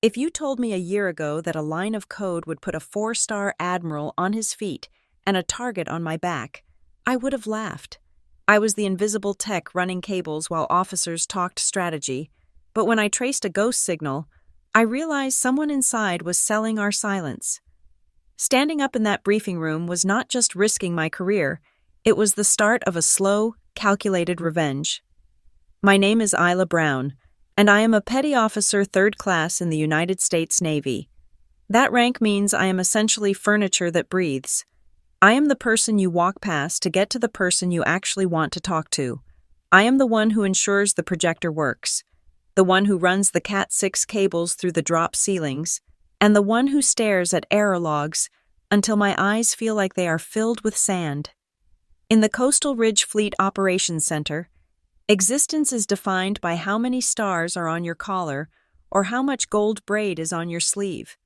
If you told me a year ago that a line of code would put a four-star admiral on his feet and a target on my back, I would have laughed. I was the invisible tech running cables while officers talked strategy, but when I traced a ghost signal, I realized someone inside was selling our silence. Standing up in that briefing room was not just risking my career, it was the start of a slow, calculated revenge. My name is Isla Brown, and I am a petty officer third class in the United States Navy. That rank means I am essentially furniture that breathes. I am the person you walk past to get to the person you actually want to talk to. I am the one who ensures the projector works, the one who runs the Cat6 cables through the drop ceilings, and the one who stares at error logs until my eyes feel like they are filled with sand. In the Coastal Ridge Fleet Operations Center, existence is defined by how many stars are on your collar or how much gold braid is on your sleeve.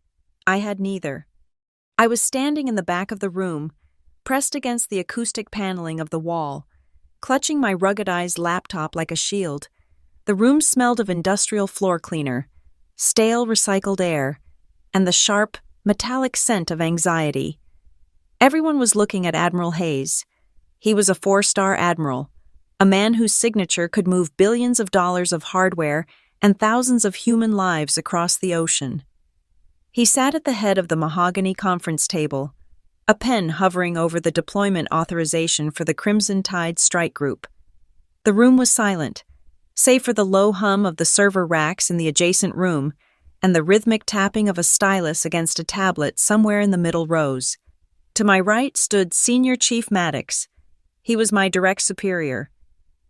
I had neither. I was standing in the back of the room, pressed against the acoustic paneling of the wall, clutching my ruggedized laptop like a shield. The room smelled of industrial floor cleaner, stale recycled air, and the sharp, metallic scent of anxiety. Everyone was looking at Admiral Hayes. He was a four-star admiral, a man whose signature could move billions of dollars of hardware and thousands of human lives across the ocean. He sat at the head of the mahogany conference table, a pen hovering over the deployment authorization for the Crimson Tide Strike Group. The room was silent, save for the low hum of the server racks in the adjacent room and the rhythmic tapping of a stylus against a tablet somewhere in the middle rows. To my right stood Senior Chief Maddox. He was my direct superior,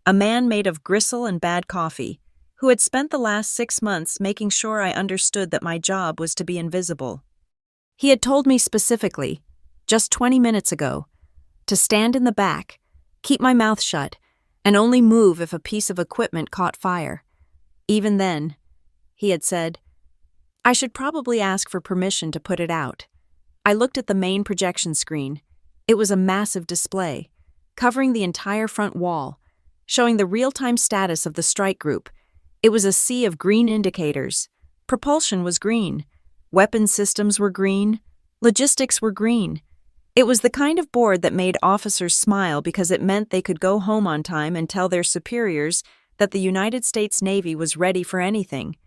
a man made of gristle and bad coffee, who had spent the last 6 months making sure I understood that my job was to be invisible. He had told me specifically, just 20 minutes ago, to stand in the back, keep my mouth shut, and only move if a piece of equipment caught fire. Even then, he had said, I should probably ask for permission to put it out. I looked at the main projection screen. It was a massive display, covering the entire front wall, showing the real-time status of the strike group. It was a sea of green indicators. Propulsion was green. Weapon systems were green. Logistics were green. It was the kind of board that made officers smile because it meant they could go home on time and tell their superiors that the United States Navy was ready for anything.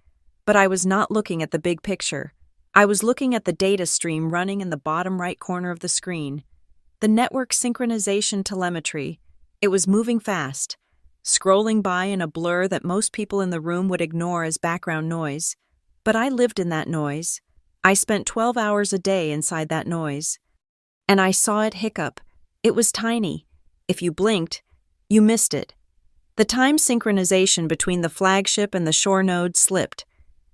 But I was not looking at the big picture. I was looking at the data stream running in the bottom right corner of the screen. The network synchronization telemetry. It was moving fast, scrolling by in a blur that most people in the room would ignore as background noise. But I lived in that noise. I spent 12 hours a day inside that noise. And I saw it hiccup. It was tiny. If you blinked, you missed it. The time synchronization between the flagship and the shore node slipped.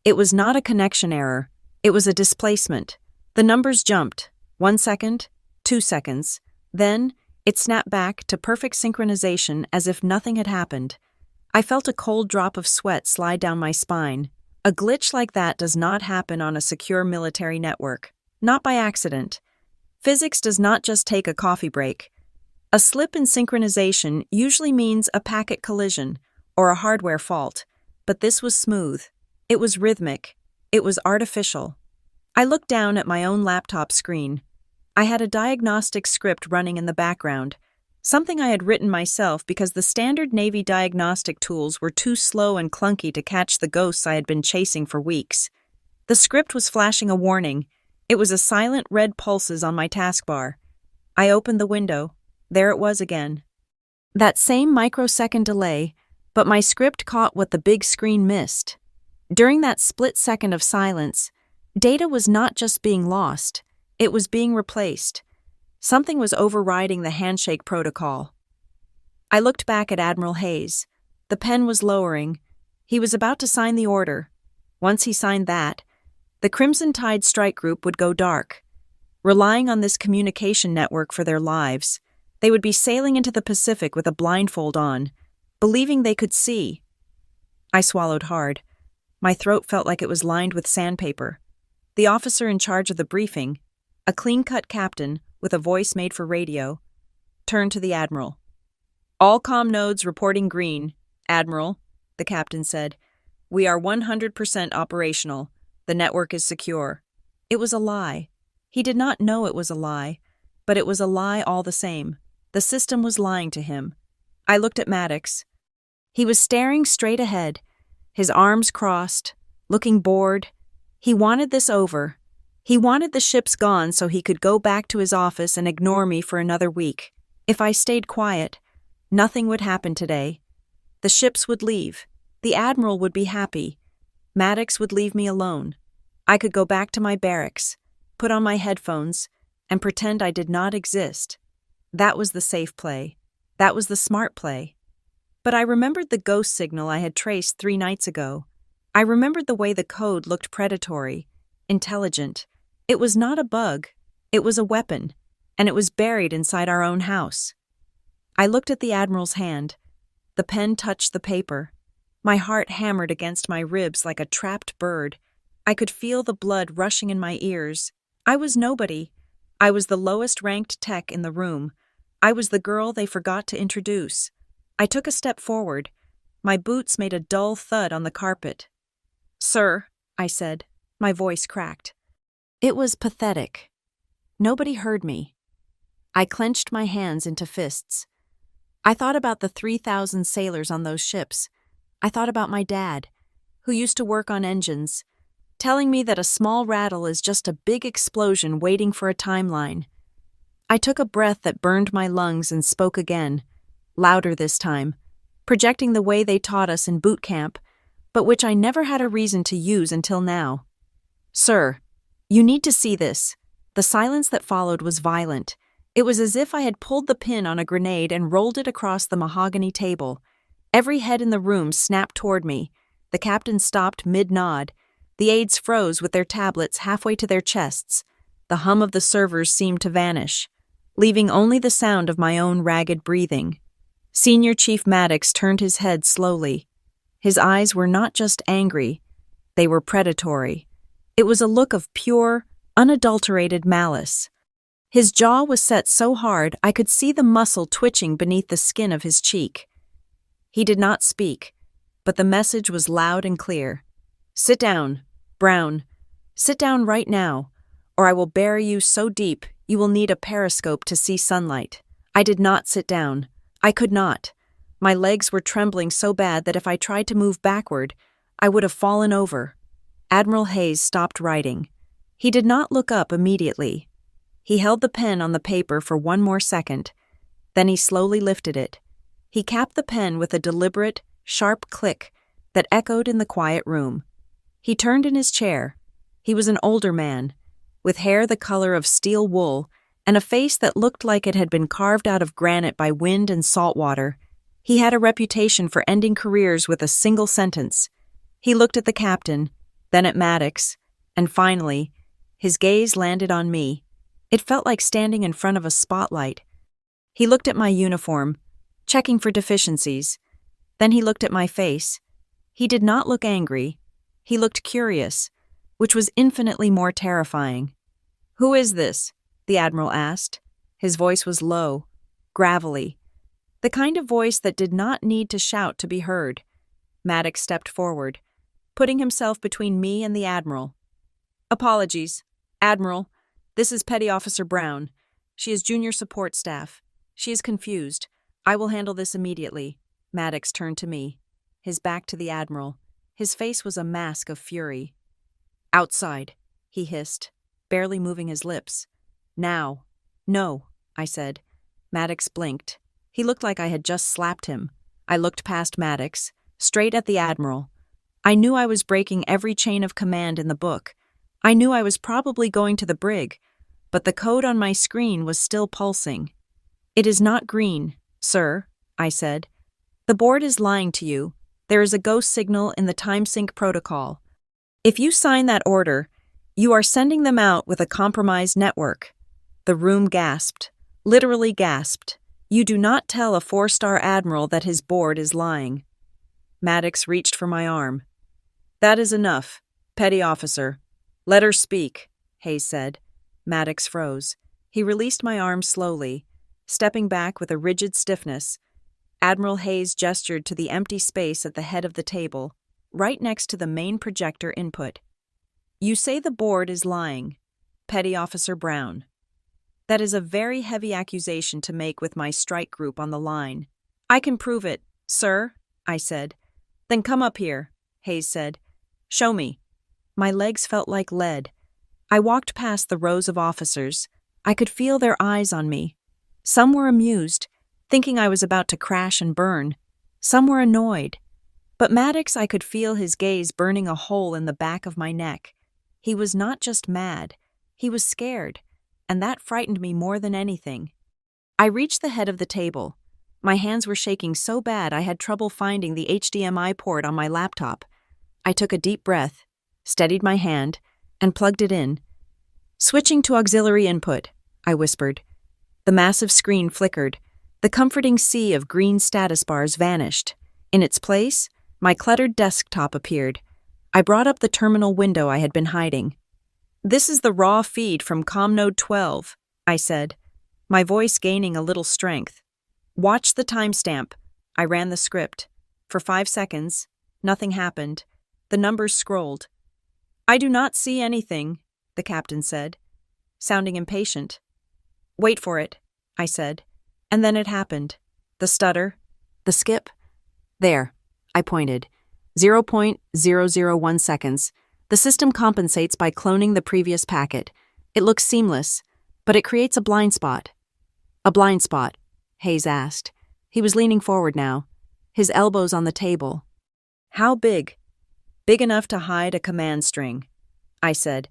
It was not a connection error. It was a displacement. The numbers jumped. 1 second, 2 seconds. Then, it snapped back to perfect synchronization as if nothing had happened. I felt a cold drop of sweat slide down my spine. A glitch like that does not happen on a secure military network. Not by accident. Physics does not just take a coffee break. A slip in synchronization usually means a packet collision or a hardware fault, but this was smooth. It was rhythmic. It was artificial. I looked down at my own laptop screen. I had a diagnostic script running in the background, something I had written myself because the standard Navy diagnostic tools were too slow and clunky to catch the ghosts I had been chasing for weeks. The script was flashing a warning. It was a silent red pulses on my taskbar. I opened the window. There it was again. That same microsecond delay, but my script caught what the big screen missed. During that split second of silence, data was not just being lost, it was being replaced. Something was overriding the handshake protocol. I looked back at Admiral Hayes. The pen was lowering. He was about to sign the order. Once he signed that, the Crimson Tide Strike Group would go dark. Relying on this communication network for their lives, they would be sailing into the Pacific with a blindfold on, believing they could see. I swallowed hard. My throat felt like it was lined with sandpaper. The officer in charge of the briefing, a clean-cut captain with a voice made for radio, turned to the Admiral. All comm nodes reporting green. Admiral, the captain said. We are 100% operational. The network is secure. It was a lie. He did not know it was a lie, but it was a lie all the same. The system was lying to him. I looked at Maddox. He was staring straight ahead, his arms crossed, looking bored. He wanted this over. He wanted the ships gone so he could go back to his office and ignore me for another week. If I stayed quiet, nothing would happen today. The ships would leave. The Admiral would be happy. Maddox would leave me alone. I could go back to my barracks, put on my headphones, and pretend I did not exist. That was the safe play. That was the smart play. But I remembered the ghost signal I had traced 3 nights ago. I remembered the way the code looked predatory, intelligent. It was not a bug. It was a weapon, and it was buried inside our own house. I looked at the Admiral's hand. The pen touched the paper. My heart hammered against my ribs like a trapped bird. I could feel the blood rushing in my ears. I was nobody. I was the lowest-ranked tech in the room. I was the girl they forgot to introduce. I took a step forward. My boots made a dull thud on the carpet. "Sir," I said. My voice cracked. It was pathetic. Nobody heard me. I clenched my hands into fists. I thought about the 3,000 sailors on those ships. I thought about my dad, who used to work on engines, telling me that a small rattle is just a big explosion waiting for a timeline. I took a breath that burned my lungs and spoke again, louder this time, projecting the way they taught us in boot camp, but which I never had a reason to use until now. "Sir, you need to see this." The silence that followed was violent. It was as if I had pulled the pin on a grenade and rolled it across the mahogany table. Every head in the room snapped toward me. The captain stopped mid-nod. The aides froze with their tablets halfway to their chests. The hum of the servers seemed to vanish, leaving only the sound of my own ragged breathing. Senior Chief Maddox turned his head slowly. His eyes were not just angry, they were predatory. It was a look of pure, unadulterated malice. His jaw was set so hard I could see the muscle twitching beneath the skin of his cheek. He did not speak, but the message was loud and clear. "Sit down, Brown. Sit down right now, or I will bury you so deep you will need a periscope to see sunlight." I did not sit down. I could not. My legs were trembling so bad that if I tried to move backward, I would have fallen over. Admiral Hayes stopped writing. He did not look up immediately. He held the pen on the paper for 1 more second. Then he slowly lifted it. He capped the pen with a deliberate, sharp click that echoed in the quiet room. He turned in his chair. He was an older man, with hair the color of steel wool and a face that looked like it had been carved out of granite by wind and salt water. He had a reputation for ending careers with a single sentence. He looked at the captain, then at Maddox, and finally, his gaze landed on me. It felt like standing in front of a spotlight. He looked at my uniform, checking for deficiencies. Then he looked at my face. He did not look angry. He looked curious, which was infinitely more terrifying. "Who is this?" the Admiral asked. His voice was low, gravelly, the kind of voice that did not need to shout to be heard. Maddox stepped forward, putting himself between me and the Admiral. "Apologies. Admiral, this is Petty Officer Brown. She is junior support staff. She is confused. I will handle this immediately." Maddox turned to me, his back to the Admiral. His face was a mask of fury. "Outside," he hissed, barely moving his lips. "Now." "No," I said. Maddox blinked. He looked like I had just slapped him. I looked past Maddox, straight at the Admiral. I knew I was breaking every chain of command in the book. I knew I was probably going to the brig, but the code on my screen was still pulsing. "It is not green, sir," I said. "The board is lying to you. There is a ghost signal in the time-sync protocol. If you sign that order, you are sending them out with a compromised network." The room gasped, literally gasped. "You do not tell a 4-star admiral that his board is lying." Maddox reached for my arm. "That is enough, Petty Officer. Let her speak," Hayes said. Maddox froze. He released my arm slowly, stepping back with a rigid stiffness. Admiral Hayes gestured to the empty space at the head of the table, right next to the main projector input. You say the board is lying. Petty Officer Brown. That is a very heavy accusation to make with my strike group on the line. I can prove it, sir, I said. Then come up here, Hayes said. Show me. My legs felt like lead. I walked past the rows of officers. I could feel their eyes on me. Some were amused, thinking I was about to crash and burn. Some were annoyed. But Maddox, I could feel his gaze burning a hole in the back of my neck. He was not just mad. He was scared, and that frightened me more than anything. I reached the head of the table. My hands were shaking so bad I had trouble finding the HDMI port on my laptop. I took a deep breath, steadied my hand, and plugged it in. Switching to auxiliary input, I whispered. The massive screen flickered. The comforting sea of green status bars vanished. In its place, my cluttered desktop appeared. I brought up the terminal window I had been hiding. This is the raw feed from ComNode 12, I said, my voice gaining a little strength. Watch the timestamp. I ran the script. For 5 seconds, nothing happened. The numbers scrolled. I do not see anything, the captain said, sounding impatient. Wait for it, I said. And then it happened. The stutter, the skip. There, I pointed. 0.001 seconds. The system compensates by cloning the previous packet. It looks seamless, but it creates a blind spot. A blind spot, Hayes asked. He was leaning forward now, his elbows on the table. How big? Big enough to hide a command string, I said.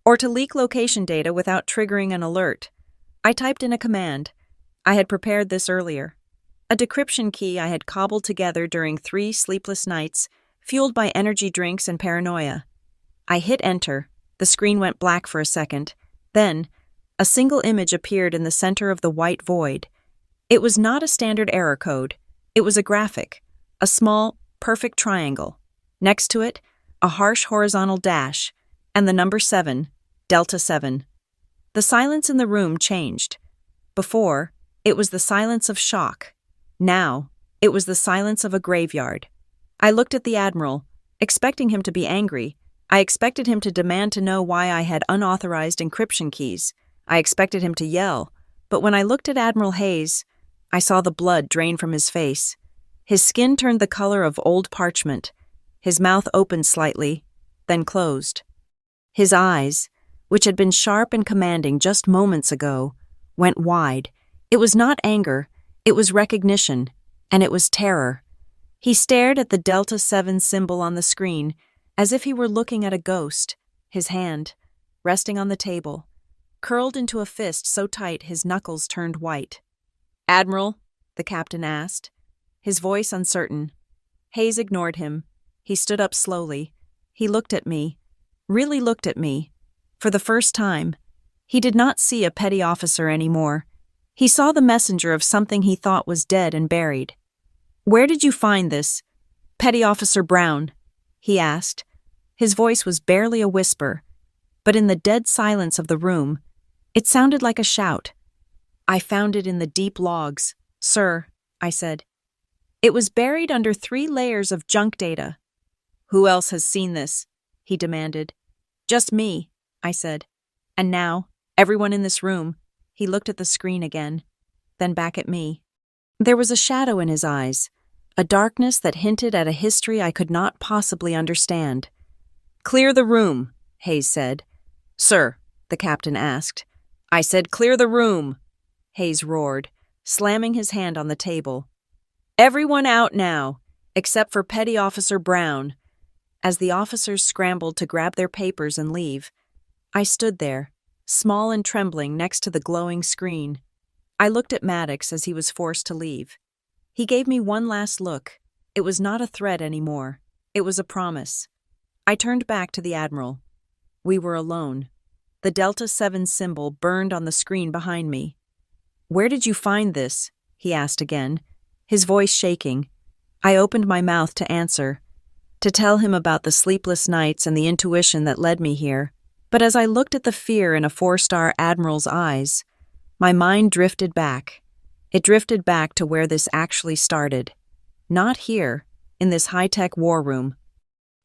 Or to leak location data without triggering an alert. I typed in a command. I had prepared this earlier. A decryption key I had cobbled together during 3 sleepless nights, fueled by energy drinks and paranoia. I hit enter. The screen went black for a second. Then, a single image appeared in the center of the white void. It was not a standard error code. It was a graphic, a small, perfect triangle. Next to it, a harsh horizontal dash, and the number 7, Delta 7. The silence in the room changed. Before, it was the silence of shock. Now, it was the silence of a graveyard. I looked at the Admiral, expecting him to be angry. I expected him to demand to know why I had unauthorized encryption keys. I expected him to yell. But when I looked at Admiral Hayes, I saw the blood drain from his face. His skin turned the color of old parchment. His mouth opened slightly, then closed. His eyes, which had been sharp and commanding just moments ago, went wide. It was not anger, it was recognition, and it was terror. He stared at the Delta 7 symbol on the screen, as if he were looking at a ghost, his hand, resting on the table, curled into a fist so tight his knuckles turned white. Admiral, the captain asked, his voice uncertain. Hayes ignored him. He stood up slowly. He looked at me, really looked at me. For the first time, he did not see a petty officer anymore. He saw the messenger of something he thought was dead and buried. Where did you find this, Petty Officer Brown? He asked. His voice was barely a whisper, but in the dead silence of the room, it sounded like a shout. I found it in the deep logs, sir, I said. It was buried under 3 layers of junk data. Who else has seen this? He demanded. Just me, I said. And now, everyone in this room. He looked at the screen again, then back at me. There was a shadow in his eyes, a darkness that hinted at a history I could not possibly understand. Clear the room, Hayes said. Sir, the captain asked. I said clear the room, Hayes roared, slamming his hand on the table. Everyone out now, except for Petty Officer Brown. As the officers scrambled to grab their papers and leave, I stood there, small and trembling next to the glowing screen. I looked at Maddox as he was forced to leave. He gave me one last look. It was not a threat anymore. It was a promise. I turned back to the Admiral. We were alone. The Delta 7 symbol burned on the screen behind me. Where did you find this? He asked again, his voice shaking. I opened my mouth to answer, to tell him about the sleepless nights and the intuition that led me here. But as I looked at the fear in a 4-star Admiral's eyes, my mind drifted back. It drifted back to where this actually started. Not here, in this high-tech war room.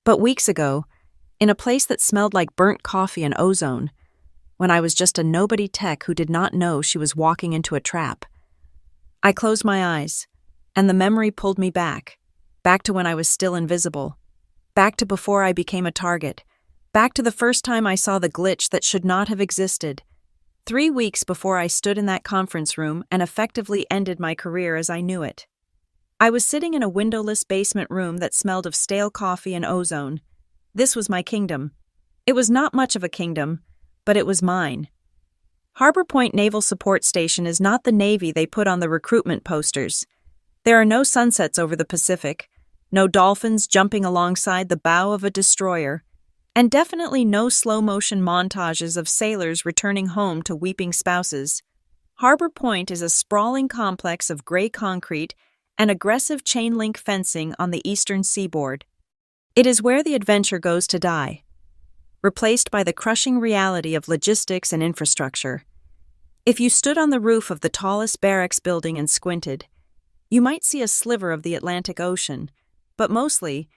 But weeks ago, in a place that smelled like burnt coffee and ozone, when I was just a nobody tech who did not know she was walking into a trap. I closed my eyes, and the memory pulled me back to when I was still invisible, back to before I became a target, back to the first time I saw the glitch that should not have existed. 3 weeks before I stood in that conference room and effectively ended my career as I knew it. I was sitting in a windowless basement room that smelled of stale coffee and ozone. This was my kingdom. It was not much of a kingdom, but it was mine. Harbor Point Naval Support Station is not the Navy they put on the recruitment posters. There are no sunsets over the Pacific, no dolphins jumping alongside the bow of a destroyer, and definitely no slow-motion montages of sailors returning home to weeping spouses. Harbor Point is a sprawling complex of gray concrete and aggressive chain-link fencing on the eastern seaboard. It is where the adventure goes to die, replaced by the crushing reality of logistics and infrastructure. If you stood on the roof of the tallest barracks building and squinted, you might see a sliver of the Atlantic Ocean, but mostly,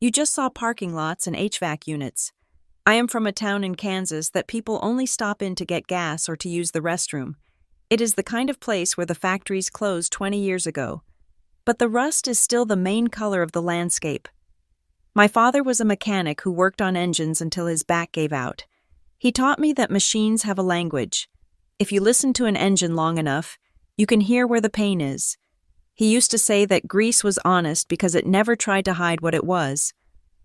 you just saw parking lots and HVAC units. I am from a town in Kansas that people only stop in to get gas or to use the restroom. It is the kind of place where the factories closed 20 years ago. But the rust is still the main color of the landscape. My father was a mechanic who worked on engines until his back gave out. He taught me that machines have a language. If you listen to an engine long enough, you can hear where the pain is. He used to say that grease was honest because it never tried to hide what it was.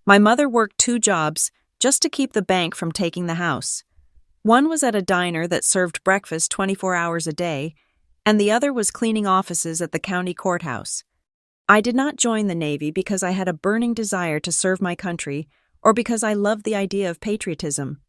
My mother worked 2 jobs just to keep the bank from taking the house. One was at a diner that served breakfast 24 hours a day, and the other was cleaning offices at the county courthouse. I did not join the Navy because I had a burning desire to serve my country or because I loved the idea of patriotism.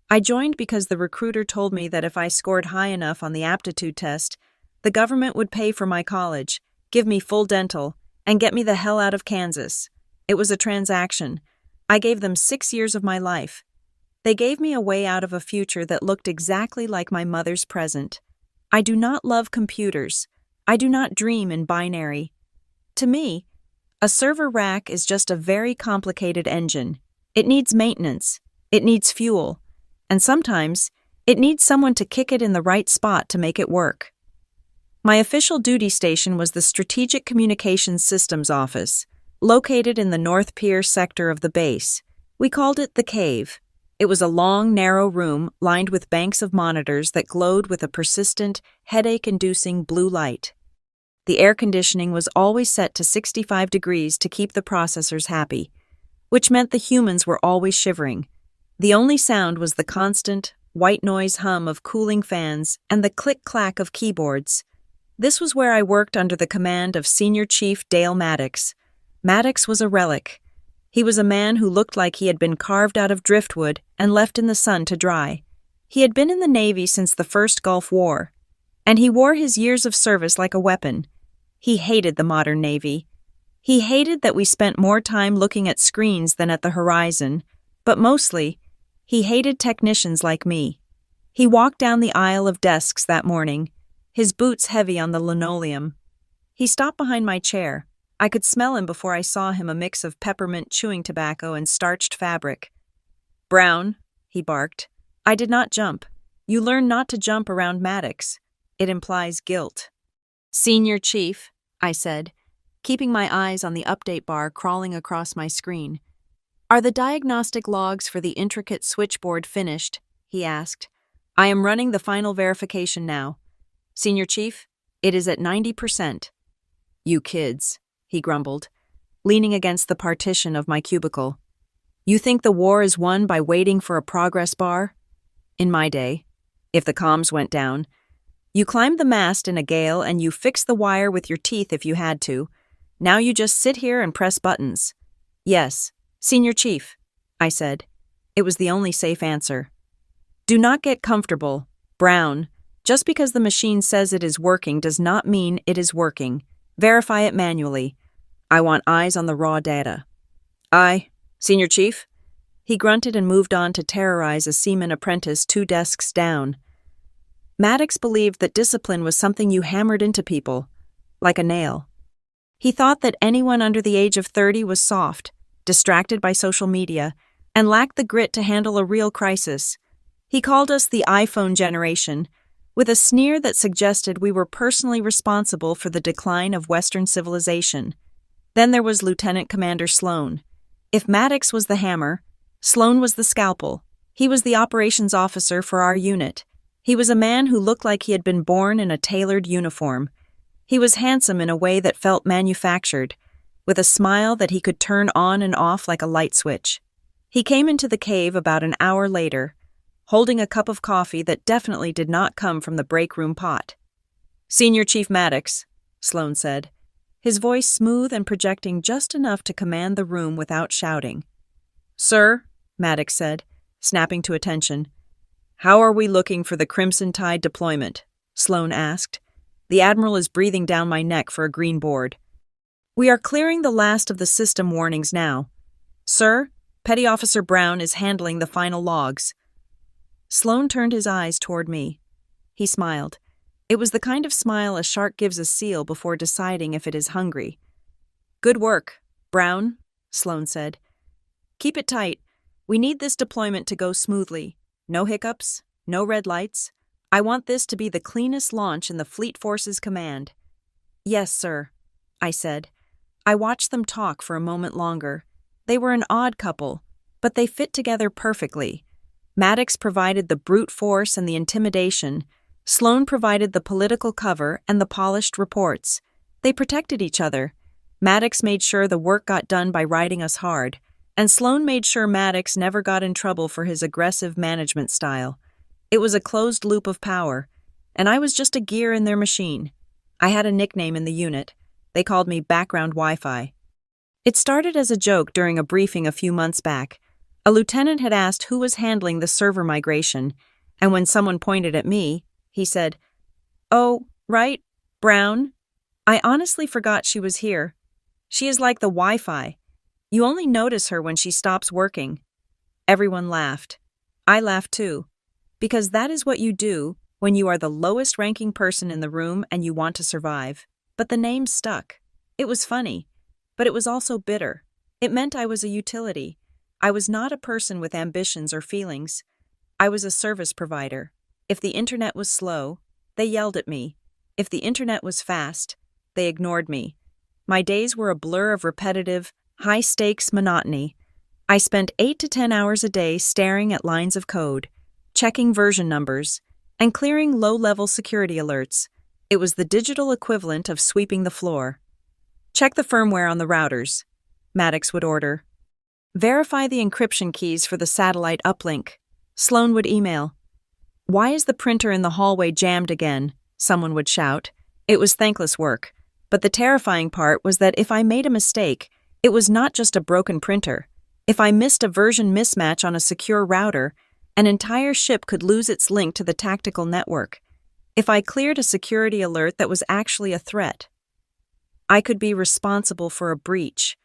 I joined because the recruiter told me that if I scored high enough on the aptitude test, the government would pay for my college, give me full dental, and get me the hell out of Kansas. It was a transaction. I gave them 6 years of my life. They gave me a way out of a future that looked exactly like my mother's present. I do not love computers. I do not dream in binary. To me, a server rack is just a very complicated engine. It needs maintenance, it needs fuel, and sometimes it needs someone to kick it in the right spot to make it work. My official duty station was the Strategic Communications Systems Office, located in the North Pier sector of the base. We called it the Cave. It was a long, narrow room lined with banks of monitors that glowed with a persistent, headache-inducing blue light. The air conditioning was always set to 65 degrees to keep the processors happy, which meant the humans were always shivering. The only sound was the constant, white noise hum of cooling fans and the click-clack of keyboards. This was where I worked under the command of Senior Chief Dale Maddox. Maddox was a relic. He was a man who looked like he had been carved out of driftwood and left in the sun to dry. He had been in the Navy since the First Gulf War, and he wore his years of service like a weapon. He hated the modern Navy. He hated that we spent more time looking at screens than at the horizon, but mostly, he hated technicians like me. He walked down the aisle of desks that morning, his boots heavy on the linoleum. He stopped behind my chair. I could smell him before I saw him, a mix of peppermint chewing tobacco and starched fabric. "Brown," he barked. I did not jump. You learn not to jump around Maddox. It implies guilt. "Senior Chief," I said, keeping my eyes on the update bar crawling across my screen. "Are the diagnostic logs for the intricate switchboard finished?" he asked. "I am running the final verification now. Senior Chief, it is at 90%. "You kids," he grumbled, leaning against the partition of my cubicle. "You think the war is won by waiting for a progress bar? In my day, if the comms went down, you climbed the mast in a gale and you fixed the wire with your teeth if you had to. Now you just sit here and press buttons." "Yes, Senior Chief," I said. It was the only safe answer. "Do not get comfortable, Brown. Just because the machine says it is working does not mean it is working. Verify it manually. I want eyes on the raw data." "Aye, Senior Chief." He grunted and moved on to terrorize a seaman apprentice 2 desks down. Maddox believed that discipline was something you hammered into people, like a nail. He thought that anyone under the age of 30 was soft, distracted by social media, and lacked the grit to handle a real crisis. He called us the iPhone generation, with a sneer that suggested we were personally responsible for the decline of Western civilization. Then there was Lieutenant Commander Sloan. If Maddox was the hammer, Sloan was the scalpel. He was the operations officer for our unit. He was a man who looked like he had been born in a tailored uniform. He was handsome in a way that felt manufactured, with a smile that he could turn on and off like a light switch. He came into the cave about an hour later, holding a cup of coffee that definitely did not come from the break room pot. "Senior Chief Maddox," Sloan said, his voice smooth and projecting just enough to command the room without shouting. "Sir," Maddox said, snapping to attention. "How are we looking for the Crimson Tide deployment?" Sloan asked. "The Admiral is breathing down my neck for a green board." "We are clearing the last of the system warnings now. Sir, Petty Officer Brown is handling the final logs." Sloan turned his eyes toward me. He smiled. It was the kind of smile a shark gives a seal before deciding if it is hungry. "Good work, Brown," Sloan said. "Keep it tight. We need this deployment to go smoothly. No hiccups, no red lights. I want this to be the cleanest launch in the Fleet Force's command." "Yes, sir," I said. I watched them talk for a moment longer. They were an odd couple, but they fit together perfectly. Maddox provided the brute force and the intimidation. Sloan provided the political cover and the polished reports. They protected each other. Maddox made sure the work got done by riding us hard, and Sloan made sure Maddox never got in trouble for his aggressive management style. It was a closed loop of power, and I was just a gear in their machine. I had a nickname in the unit. They called me Background Wi-Fi. It started as a joke during a briefing a few months back. A lieutenant had asked who was handling the server migration, and when someone pointed at me, he said, "Oh, right, Brown. I honestly forgot she was here. She is like the Wi-Fi. You only notice her when she stops working." Everyone laughed. I laughed too, because that is what you do when you are the lowest ranking person in the room and you want to survive. But the name stuck. It was funny, but it was also bitter. It meant I was a utility. I was not a person with ambitions or feelings. I was a service provider. If the internet was slow, they yelled at me. If the internet was fast, they ignored me. My days were a blur of repetitive, high-stakes monotony. I spent 8 to 10 hours a day staring at lines of code, checking version numbers, and clearing low-level security alerts. It was the digital equivalent of sweeping the floor. "Check the firmware on the routers," Maddox would order. "Verify the encryption keys for the satellite uplink," Sloan would email. "Why is the printer in the hallway jammed again?" someone would shout. It was thankless work, but the terrifying part was that if I made a mistake, it was not just a broken printer. If I missed a version mismatch on a secure router, an entire ship could lose its link to the tactical network. If I cleared a security alert that was actually a threat, I could be responsible for a breach.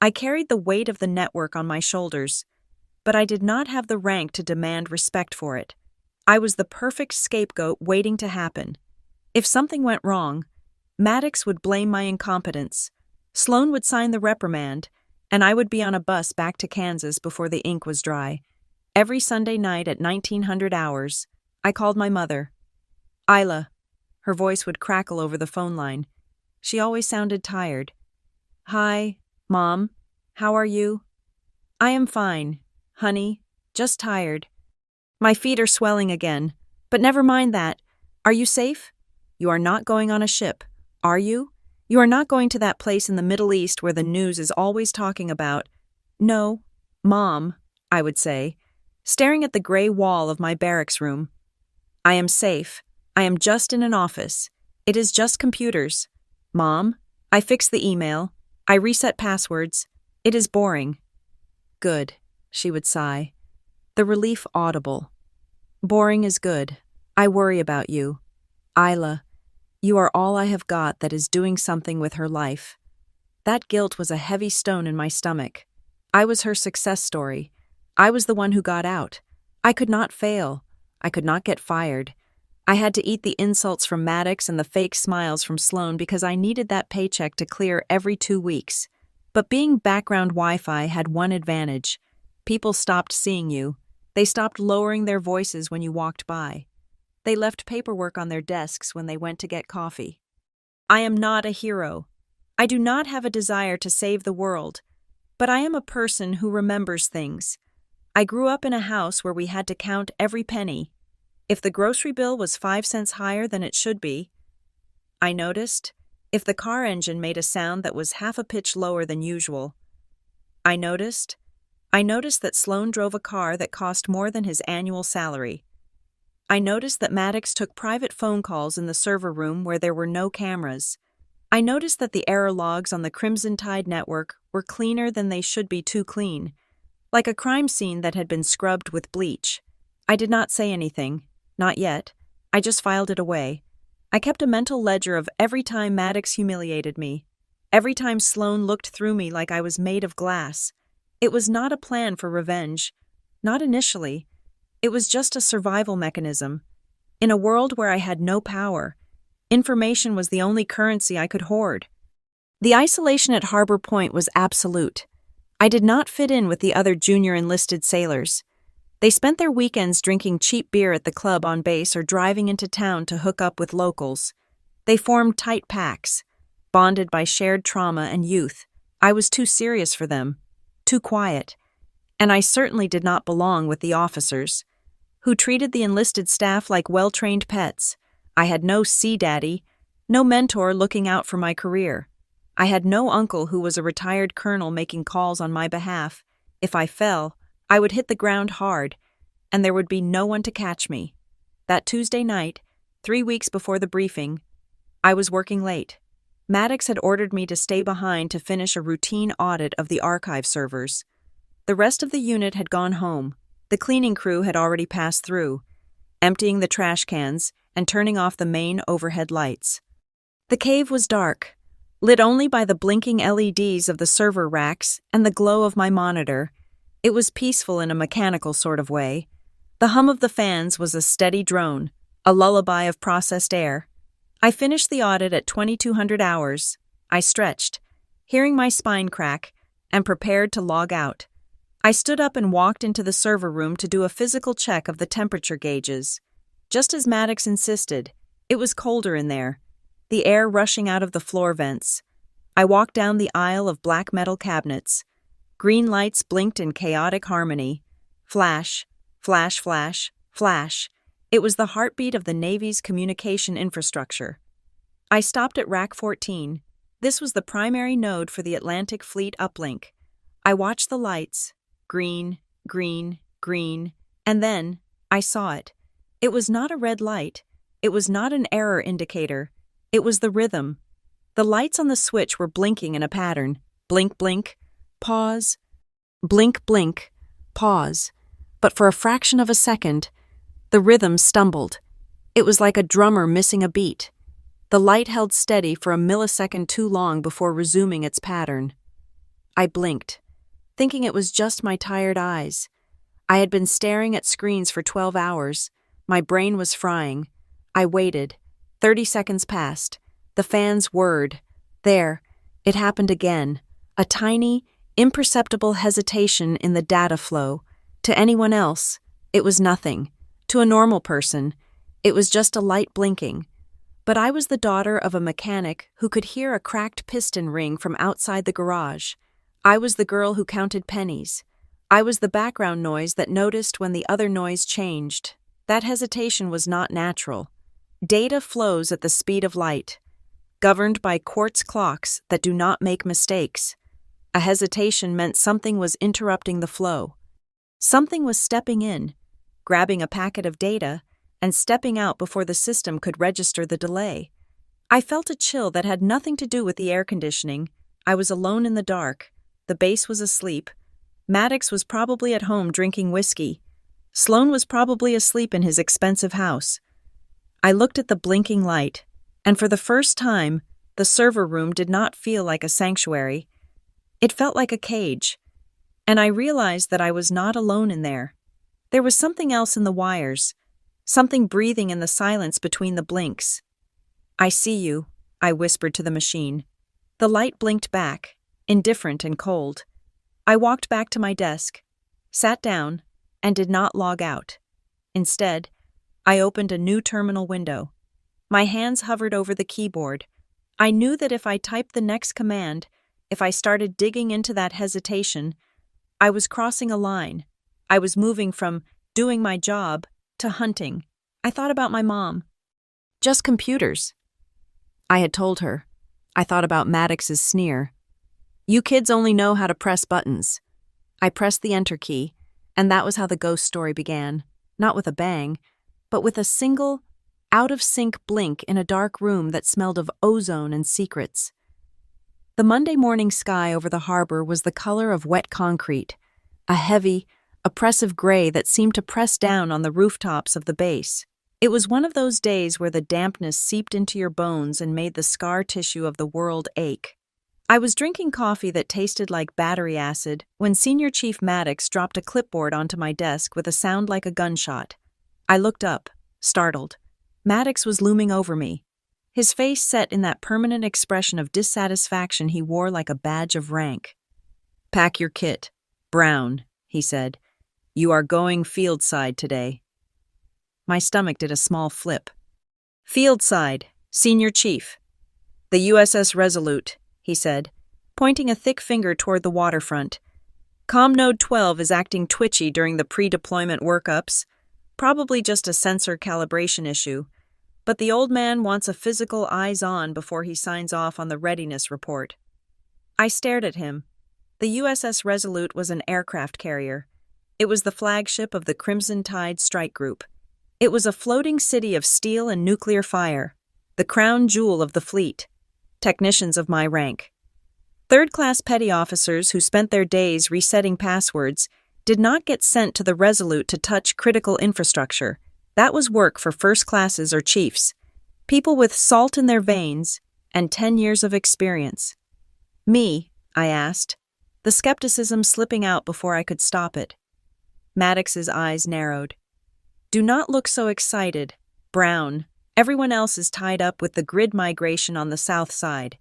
I carried the weight of the network on my shoulders, but I did not have the rank to demand respect for it. I was the perfect scapegoat waiting to happen. If something went wrong, Maddox would blame my incompetence, Sloan would sign the reprimand, and I would be on a bus back to Kansas before the ink was dry. Every Sunday night at 1900 hours, I called my mother. "Isla." Her voice would crackle over the phone line. She always sounded tired. "Hi, Mom. How are you?" "I am fine, honey. Just tired. My feet are swelling again. But never mind that. Are you safe? You are not going on a ship, are you? You are not going to that place in the Middle East where the news is always talking about—" "No, Mom," I would say, staring at the gray wall of my barracks room. "I am safe. I am just in an office. It is just computers. Mom, I fixed the email. I reset passwords. It is boring." "Good," she would sigh, the relief audible. "Boring is good. I worry about you. Isla, you are all I have got that is doing something with her life." That guilt was a heavy stone in my stomach. I was her success story. I was the one who got out. I could not fail. I could not get fired. I had to eat the insults from Maddox and the fake smiles from Sloan because I needed that paycheck to clear every 2 weeks. But being background Wi-Fi had one advantage. People stopped seeing you. They stopped lowering their voices when you walked by. They left paperwork on their desks when they went to get coffee. I am not a hero. I do not have a desire to save the world, but I am a person who remembers things. I grew up in a house where we had to count every penny. If the grocery bill was 5 cents higher than it should be, I noticed. If the car engine made a sound that was half a pitch lower than usual, I noticed. I noticed that Sloan drove a car that cost more than his annual salary. I noticed that Maddox took private phone calls in the server room where there were no cameras. I noticed that the error logs on the Crimson Tide network were cleaner than they should be too clean, like a crime scene that had been scrubbed with bleach. I did not say anything, not yet. I just filed it away. I kept a mental ledger of every time Maddox humiliated me, every time Sloan looked through me like I was made of glass. It was not a plan for revenge, not initially. It was just a survival mechanism. In a world where I had no power, information was the only currency I could hoard. The isolation at Harbor Point was absolute. I did not fit in with the other junior enlisted sailors. They spent their weekends drinking cheap beer at the club on base or driving into town to hook up with locals. They formed tight packs, bonded by shared trauma and youth. I was too serious for them, too quiet, and I certainly did not belong with the officers, who treated the enlisted staff like well-trained pets. I had no sea daddy, no mentor looking out for my career. I had no uncle who was a retired colonel making calls on my behalf. If I fell, I would hit the ground hard, and there would be no one to catch me. That Tuesday night, 3 weeks before the briefing, I was working late. Maddox had ordered me to stay behind to finish a routine audit of the archive servers. The rest of the unit had gone home. The cleaning crew had already passed through, emptying the trash cans and turning off the main overhead lights. The cave was dark, lit only by the blinking LEDs of the server racks and the glow of my monitor. It was peaceful in a mechanical sort of way. The hum of the fans was a steady drone, a lullaby of processed air. I finished the audit at 2200 hours. I stretched, hearing my spine crack, and prepared to log out. I stood up and walked into the server room to do a physical check of the temperature gauges. Just as Maddox insisted, it was colder in there, the air rushing out of the floor vents. I walked down the aisle of black metal cabinets. Green lights blinked in chaotic harmony. Flash, flash, flash, flash. It was the heartbeat of the Navy's communication infrastructure. I stopped at Rack 14. This was the primary node for the Atlantic Fleet uplink. I watched the lights. Green, green, green. And then, I saw it. It was not a red light. It was not an error indicator. It was the rhythm. The lights on the switch were blinking in a pattern. Blink, blink. Pause. Blink, blink. Pause. But for a fraction of a second, the rhythm stumbled. It was like a drummer missing a beat. The light held steady for a millisecond too long before resuming its pattern. I blinked, thinking it was just my tired eyes. I had been staring at screens for 12 hours. My brain was frying. I waited. 30 seconds passed. The fans whirred. There, it happened again. A tiny, imperceptible hesitation in the data flow. To anyone else, it was nothing. To a normal person, it was just a light blinking. But I was the daughter of a mechanic who could hear a cracked piston ring from outside the garage. I was the girl who counted pennies. I was the background noise that noticed when the other noise changed. That hesitation was not natural. Data flows at the speed of light, governed by quartz clocks that do not make mistakes. A hesitation meant something was interrupting the flow. Something was stepping in, grabbing a packet of data, and stepping out before the system could register the delay. I felt a chill that had nothing to do with the air conditioning. I was alone in the dark. The base was asleep. Maddox was probably at home drinking whiskey. Sloan was probably asleep in his expensive house. I looked at the blinking light, and for the first time, the server room did not feel like a sanctuary. It felt like a cage, and I realized that I was not alone in there. There was something else in the wires, something breathing in the silence between the blinks. "I see you," I whispered to the machine. The light blinked back, indifferent and cold. I walked back to my desk. sat down, and did not log out. Instead, I opened a new terminal window. My hands hovered over the keyboard. I knew that if I typed the next command, if I started digging into that hesitation, I was crossing a line. I was moving from doing my job to hunting. I thought about my mom. Just computers. I had told her. I thought about Maddox's sneer. You kids only know how to press buttons. I pressed the enter key, and that was how the ghost story began. Not with a bang, but with a single, out-of-sync blink in a dark room that smelled of ozone and secrets. The Monday morning sky over the harbor was the color of wet concrete, a heavy, oppressive gray that seemed to press down on the rooftops of the base. It was one of those days where the dampness seeped into your bones and made the scar tissue of the world ache. I was drinking coffee that tasted like battery acid when Senior Chief Maddox dropped a clipboard onto my desk with a sound like a gunshot. I looked up, startled. Maddox was looming over me, his face set in that permanent expression of dissatisfaction he wore like a badge of rank. "Pack your kit. Brown," he said. "You are going fieldside today." My stomach did a small flip. "Fieldside, Senior Chief. The USS Resolute," he said, pointing a thick finger toward the waterfront. "Comnode 12 is acting twitchy during the pre-deployment workups. Probably just a sensor calibration issue. But the old man wants a physical eyes-on before he signs off on the readiness report." I stared at him. The USS Resolute was an aircraft carrier. It was the flagship of the Crimson Tide Strike Group. It was a floating city of steel and nuclear fire, the crown jewel of the fleet. Technicians of my rank. Third-class petty officers who spent their days resetting passwords did not get sent to the Resolute to touch critical infrastructure. That was work for first classes or chiefs, people with salt in their veins and 10 years of experience. Me, I asked, the skepticism slipping out before I could stop it. Maddox's eyes narrowed. "Do not look so excited, Brown. Everyone else is tied up with the grid migration on the south side.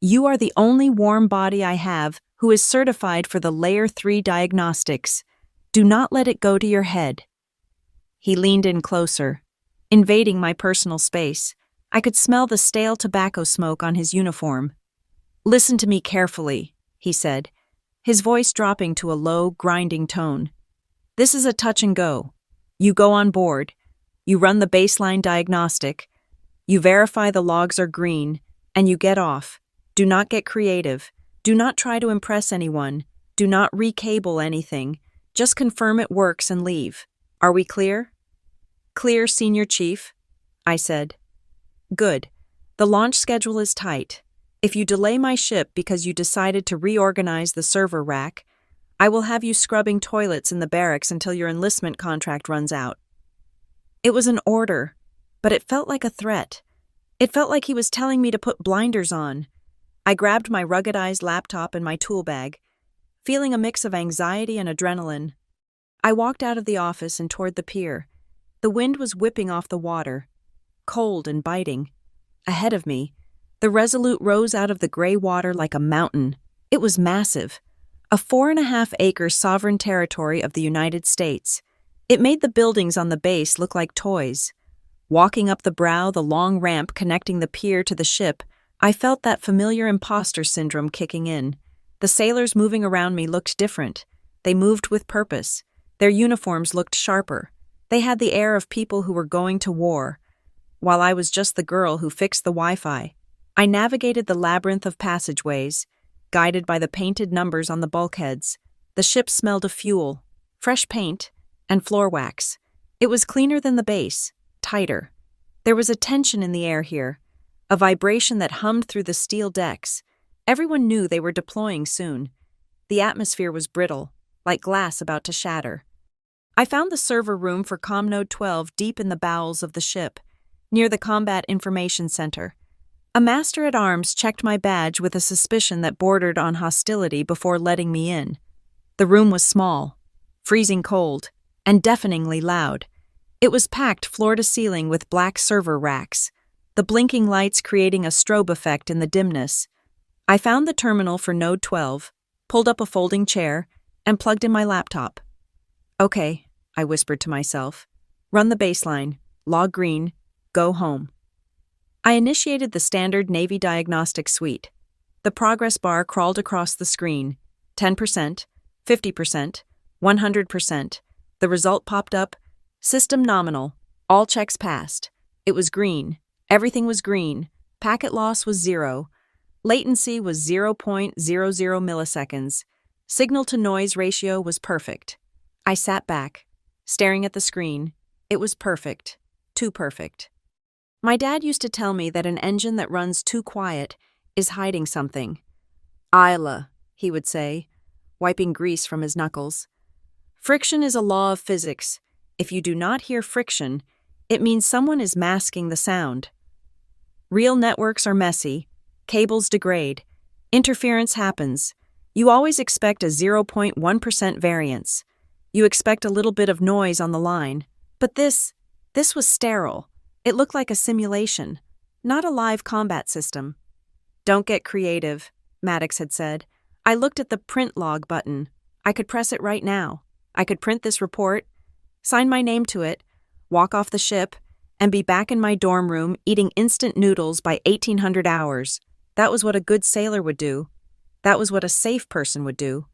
You are the only warm body I have who is certified for the Layer 3 diagnostics. Do not let it go to your head." He leaned in closer, invading my personal space. I could smell the stale tobacco smoke on his uniform. "Listen to me carefully," he said, his voice dropping to a low, grinding tone. "This is a touch and go. You go on board. You run the baseline diagnostic. You verify the logs are green, and you get off. Do not get creative. Do not try to impress anyone. Do not recable anything. Just confirm it works and leave. Are we clear?" "Clear, Senior Chief," I said. "Good. The launch schedule is tight. If you delay my ship because you decided to reorganize the server rack, I will have you scrubbing toilets in the barracks until your enlistment contract runs out." It was an order, but it felt like a threat. It felt like he was telling me to put blinders on. I grabbed my ruggedized laptop and my tool bag, feeling a mix of anxiety and adrenaline. I walked out of the office and toward the pier. The wind was whipping off the water, cold and biting. Ahead of me, the Resolute rose out of the gray water like a mountain. It was massive, a 4.5-acre sovereign territory of the United States. It made the buildings on the base look like toys. Walking up the brow, the long ramp connecting the pier to the ship, I felt that familiar imposter syndrome kicking in. The sailors moving around me looked different. They moved with purpose. Their uniforms looked sharper. They had the air of people who were going to war, while I was just the girl who fixed the Wi-Fi. I navigated the labyrinth of passageways, guided by the painted numbers on the bulkheads. The ship smelled of fuel, fresh paint, and floor wax. It was cleaner than the base, tighter. There was a tension in the air here, a vibration that hummed through the steel decks. Everyone knew they were deploying soon. The atmosphere was brittle, like glass about to shatter. I found the server room for Comnode 12 deep in the bowels of the ship, near the Combat Information Center. A master-at-arms checked my badge with a suspicion that bordered on hostility before letting me in. The room was small, freezing cold, and deafeningly loud. It was packed floor to ceiling with black server racks, the blinking lights creating a strobe effect in the dimness. I found the terminal for Node 12, pulled up a folding chair, and plugged in my laptop. Okay, I whispered to myself. Run the baseline, log green, go home. I initiated the standard Navy diagnostic suite. The progress bar crawled across the screen. 10%, 50%, 100%. The result popped up. System nominal. All checks passed. It was green. Everything was green. Packet loss was 0. Latency was 0.00 milliseconds. Signal-to-noise ratio was perfect. I sat back, staring at the screen. It was perfect. Too perfect. My dad used to tell me that an engine that runs too quiet is hiding something. Isla, he would say, wiping grease from his knuckles. Friction is a law of physics. If you do not hear friction, it means someone is masking the sound. Real networks are messy. Cables degrade. Interference happens. You always expect a 0.1% variance. You expect a little bit of noise on the line. But this was sterile. It looked like a simulation, not a live combat system. Don't get creative, Maddox had said. I looked at the print log button. I could press it right now. I could print this report, sign my name to it, walk off the ship, and be back in my dorm room eating instant noodles by 1800 hours. That was what a good sailor would do. That was what a safe person would do.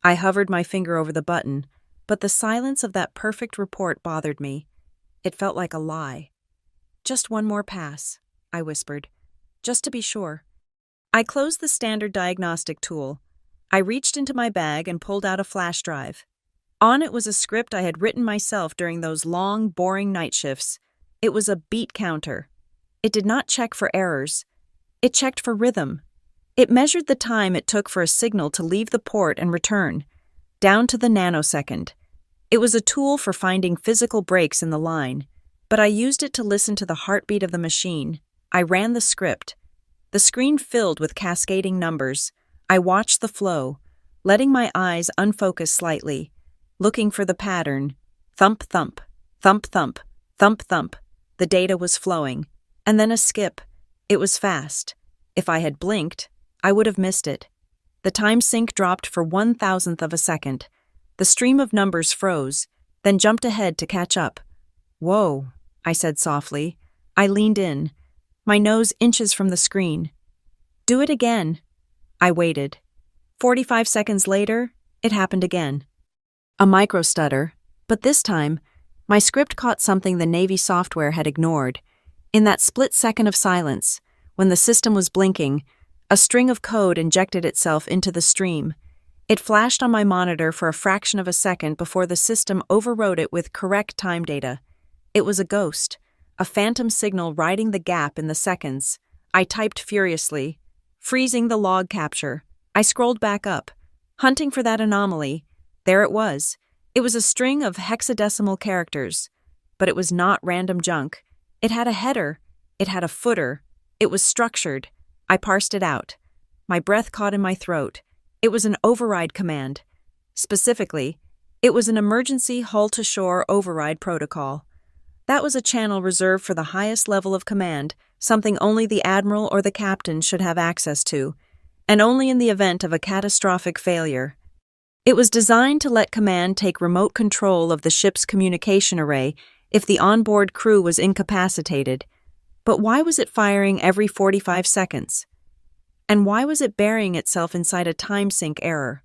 I hovered my finger over the button, but the silence of that perfect report bothered me. It felt like a lie. Just one more pass, I whispered, just to be sure. I closed the standard diagnostic tool. I reached into my bag and pulled out a flash drive. On it was a script I had written myself during those long, boring night shifts. It was a beat counter. It did not check for errors. It checked for rhythm. It measured the time it took for a signal to leave the port and return, down to the nanosecond. It was a tool for finding physical breaks in the line, but I used it to listen to the heartbeat of the machine. I ran the script. The screen filled with cascading numbers. I watched the flow, letting my eyes unfocus slightly, looking for the pattern. Thump, thump, thump, thump, thump, thump. The data was flowing. And then a skip. It was fast. If I had blinked, I would have missed it. The time sync dropped for 1,000th of a second. The stream of numbers froze, then jumped ahead to catch up. Whoa, I said softly. I leaned in, my nose inches from the screen. Do it again. I waited. 45 seconds later, it happened again. A micro stutter, but this time, my script caught something the Navy software had ignored. In that split second of silence, when the system was blinking, a string of code injected itself into the stream. It flashed on my monitor for a fraction of a second before the system overrode it with correct time data. It was a ghost, a phantom signal riding the gap in the seconds. I typed furiously, freezing the log capture. I scrolled back up, hunting for that anomaly. There it was. It was a string of hexadecimal characters, but it was not random junk. It had a header. It had a footer. It was structured. I parsed it out. My breath caught in my throat. It was an override command. Specifically, it was an emergency hull-to-shore override protocol. That was a channel reserved for the highest level of command, something only the Admiral or the captain should have access to, and only in the event of a catastrophic failure. It was designed to let command take remote control of the ship's communication array if the onboard crew was incapacitated. But why was it firing every 45 seconds? And why was it burying itself inside a time sync error?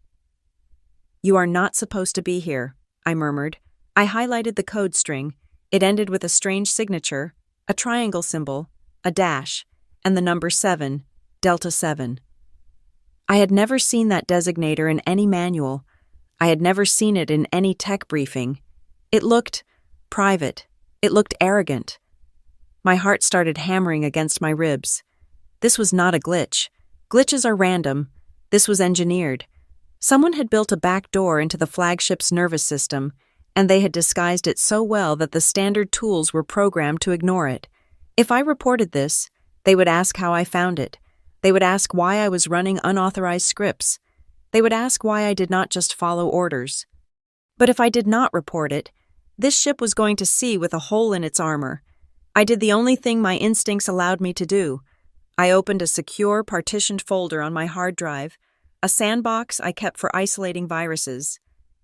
You are not supposed to be here, I murmured. I highlighted the code string. It ended with a strange signature, a triangle symbol, a dash, and the number 7, Delta 7. I had never seen that designator in any manual. I had never seen it in any tech briefing. It looked private. It looked arrogant. My heart started hammering against my ribs. This was not a glitch. Glitches are random. This was engineered. Someone had built a back door into the flagship's nervous system, and they had disguised it so well that the standard tools were programmed to ignore it. If I reported this, they would ask how I found it. They would ask why I was running unauthorized scripts. They would ask why I did not just follow orders. But if I did not report it, this ship was going to sea with a hole in its armor. I did the only thing my instincts allowed me to do. I opened a secure, partitioned folder on my hard drive, a sandbox I kept for isolating viruses.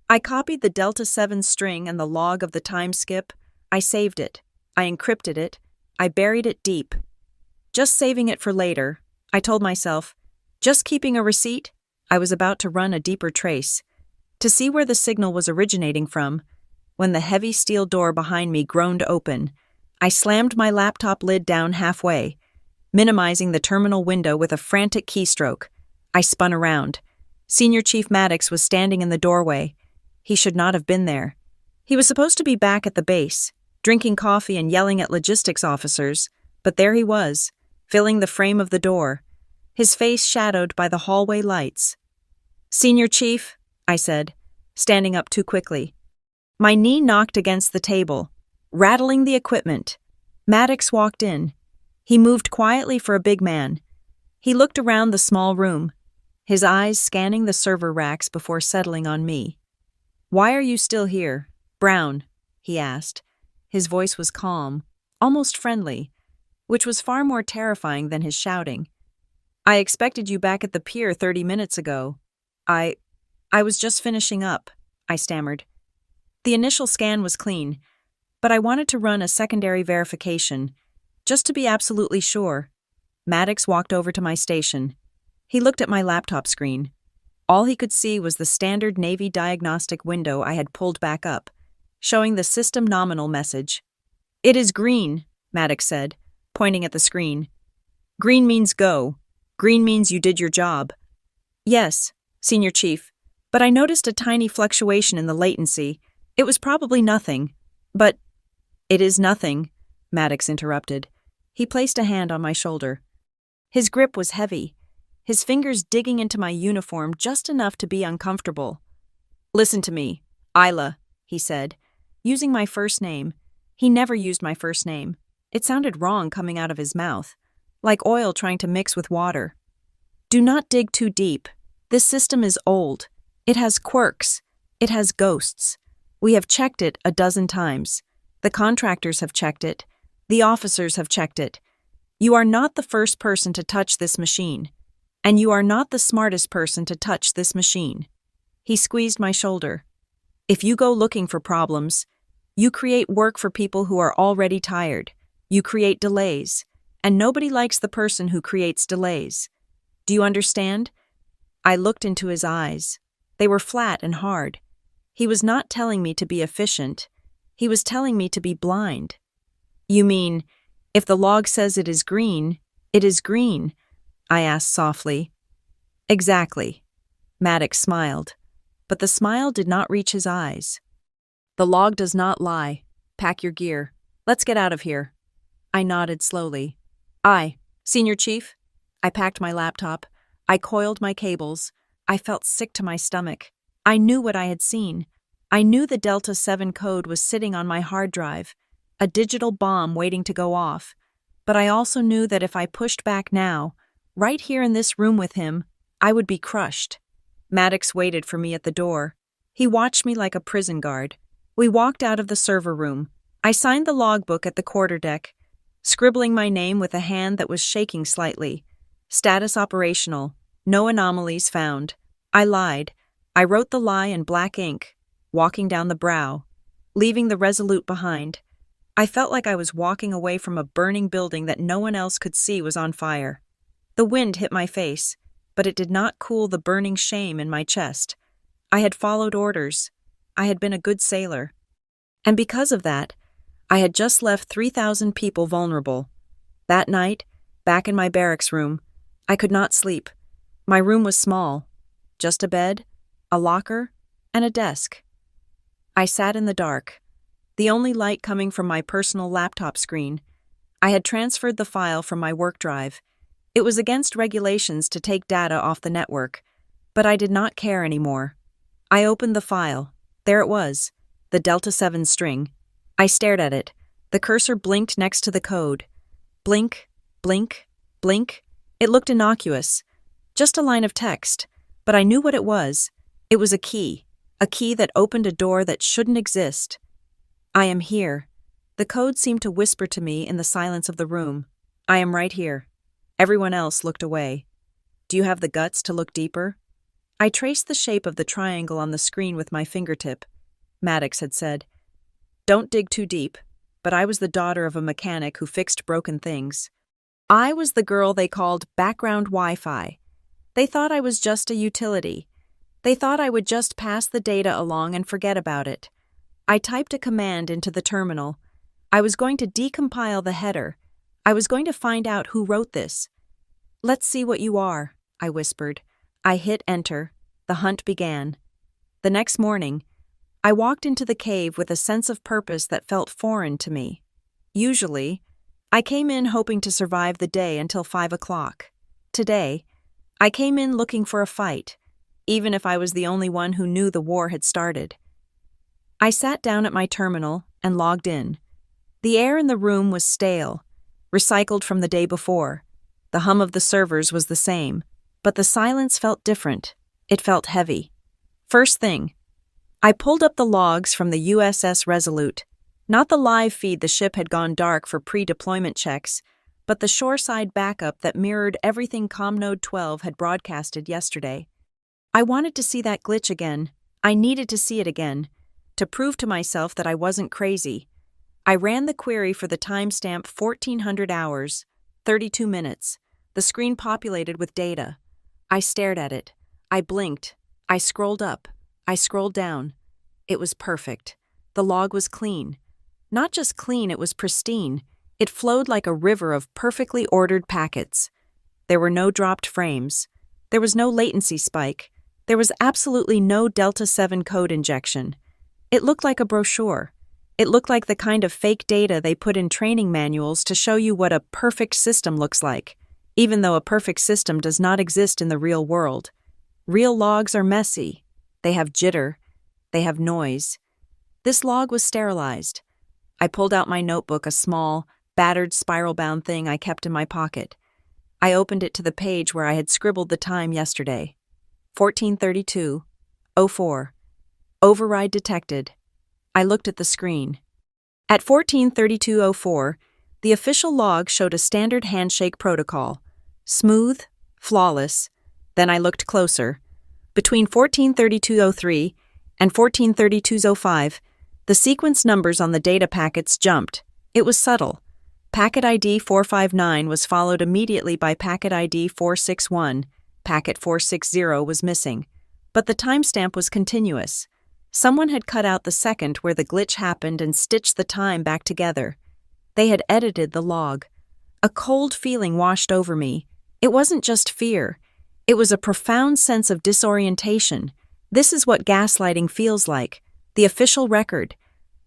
I copied the Delta 7 string and the log of the time skip. I saved it. I encrypted it. I buried it deep. Just saving it for later, I told myself. Just keeping a receipt. I was about to run a deeper trace, to see where the signal was originating from, when the heavy steel door behind me groaned open. I slammed my laptop lid down halfway, minimizing the terminal window with a frantic keystroke. I spun around. Senior Chief Maddox was standing in the doorway. He should not have been there. He was supposed to be back at the base, drinking coffee and yelling at logistics officers, but there he was, filling the frame of the door, his face shadowed by the hallway lights. "Senior Chief," I said, standing up too quickly. My knee knocked against the table, rattling the equipment. Maddox walked in. He moved quietly for a big man. He looked around the small room, his eyes scanning the server racks before settling on me. "Why are you still here, Brown?" he asked. His voice was calm, almost friendly, which was far more terrifying than his shouting. "I expected you back at the pier 30 minutes ago. I was just finishing up," I stammered. The initial scan was clean, but I wanted to run a secondary verification, just to be absolutely sure. Maddox walked over to my station. He looked at my laptop screen. All he could see was the standard Navy diagnostic window I had pulled back up, showing the system nominal message. "It is green," Maddox said, pointing at the screen. "Green means go. Green means you did your job." "Yes, Senior Chief, but I noticed a tiny fluctuation in the latency. It was probably nothing. But—" "It is nothing," Maddox interrupted. He placed a hand on my shoulder. His grip was heavy, his fingers digging into my uniform just enough to be uncomfortable. "Listen to me, Isla," he said, using my first name. He never used my first name. It sounded wrong coming out of his mouth, like oil trying to mix with water. "Do not dig too deep. This system is old. It has quirks. It has ghosts. We have checked it a dozen times. The contractors have checked it. The officers have checked it. You are not the first person to touch this machine, and you are not the smartest person to touch this machine." He squeezed my shoulder. "If you go looking for problems, you create work for people who are already tired. You create delays, and nobody likes the person who creates delays. Do you understand?" I looked into his eyes. They were flat and hard. He was not telling me to be efficient. He was telling me to be blind. "You mean, if the log says it is green, it is green?" I asked softly. "Exactly." Maddox smiled, but the smile did not reach his eyes. "The log does not lie. Pack your gear. Let's get out of here." I nodded slowly. "Aye, Senior Chief." I packed my laptop. I coiled my cables. I felt sick to my stomach. I knew what I had seen. I knew the Delta 7 code was sitting on my hard drive, a digital bomb waiting to go off. But I also knew that if I pushed back now, right here in this room with him, I would be crushed. Maddox waited for me at the door. He watched me like a prison guard. We walked out of the server room. I signed the logbook at the quarterdeck, scribbling my name with a hand that was shaking slightly. Status operational. No anomalies found. I lied. I wrote the lie in black ink, walking down the brow, leaving the Resolute behind. I felt like I was walking away from a burning building that no one else could see was on fire. The wind hit my face, but it did not cool the burning shame in my chest. I had followed orders. I had been a good sailor. And because of that, I had just left 3,000 people vulnerable. That night, back in my barracks room, I could not sleep. My room was small, just a bed, a locker, and a desk. I sat in the dark, the only light coming from my personal laptop screen. I had transferred the file from my work drive. It was against regulations to take data off the network, but I did not care anymore. I opened the file. There it was, the Delta 7 string. I stared at it. The cursor blinked next to the code. Blink, blink, blink. It looked innocuous, just a line of text, but I knew what it was. It was a key that opened a door that shouldn't exist. "I am here." The code seemed to whisper to me in the silence of the room. "I am right here." Everyone else looked away. "Do you have the guts to look deeper?" I traced the shape of the triangle on the screen with my fingertip. Maddox had said, "Don't dig too deep," but I was the daughter of a mechanic who fixed broken things. I was the girl they called background Wi-Fi. They thought I was just a utility. They thought I would just pass the data along and forget about it. I typed a command into the terminal. I was going to decompile the header. I was going to find out who wrote this. "Let's see what you are," I whispered. I hit enter. The hunt began. The next morning, I walked into the cave with a sense of purpose that felt foreign to me. Usually, I came in hoping to survive the day until 5 o'clock. Today, I came in looking for a fight, even if I was the only one who knew the war had started. I sat down at my terminal and logged in. The air in the room was stale, recycled from the day before. The hum of the servers was the same, but the silence felt different. It felt heavy. First thing, I pulled up the logs from the USS Resolute. Not the live feed the ship had gone dark for pre-deployment checks, but the shoreside backup that mirrored everything ComNode 12 had broadcasted yesterday. I wanted to see that glitch again. I needed to see it again, to prove to myself that I wasn't crazy. I ran the query for the timestamp 1400 hours, 32 minutes. The screen populated with data. I stared at it. I blinked. I scrolled up. I scrolled down. It was perfect. The log was clean. Not just clean, it was pristine. It flowed like a river of perfectly ordered packets. There were no dropped frames. There was no latency spike. There was absolutely no Delta 7 code injection. It looked like a brochure. It looked like the kind of fake data they put in training manuals to show you what a perfect system looks like, even though a perfect system does not exist in the real world. Real logs are messy. They have jitter. They have noise. This log was sterilized. I pulled out my notebook, a small, battered spiral-bound thing I kept in my pocket. I opened it to the page where I had scribbled the time yesterday. 14:32:04. Override detected. I looked at the screen. At 14:32:04, the official log showed a standard handshake protocol. Smooth, flawless. Then I looked closer. Between 14:32:03 and 14:32:05, the sequence numbers on the data packets jumped. It was subtle. Packet ID 459 was followed immediately by packet ID 461. Packet 460 was missing. But the timestamp was continuous. Someone had cut out the second where the glitch happened and stitched the time back together. They had edited the log. A cold feeling washed over me. It wasn't just fear. It was a profound sense of disorientation. This is what gaslighting feels like. The official record,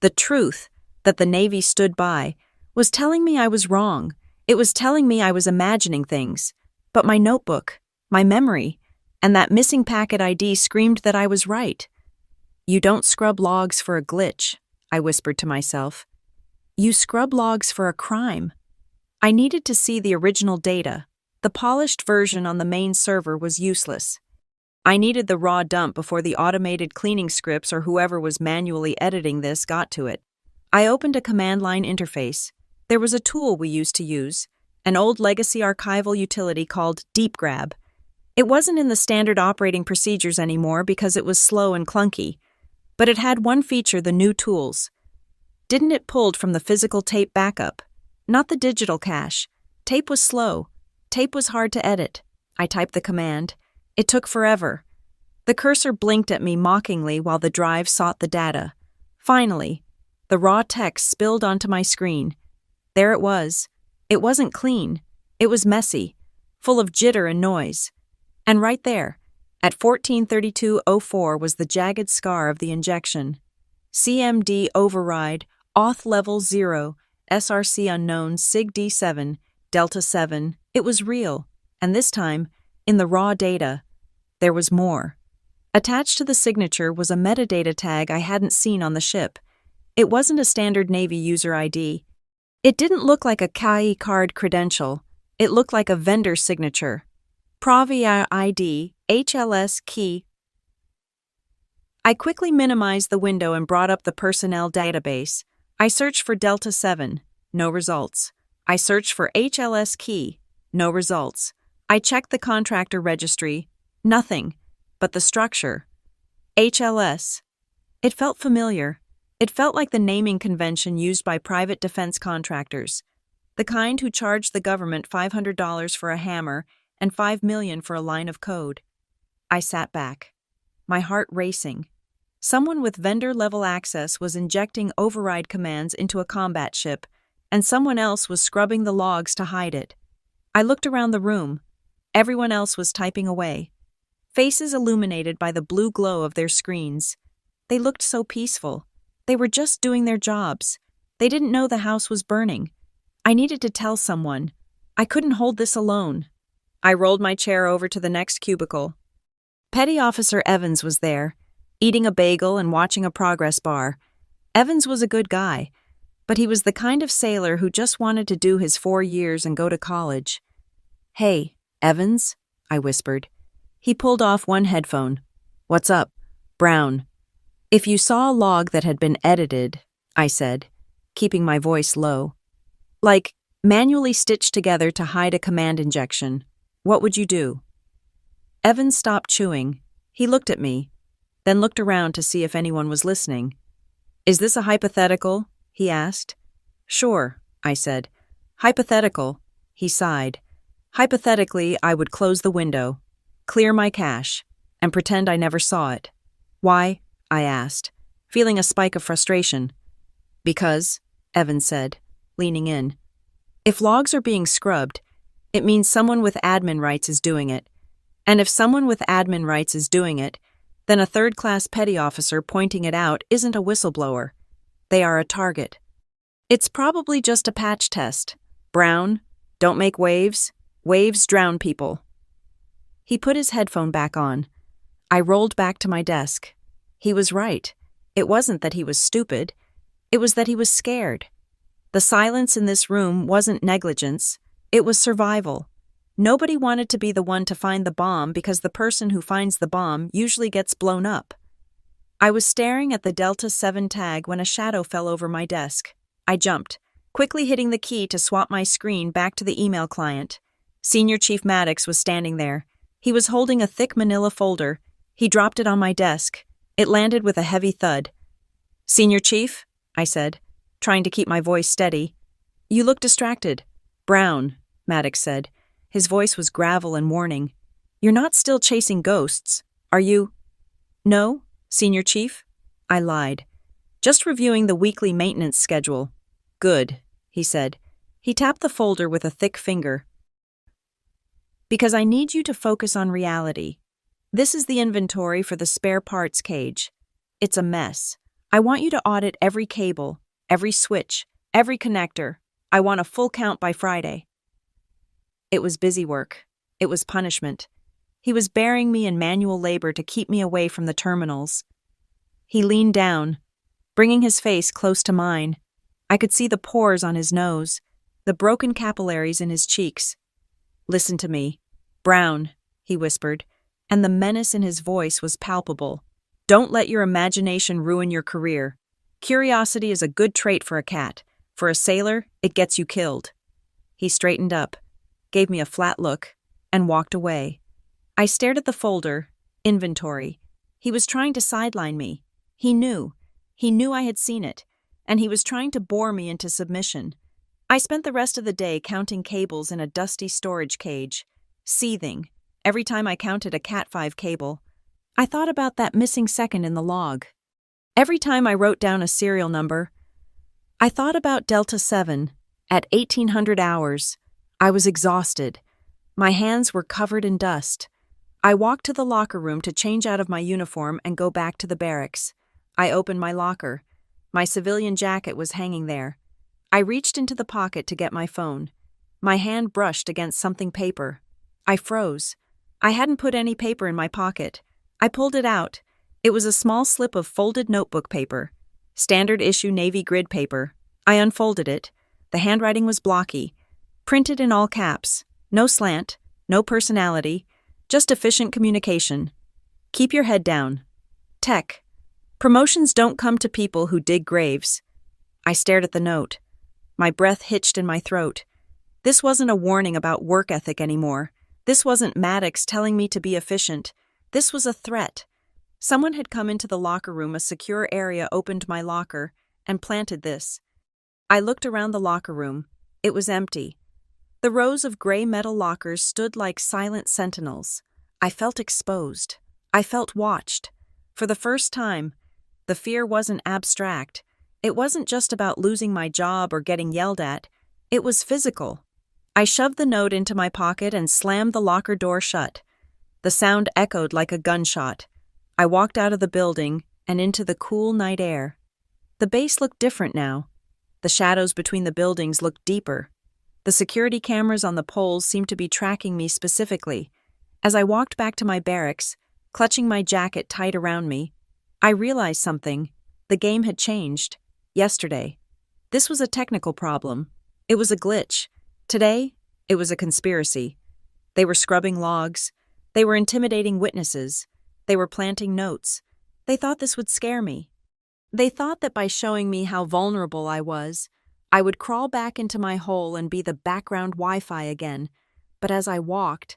the truth that the Navy stood by, was telling me I was wrong. It was telling me I was imagining things. But my notebook, my memory, and that missing packet ID screamed that I was right. "You don't scrub logs for a glitch," I whispered to myself. "You scrub logs for a crime." I needed to see the original data. The polished version on the main server was useless. I needed the raw dump before the automated cleaning scripts or whoever was manually editing this got to it. I opened a command line interface. There was a tool we used to use, an old legacy archival utility called DeepGrab. It wasn't in the standard operating procedures anymore because it was slow and clunky, but it had one feature the new tools didn't. It pulled from the physical tape backup, not the digital cache. Tape was slow. Tape was hard to edit. I typed the command. It took forever. The cursor blinked at me mockingly while the drive sought the data. Finally, the raw text spilled onto my screen. There it was. It wasn't clean. It was messy, full of jitter and noise. And right there, at 14:32:04 was the jagged scar of the injection. CMD override, auth level 0, SRC unknown, SIG D7, Delta 7. It was real, and this time, in the raw data, there was more. Attached to the signature was a metadata tag I hadn't seen on the ship. It wasn't a standard Navy user ID. It didn't look like a KI card credential. It looked like a vendor signature. Pravi ID, HLS key. I quickly minimized the window and brought up the personnel database. I searched for Delta 7. No results. I searched for HLS key. No results. I checked the contractor registry. Nothing. but the structure. HLS. It felt familiar. It felt like the naming convention used by private defense contractors, the kind who charged the government $500 for a hammer and $5 million for a line of code. I sat back, my heart racing. Someone with vendor-level access was injecting override commands into a combat ship, and someone else was scrubbing the logs to hide it. I looked around the room. Everyone else was typing away, faces illuminated by the blue glow of their screens. They looked so peaceful. They were just doing their jobs. They didn't know the house was burning. I needed to tell someone. I couldn't hold this alone. I rolled my chair over to the next cubicle. Petty Officer Evans was there, eating a bagel and watching a progress bar. Evans was a good guy, but he was the kind of sailor who just wanted to do his 4 years and go to college. "Hey, Evans," I whispered. He pulled off one headphone. "What's up, Brown?" "If you saw a log that had been edited," I said, keeping my voice low, "like manually stitched together to hide a command injection, what would you do?" Evans stopped chewing. He looked at me, then looked around to see if anyone was listening. "Is this a hypothetical?" he asked. "Sure," I said. "Hypothetical," he sighed. "Hypothetically, I would close the window, clear my cache, and pretend I never saw it." "Why?" I asked, feeling a spike of frustration. "Because," Evans said, leaning in, "if logs are being scrubbed, it means someone with admin rights is doing it. And if someone with admin rights is doing it, then a third-class petty officer pointing it out isn't a whistleblower. They are a target. It's probably just a patch test. Brown, don't make waves. Waves drown people." He put his headphone back on. I rolled back to my desk. He was right. It wasn't that he was stupid. It was that he was scared. The silence in this room wasn't negligence. It was survival. Nobody wanted to be the one to find the bomb because the person who finds the bomb usually gets blown up. I was staring at the Delta 7 tag when a shadow fell over my desk. I jumped, quickly hitting the key to swap my screen back to the email client. Senior Chief Maddox was standing there. He was holding a thick manila folder. He dropped it on my desk. It landed with a heavy thud. "Senior Chief," I said, trying to keep my voice steady. "You look distracted." "Brown," Maddox said. His voice was gravel and warning. "You're not still chasing ghosts, are you?" "No, Senior Chief," I lied. "Just reviewing the weekly maintenance schedule." "Good," he said. He tapped the folder with a thick finger. "Because I need you to focus on reality. This is the inventory for the spare parts cage. It's a mess. I want you to audit every cable, every switch, every connector. I want a full count by Friday." It was busy work. It was punishment. He was burying me in manual labor to keep me away from the terminals. He leaned down, bringing his face close to mine. I could see the pores on his nose, the broken capillaries in his cheeks. "Listen to me, Brown," he whispered, and the menace in his voice was palpable. "Don't let your imagination ruin your career. Curiosity is a good trait for a cat. For a sailor, it gets you killed." He straightened up, gave me a flat look, and walked away. I stared at the folder, inventory. He was trying to sideline me. He knew I had seen it, and he was trying to bore me into submission. I spent the rest of the day counting cables in a dusty storage cage, seething every time I counted a Cat5 cable. I thought about that missing second in the log. Every time I wrote down a serial number, I thought about Delta 7 at 1800 hours. I was exhausted. My hands were covered in dust. I walked to the locker room to change out of my uniform and go back to the barracks. I opened my locker. My civilian jacket was hanging there. I reached into the pocket to get my phone. My hand brushed against something paper. I froze. I hadn't put any paper in my pocket. I pulled it out. It was a small slip of folded notebook paper. Standard issue Navy grid paper. I unfolded it. The handwriting was blocky. Printed in all caps. No slant. No personality. Just efficient communication. "Keep your head down. Tech. Promotions don't come to people who dig graves." I stared at the note. My breath hitched in my throat. This wasn't a warning about work ethic anymore. This wasn't Maddox telling me to be efficient. This was a threat. Someone had come into the locker room, a secure area opened my locker, and planted this. I looked around the locker room. It was empty. The rows of gray metal lockers stood like silent sentinels. I felt exposed. I felt watched. For the first time, the fear wasn't abstract. It wasn't just about losing my job or getting yelled at. It was physical. I shoved the note into my pocket and slammed the locker door shut. The sound echoed like a gunshot. I walked out of the building and into the cool night air. The base looked different now. The shadows between the buildings looked deeper. The security cameras on the poles seemed to be tracking me specifically. As I walked back to my barracks, clutching my jacket tight around me, I realized something. The game had changed. Yesterday, this was a technical problem. It was a glitch. Today, it was a conspiracy. They were scrubbing logs. They were intimidating witnesses. They were planting notes. They thought this would scare me. They thought that by showing me how vulnerable I was, I would crawl back into my hole and be the background Wi-Fi again. But as I walked,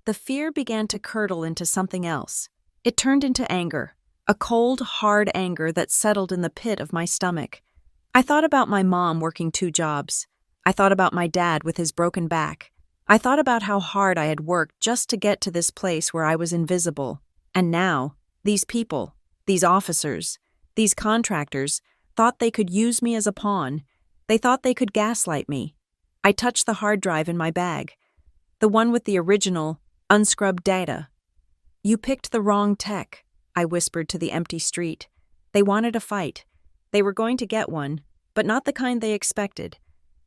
the fear began to curdle into something else. It turned into anger, a cold, hard anger that settled in the pit of my stomach. I thought about my mom working 2 jobs. I thought about my dad with his broken back. I thought about how hard I had worked just to get to this place where I was invisible. And now, these people, these officers, these contractors, thought they could use me as a pawn. They thought they could gaslight me. I touched the hard drive in my bag, the one with the original, unscrubbed data. "You picked the wrong tech," I whispered to the empty street. They wanted a fight. They were going to get one, but not the kind they expected.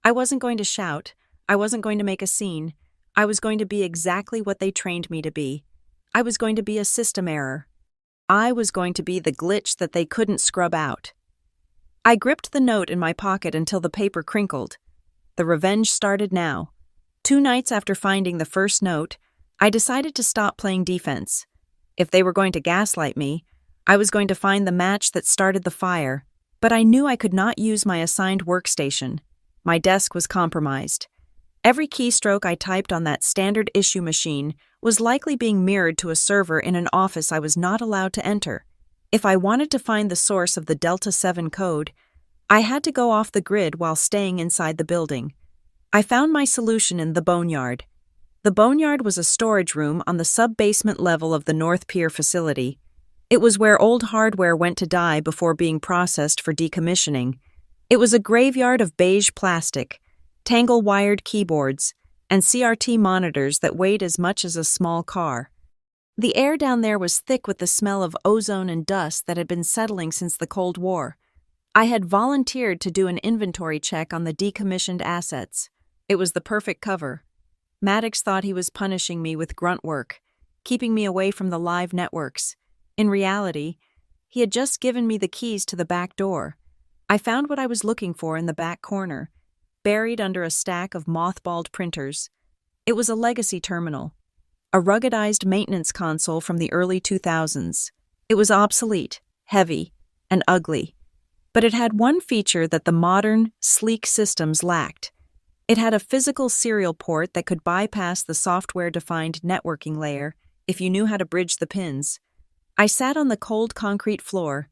I wasn't going to shout. I wasn't going to make a scene. I was going to be exactly what they trained me to be. I was going to be a system error. I was going to be the glitch that they couldn't scrub out. I gripped the note in my pocket until the paper crinkled. The revenge started now. 2 nights after finding the first note, I decided to stop playing defense. If they were going to gaslight me, I was going to find the match that started the fire. But I knew I could not use my assigned workstation. My desk was compromised. Every keystroke I typed on that standard issue machine was likely being mirrored to a server in an office I was not allowed to enter. If I wanted to find the source of the Delta 7 code, I had to go off the grid while staying inside the building. I found my solution in the Boneyard. The Boneyard was a storage room on the sub-basement level of the North Pier facility. It was where old hardware went to die before being processed for decommissioning. It was a graveyard of beige plastic, tangle-wired keyboards, and CRT monitors that weighed as much as a small car. The air down there was thick with the smell of ozone and dust that had been settling since the Cold War. I had volunteered to do an inventory check on the decommissioned assets. It was the perfect cover. Maddox thought he was punishing me with grunt work, keeping me away from the live networks. In reality, he had just given me the keys to the back door. I found what I was looking for in the back corner, buried under a stack of mothballed printers. It was a legacy terminal, a ruggedized maintenance console from the early 2000s. It was obsolete, heavy, and ugly, but it had one feature that the modern, sleek systems lacked. It had a physical serial port that could bypass the software-defined networking layer if you knew how to bridge the pins. I sat on the cold concrete floor,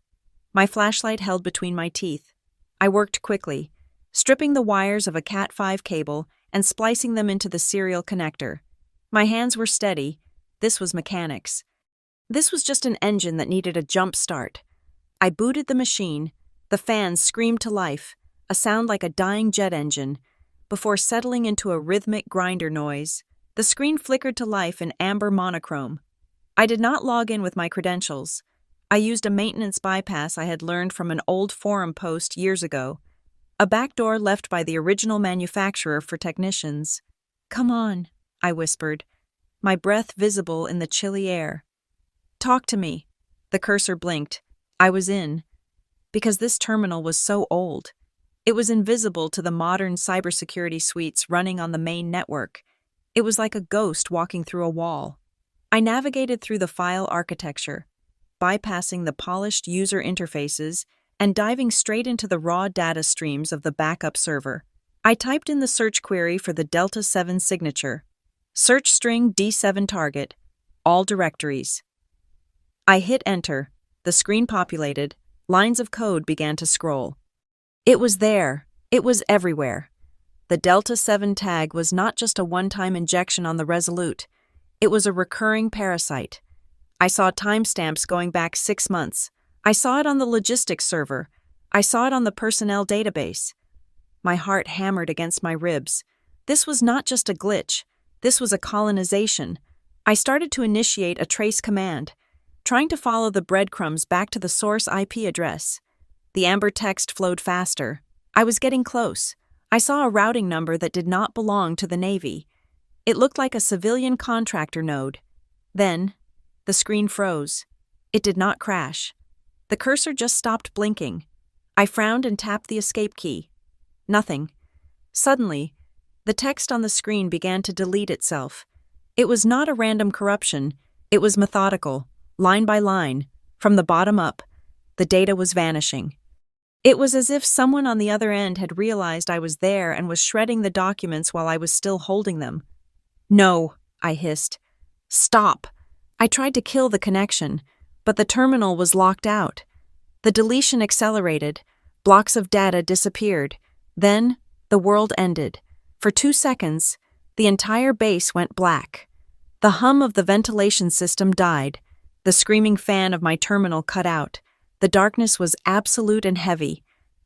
my flashlight held between my teeth. I worked quickly, stripping the wires of a Cat5 cable and splicing them into the serial connector. My hands were steady. This was mechanics. This was just an engine that needed a jump start. I booted the machine. The fans screamed to life, a sound like a dying jet engine. Before settling into a rhythmic grinder noise, the screen flickered to life in amber monochrome. I did not log in with my credentials. I used a maintenance bypass I had learned from an old forum post years ago, a backdoor left by the original manufacturer for technicians. "Come on," I whispered, my breath visible in the chilly air. "Talk to me." The cursor blinked. I was in. Because this terminal was so old. It was invisible to the modern cybersecurity suites running on the main network. It was like a ghost walking through a wall. I navigated through the file architecture, bypassing the polished user interfaces and diving straight into the raw data streams of the backup server. I typed in the search query for the Delta 7 signature. Search string D7 target. All directories. I hit enter. The screen populated. Lines of code began to scroll. It was there. It was everywhere. The Delta 7 tag was not just a one-time injection on the Resolute. It was a recurring parasite. I saw timestamps going back 6 months. I saw it on the logistics server. I saw it on the personnel database. My heart hammered against my ribs. This was not just a glitch. This was a colonization. I started to initiate a trace command, trying to follow the breadcrumbs back to the source IP address. The amber text flowed faster. I was getting close. I saw a routing number that did not belong to the Navy. It looked like a civilian contractor node. Then, the screen froze. It did not crash. The cursor just stopped blinking. I frowned and tapped the escape key. Nothing. Suddenly, the text on the screen began to delete itself. It was not a random corruption. It was methodical, line by line, from the bottom up. The data was vanishing. It was as if someone on the other end had realized I was there and was shredding the documents while I was still holding them. "No," I hissed. "Stop." I tried to kill the connection, but the terminal was locked out. The deletion accelerated. Blocks of data disappeared. Then, the world ended. For 2 seconds, the entire base went black. The hum of the ventilation system died. The screaming fan of my terminal cut out. The darkness was absolute and heavy.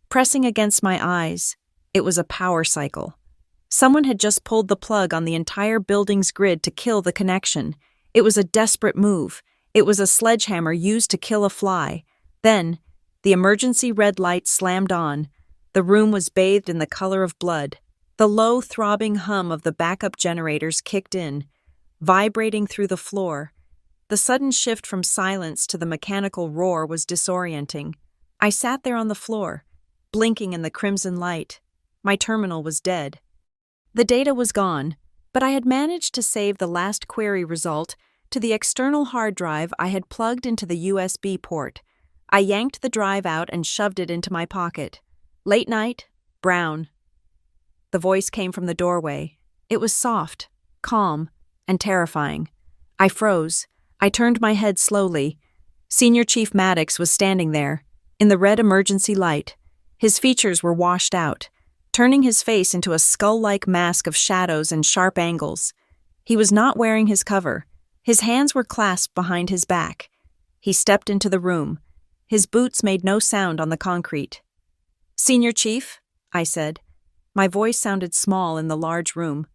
Pressing against my eyes, it was a power cycle. Someone had just pulled the plug on the entire building's grid to kill the connection. It was a desperate move. It was a sledgehammer used to kill a fly. Then, the emergency red light slammed on. The room was bathed in the color of blood. The low, throbbing hum of the backup generators kicked in, vibrating through the floor. The sudden shift from silence to the mechanical roar was disorienting. I sat there on the floor, blinking in the crimson light. My terminal was dead. The data was gone, but I had managed to save the last query result to the external hard drive I had plugged into the USB port. I yanked the drive out and shoved it into my pocket. Late night, Brown. The voice came from the doorway. It was soft, calm, and terrifying. I froze. I turned my head slowly. Senior Chief Maddox was standing there, in the red emergency light. His features were washed out, turning his face into a skull-like mask of shadows and sharp angles. He was not wearing his cover. His hands were clasped behind his back. He stepped into the room. His boots made no sound on the concrete. "Senior Chief," I said. My voice sounded small in the large room.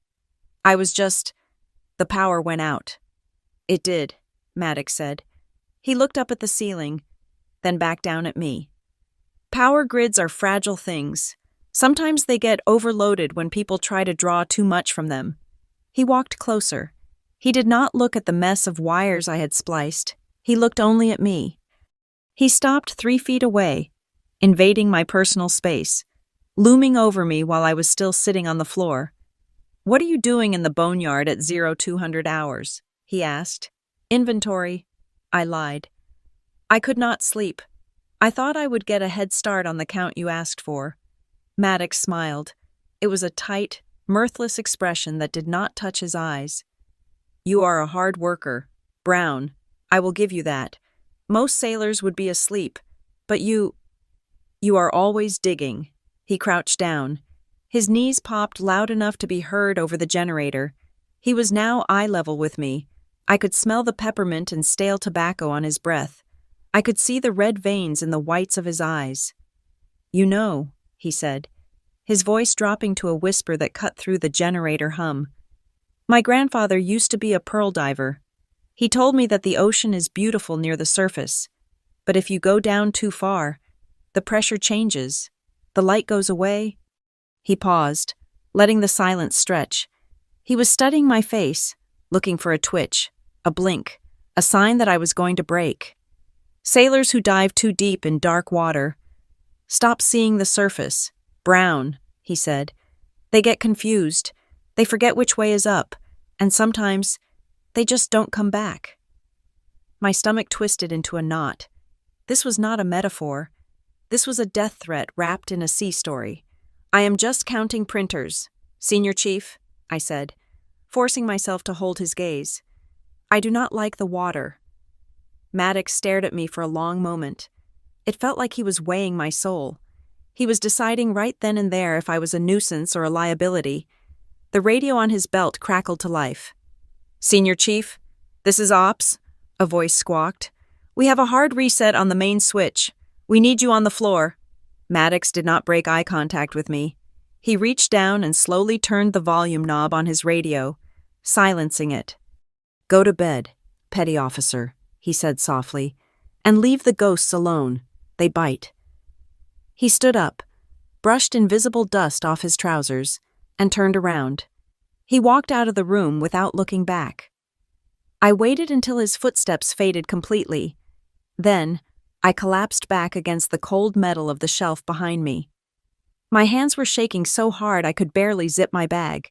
The power went out." "It did," Maddox said. He looked up at the ceiling, then back down at me. "Power grids are fragile things. Sometimes they get overloaded when people try to draw too much from them." He walked closer. He did not look at the mess of wires I had spliced. He looked only at me. He stopped 3 feet away, invading my personal space, looming over me while I was still sitting on the floor. "What are you doing in the boneyard at 0200 hours?" he asked. "Inventory," I lied. "I could not sleep. I thought I would get a head start on the count you asked for." Maddox smiled. It was a tight, mirthless expression that did not touch his eyes. "You are a hard worker, Brown. I will give you that. Most sailors would be asleep, but you are always digging." He crouched down. His knees popped loud enough to be heard over the generator. He was now eye level with me. I could smell the peppermint and stale tobacco on his breath. I could see the red veins in the whites of his eyes. "You know," he said, his voice dropping to a whisper that cut through the generator hum. "My grandfather used to be a pearl diver. He told me that the ocean is beautiful near the surface, but if you go down too far, the pressure changes. The light goes away." He paused, letting the silence stretch. He was studying my face, looking for a twitch, a blink, a sign that I was going to break. "Sailors who dive too deep in dark water stop seeing the surface, Brown," he said. "They get confused. They forget which way is up, and sometimes they just don't come back." My stomach twisted into a knot. This was not a metaphor. This was a death threat wrapped in a sea story. "I am just counting printers, Senior Chief," I said, forcing myself to hold his gaze. "I do not like the water." Maddox stared at me for a long moment. It felt like he was weighing my soul. He was deciding right then and there if I was a nuisance or a liability. The radio on his belt crackled to life. "Senior Chief, this is Ops," a voice squawked. "We have a hard reset on the main switch. We need you on the floor." Maddox did not break eye contact with me. He reached down and slowly turned the volume knob on his radio, silencing it. "Go to bed, petty officer," he said softly, "and leave the ghosts alone. They bite." He stood up, brushed invisible dust off his trousers, and turned around. He walked out of the room without looking back. I waited until his footsteps faded completely. Then, I collapsed back against the cold metal of the shelf behind me. My hands were shaking so hard I could barely zip my bag.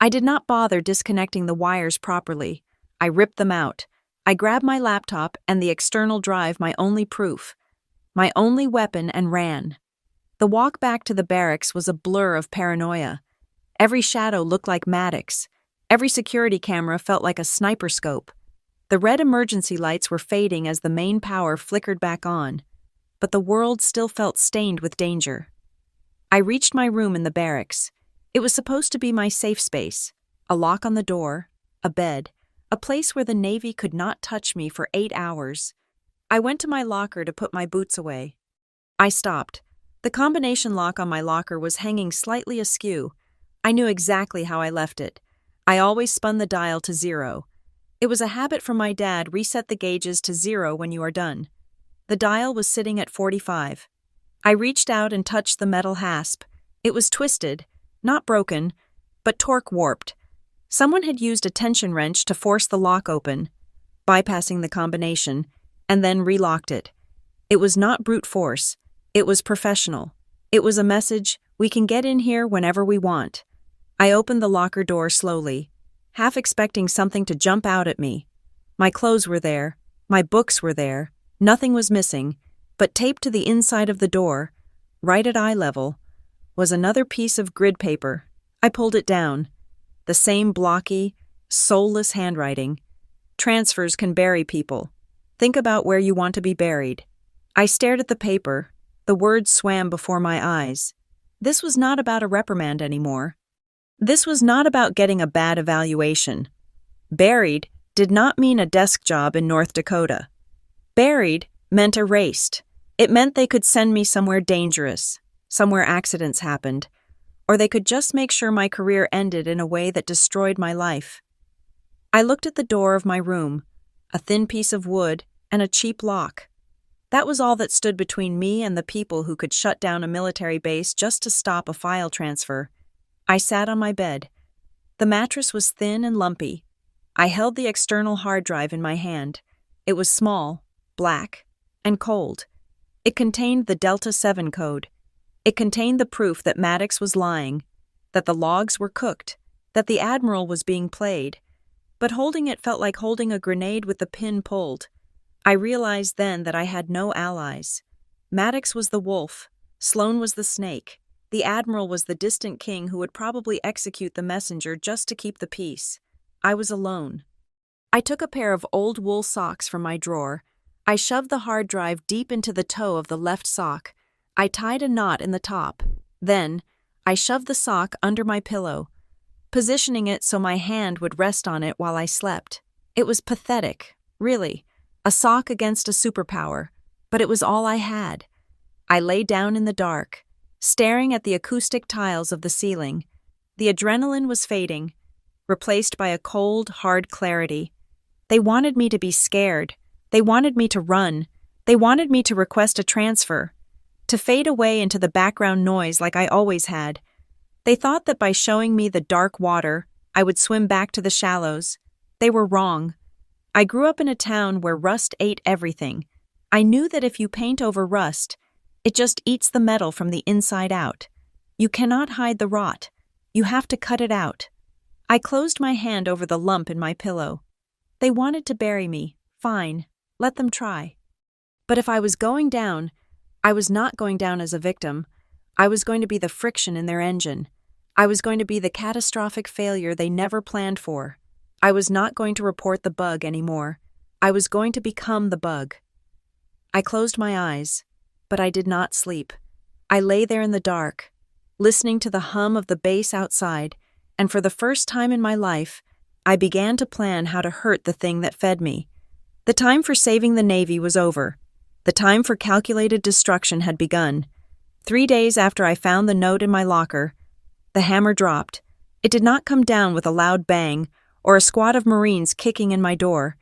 I did not bother disconnecting the wires properly. I ripped them out. I grabbed my laptop and the external drive, my only proof, my only weapon, and ran. The walk back to the barracks was a blur of paranoia. Every shadow looked like Maddox. Every security camera felt like a sniper scope. The red emergency lights were fading as the main power flickered back on, but the world still felt stained with danger. I reached my room in the barracks. It was supposed to be my safe space. A lock on the door, a bed, a place where the Navy could not touch me for 8 hours. I went to my locker to put my boots away. I stopped. The combination lock on my locker was hanging slightly askew. I knew exactly how I left it. I always spun the dial to 0. It was a habit from my dad: reset the gauges to 0 when you are done. The dial was sitting at 45. I reached out and touched the metal hasp. It was twisted, not broken, but torque warped. Someone had used a tension wrench to force the lock open, bypassing the combination, and then relocked it. It was not brute force. It was professional. It was a message: we can get in here whenever we want. I opened the locker door slowly, half expecting something to jump out at me. My clothes were there. My books were there. Nothing was missing, but taped to the inside of the door, right at eye level, was another piece of grid paper. I pulled it down. The same blocky, soulless handwriting. "Transfers can bury people. Think about where you want to be buried." I stared at the paper. The words swam before my eyes. This was not about a reprimand anymore. This was not about getting a bad evaluation. Buried did not mean a desk job in North Dakota. Buried meant erased. It meant they could send me somewhere dangerous, somewhere accidents happened, or they could just make sure my career ended in a way that destroyed my life. I looked at the door of my room, a thin piece of wood and a cheap lock. That was all that stood between me and the people who could shut down a military base just to stop a file transfer. I sat on my bed. The mattress was thin and lumpy. I held the external hard drive in my hand. It was small, black, and cold. It contained the Delta 7 code. It contained the proof that Maddox was lying, that the logs were cooked, that the Admiral was being played. But holding it felt like holding a grenade with the pin pulled. I realized then that I had no allies. Maddox was the wolf. Sloan was the snake. The Admiral was the distant king who would probably execute the messenger just to keep the peace. I was alone. I took a pair of old wool socks from my drawer. I shoved the hard drive deep into the toe of the left sock. I tied a knot in the top. Then, I shoved the sock under my pillow, positioning it so my hand would rest on it while I slept. It was pathetic, really. A sock against a superpower, but it was all I had. I lay down in the dark, staring at the acoustic tiles of the ceiling. The adrenaline was fading, replaced by a cold, hard clarity. They wanted me to be scared. They wanted me to run. They wanted me to request a transfer, to fade away into the background noise like I always had. They thought that by showing me the dark water, I would swim back to the shallows. They were wrong. I grew up in a town where rust ate everything. I knew that if you paint over rust, it just eats the metal from the inside out. You cannot hide the rot. You have to cut it out. I closed my hand over the lump in my pillow. They wanted to bury me. Fine. Let them try. But if I was going down, I was not going down as a victim. I was going to be the friction in their engine. I was going to be the catastrophic failure they never planned for. I was not going to report the bug anymore. I was going to become the bug. I closed my eyes, but I did not sleep. I lay there in the dark, listening to the hum of the bass outside, and for the first time in my life, I began to plan how to hurt the thing that fed me. The time for saving the Navy was over. The time for calculated destruction had begun. 3 days after I found the note in my locker, the hammer dropped. It did not come down with a loud bang or a squad of Marines kicking in my door.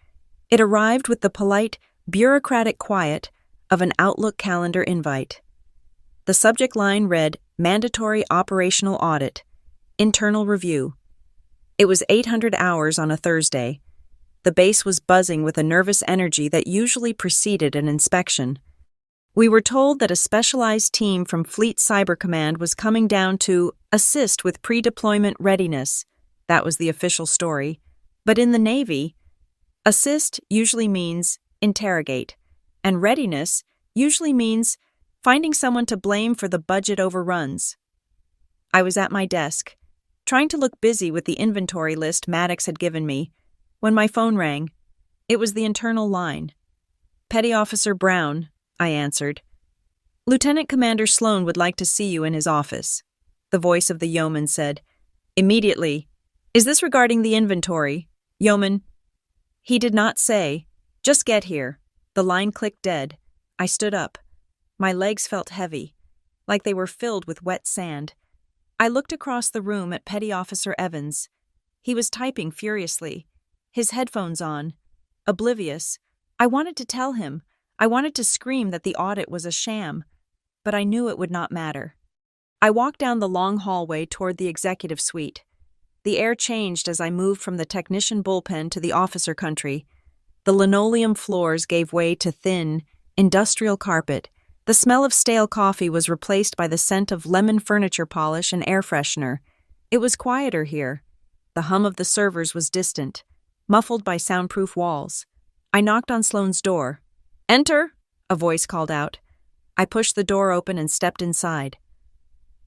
It arrived with the polite, bureaucratic quiet of an Outlook calendar invite. The subject line read, Mandatory Operational Audit, Internal Review. It was 800 hours on a Thursday. The base was buzzing with a nervous energy that usually preceded an inspection. We were told that a specialized team from Fleet Cyber Command was coming down to assist with pre-deployment readiness. That was the official story. But in the Navy, assist usually means interrogate, and readiness usually means finding someone to blame for the budget overruns. I was at my desk, trying to look busy with the inventory list Maddox had given me, when my phone rang. It was the internal line. Petty Officer Brown, I answered. Lieutenant Commander Sloan would like to see you in his office. The voice of the yeoman said, Immediately. Is this regarding the inventory, yeoman? He did not say, Just get here. The line clicked dead. I stood up. My legs felt heavy, like they were filled with wet sand. I looked across the room at Petty Officer Evans. He was typing furiously, his headphones on, oblivious. I wanted to tell him. I wanted to scream that the audit was a sham, but I knew it would not matter. I walked down the long hallway toward the executive suite. The air changed as I moved from the technician bullpen to the officer country. The linoleum floors gave way to thin, industrial carpet. The smell of stale coffee was replaced by the scent of lemon furniture polish and air freshener. It was quieter here. The hum of the servers was distant, muffled by soundproof walls. I knocked on Sloane's door. Enter, a voice called out. I pushed the door open and stepped inside.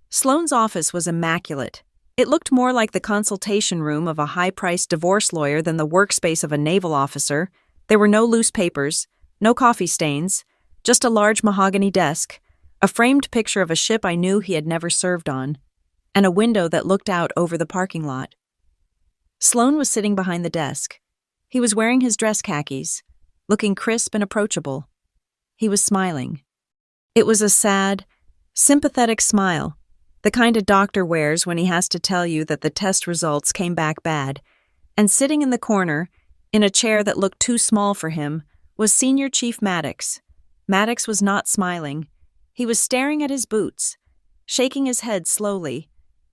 Sloane's office was immaculate. It looked more like the consultation room of a high-priced divorce lawyer than the workspace of a naval officer. There were no loose papers, no coffee stains, just a large mahogany desk, a framed picture of a ship I knew he had never served on, and a window that looked out over the parking lot. Sloane was sitting behind the desk. He was wearing his dress khakis, looking crisp and approachable. He was smiling. It was a sad, sympathetic smile, the kind a doctor wears when he has to tell you that the test results came back bad. And sitting in the corner, in a chair that looked too small for him, was Senior Chief Maddox. Maddox was not smiling. He was staring at his boots, shaking his head slowly,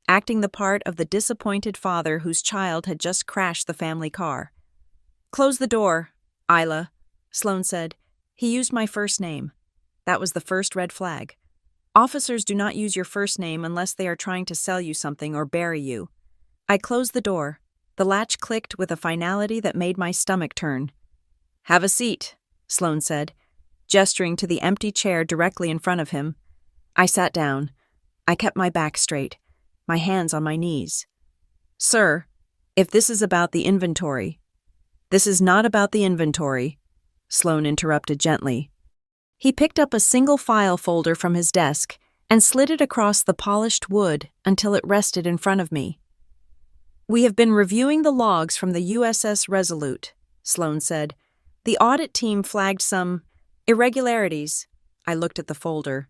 acting the part of the disappointed father whose child had just crashed the family car. Close the door, Isla, Sloane said. He used my first name. That was the first red flag. Officers do not use your first name unless they are trying to sell you something or bury you. I closed the door. The latch clicked with a finality that made my stomach turn. Have a seat, Sloane said, gesturing to the empty chair directly in front of him. I sat down. I kept my back straight, my hands on my knees. Sir, if this is about the inventory. This is not about the inventory, Sloane interrupted gently. He picked up a single file folder from his desk and slid it across the polished wood until it rested in front of me. We have been reviewing the logs from the USS Resolute, Sloane said. The audit team flagged some irregularities. I looked at the folder.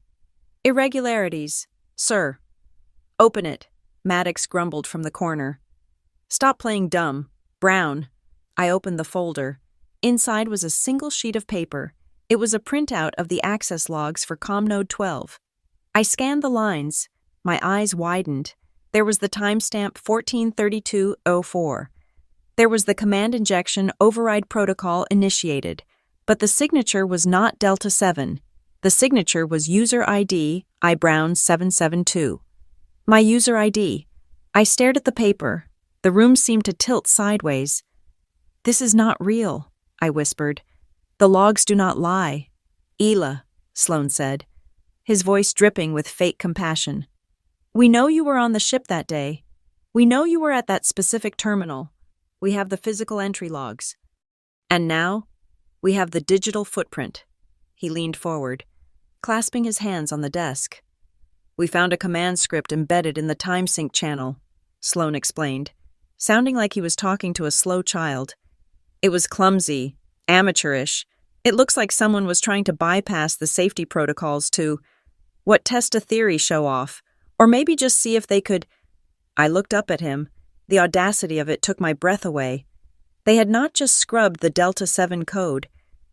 Irregularities, sir. Open it, Maddox grumbled from the corner. Stop playing dumb. Brown. I opened the folder. Inside was a single sheet of paper. It was a printout of the access logs for ComNode 12. I scanned the lines. My eyes widened. There was the timestamp 143204. There was the command injection override protocol initiated, but the signature was not Delta 7. The signature was user ID iBrown 772. My user ID. I stared at the paper. The room seemed to tilt sideways. This is not real, I whispered. The logs do not lie. Ela, Sloane said, his voice dripping with fake compassion. We know you were on the ship that day. We know you were at that specific terminal. We have the physical entry logs. And now, We have the digital footprint. He leaned forward, clasping his hands on the desk. We found a command script embedded in the time sync channel, Sloan explained, sounding like he was talking to a slow child. It was clumsy, amateurish. It looks like someone was trying to bypass the safety protocols to, test a theory show off, or maybe just see if they could. I looked up at him. The audacity of it took my breath away. They had not just scrubbed the Delta 7 code.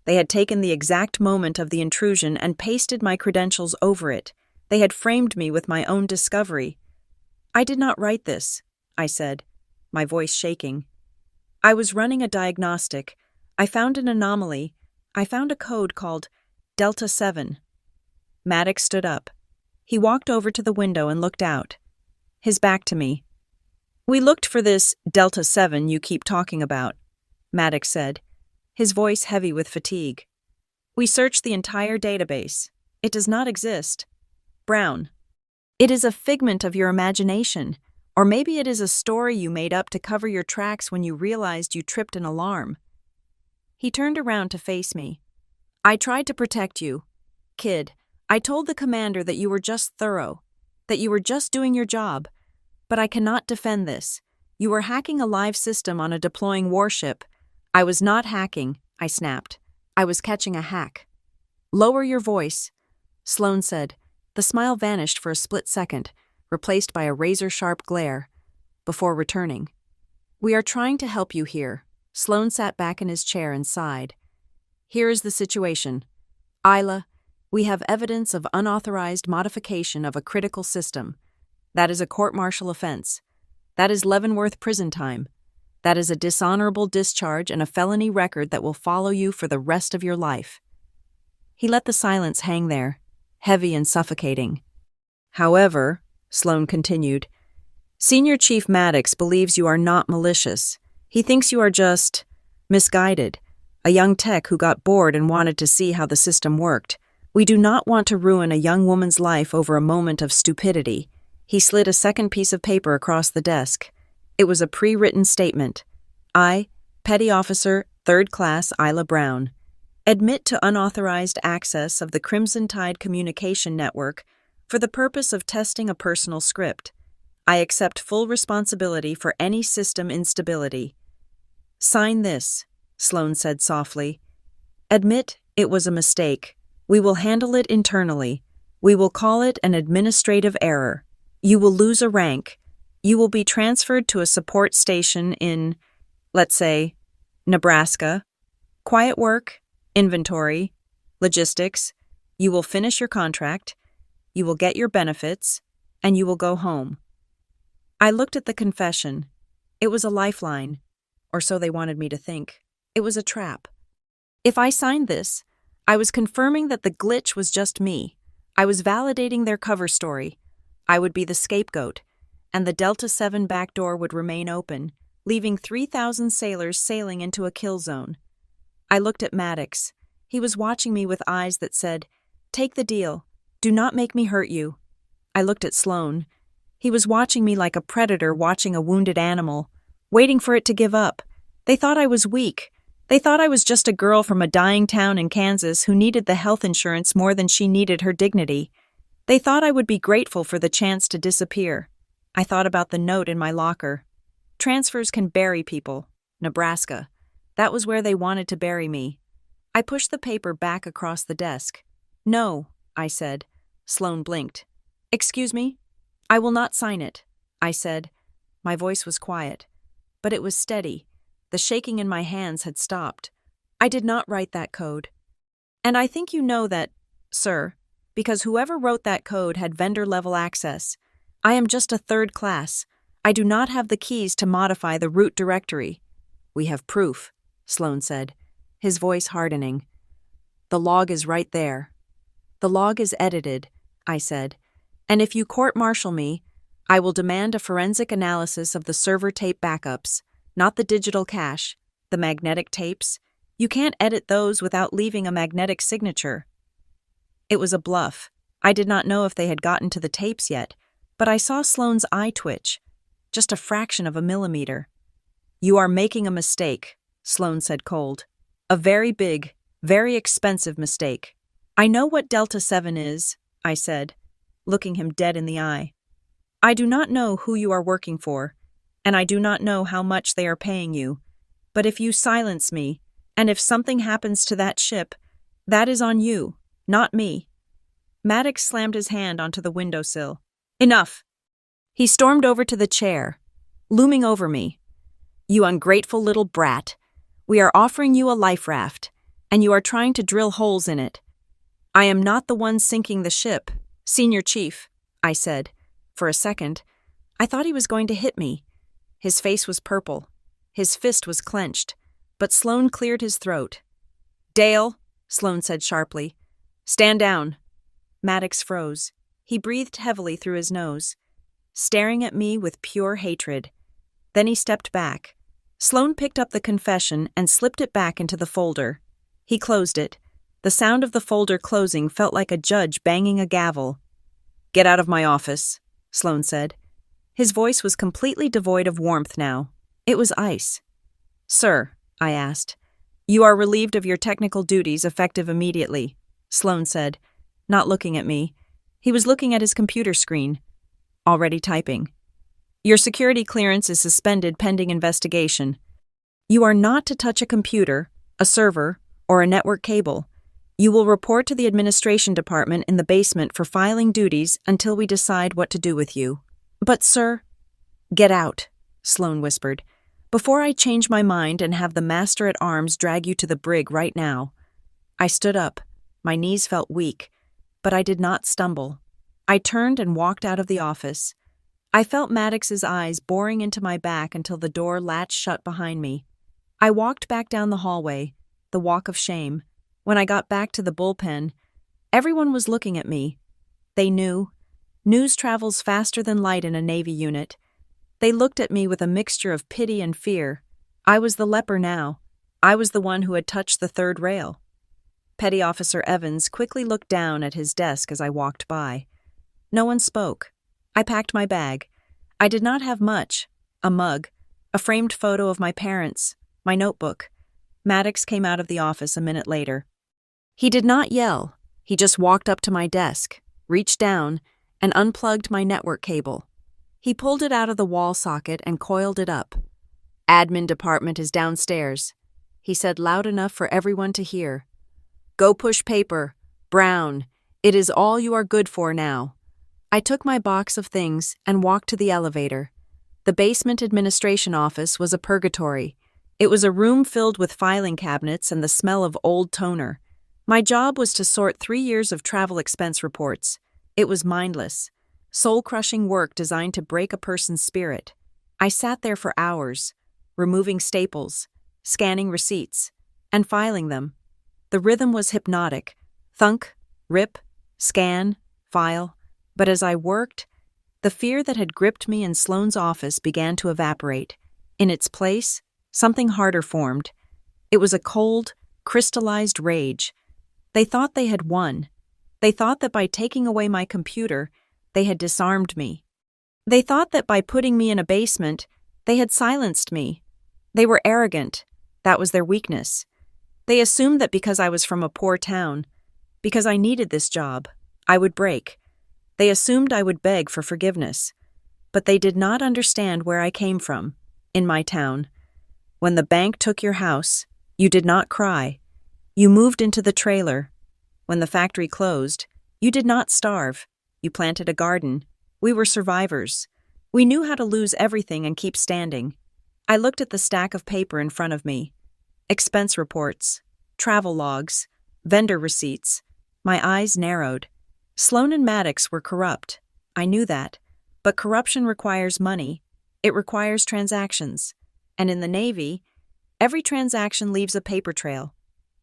They had taken the exact moment of the intrusion and pasted my credentials over it. They had framed me with my own discovery. I did not write this, I said, my voice shaking. I was running a diagnostic. I found an anomaly. I found a code called Delta 7. Maddox stood up. He walked over to the window and looked out, his back to me. We looked for this Delta 7 you keep talking about, Maddox said, his voice heavy with fatigue. We searched the entire database. It does not exist. Brown. It is a figment of your imagination, or maybe it is a story you made up to cover your tracks when you realized you tripped an alarm. He turned around to face me. I tried to protect you. Kid, I told the commander that you were just thorough, that you were just doing your job, but I cannot defend this. You were hacking a live system on a deploying warship. I was not hacking, I snapped. I was catching a hack. Lower your voice, Sloan said. The smile vanished for a split second, replaced by a razor-sharp glare, before returning. We are trying to help you here. Sloan sat back in his chair and sighed. Here is the situation. Isla, we have evidence of unauthorized modification of a critical system. That is a court-martial offense. That is Leavenworth prison time. That is a dishonorable discharge and a felony record that will follow you for the rest of your life. He let the silence hang there, heavy and suffocating. However, Sloan continued, Senior Chief Maddox believes you are not malicious. He thinks you are just misguided, a young tech who got bored and wanted to see how the system worked. We do not want to ruin a young woman's life over a moment of stupidity. He slid a second piece of paper across the desk. It was a pre-written statement. I, Petty Officer, 3rd Class Isla Brown, admit to unauthorized access of the Crimson Tide Communication Network for the purpose of testing a personal script. I accept full responsibility for any system instability. Sign this, Sloan said softly. Admit it was a mistake. We will handle it internally. We will call it an administrative error. You will lose a rank. You will be transferred to a support station in, let's say, Nebraska. Quiet work, inventory, logistics. You will finish your contract. You will get your benefits, and you will go home. I looked at the confession. It was a lifeline, or so they wanted me to think. It was a trap. If I signed this, I was confirming that the glitch was just me. I was validating their cover story. I would be the scapegoat, and the Delta 7 backdoor would remain open, leaving 3,000 sailors sailing into a kill zone. I looked at Maddox. He was watching me with eyes that said, Take the deal. Do not make me hurt you. I looked at Sloan. He was watching me like a predator watching a wounded animal, waiting for it to give up. They thought I was weak. They thought I was just a girl from a dying town in Kansas who needed the health insurance more than she needed her dignity. They thought I would be grateful for the chance to disappear. I thought about the note in my locker. Transfers can bury people. Nebraska. That was where they wanted to bury me. I pushed the paper back across the desk. No, I said. Sloan blinked. Excuse me? I will not sign it, I said. My voice was quiet, but it was steady. The shaking in my hands had stopped. I did not write that code. And I think you know that, sir, because whoever wrote that code had vendor-level access. I am just a 3rd class. I do not have the keys to modify the root directory. We have proof, Sloan said, his voice hardening. The log is right there. The log is edited, I said, and if you court-martial me, I will demand a forensic analysis of the server tape backups, not the digital cache, the magnetic tapes. You can't edit those without leaving a magnetic signature. It was a bluff. I did not know if they had gotten to the tapes yet, but I saw Sloan's eye twitch, just a fraction of a millimeter. You are making a mistake, Sloan said cold. A very big, Very expensive mistake. I know what Delta 7 is, I said, looking him dead in the eye. I do not know who you are working for, and I do not know how much they are paying you, but if you silence me, and if something happens to that ship, that is on you, not me. Maddox slammed his hand onto the windowsill. Enough! He stormed over to the chair, looming over me. You ungrateful little brat. We are offering you a life raft, and you are trying to drill holes in it. I am not the one sinking the ship, Senior Chief, I said. For a second, I thought he was going to hit me. His face was purple. His fist was clenched, but Sloane cleared his throat. Dale, Sloane said sharply. Stand down. Maddox froze. He breathed heavily through his nose, staring at me with pure hatred. Then he stepped back. Sloane picked up the confession and slipped it back into the folder. He closed it. The sound of the folder closing felt like a judge banging a gavel. Get out of my office, Sloane said. His voice was completely devoid of warmth now. It was ice. Sir, I asked. You are relieved of your technical duties effective immediately, Sloane said, not looking at me. He was looking at his computer screen, already typing. Your security clearance is suspended pending investigation. You are not to touch a computer, a server, or a network cable. You will report to the administration department in the basement for filing duties until we decide what to do with you. But, sir... Get out, Sloane whispered, before I change my mind and have the master-at-arms drag you to the brig right now. I stood up. My knees felt weak, but I did not stumble. I turned and walked out of the office. I felt Maddox's eyes boring into my back until the door latched shut behind me. I walked back down the hallway, the walk of shame. When I got back to the bullpen, everyone was looking at me. They knew. News travels faster than light in a Navy unit. They looked at me with a mixture of pity and fear. I was the leper now. I was the one who had touched the third rail. Petty Officer Evans quickly looked down at his desk as I walked by. No one spoke. I packed my bag. I did not have much. A mug, a framed photo of my parents, my notebook. Maddox came out of the office a minute later. He did not yell. He just walked up to my desk, reached down, and unplugged my network cable. He pulled it out of the wall socket and coiled it up. Admin department is downstairs, he said loud enough for everyone to hear. Go push paper. Brown. It is all you are good for now. I took my box of things and walked to the elevator. The basement administration office was a purgatory. It was a room filled with filing cabinets and the smell of old toner. My job was to sort 3 years of travel expense reports. It was mindless, soul-crushing work designed to break a person's spirit. I sat there for hours, removing staples, scanning receipts, and filing them. The rhythm was hypnotic. Thunk, rip, scan, file. But as I worked, the fear that had gripped me in Sloane's office began to evaporate. In its place, something harder formed. It was a cold, crystallized rage. They thought they had won. They thought that by taking away my computer, they had disarmed me. They thought that by putting me in a basement, they had silenced me. They were arrogant. That was their weakness. They assumed that because I was from a poor town, because I needed this job, I would break. They assumed I would beg for forgiveness. But they did not understand where I came from, in my town. When the bank took your house, you did not cry. You moved into the trailer. When the factory closed, you did not starve. You planted a garden. We were survivors. We knew how to lose everything and keep standing. I looked at the stack of paper in front of me. Expense reports, travel logs, vendor receipts. My eyes narrowed. Sloane and Maddox were corrupt. I knew that. But corruption requires money. It requires transactions. And in the Navy, every transaction leaves a paper trail.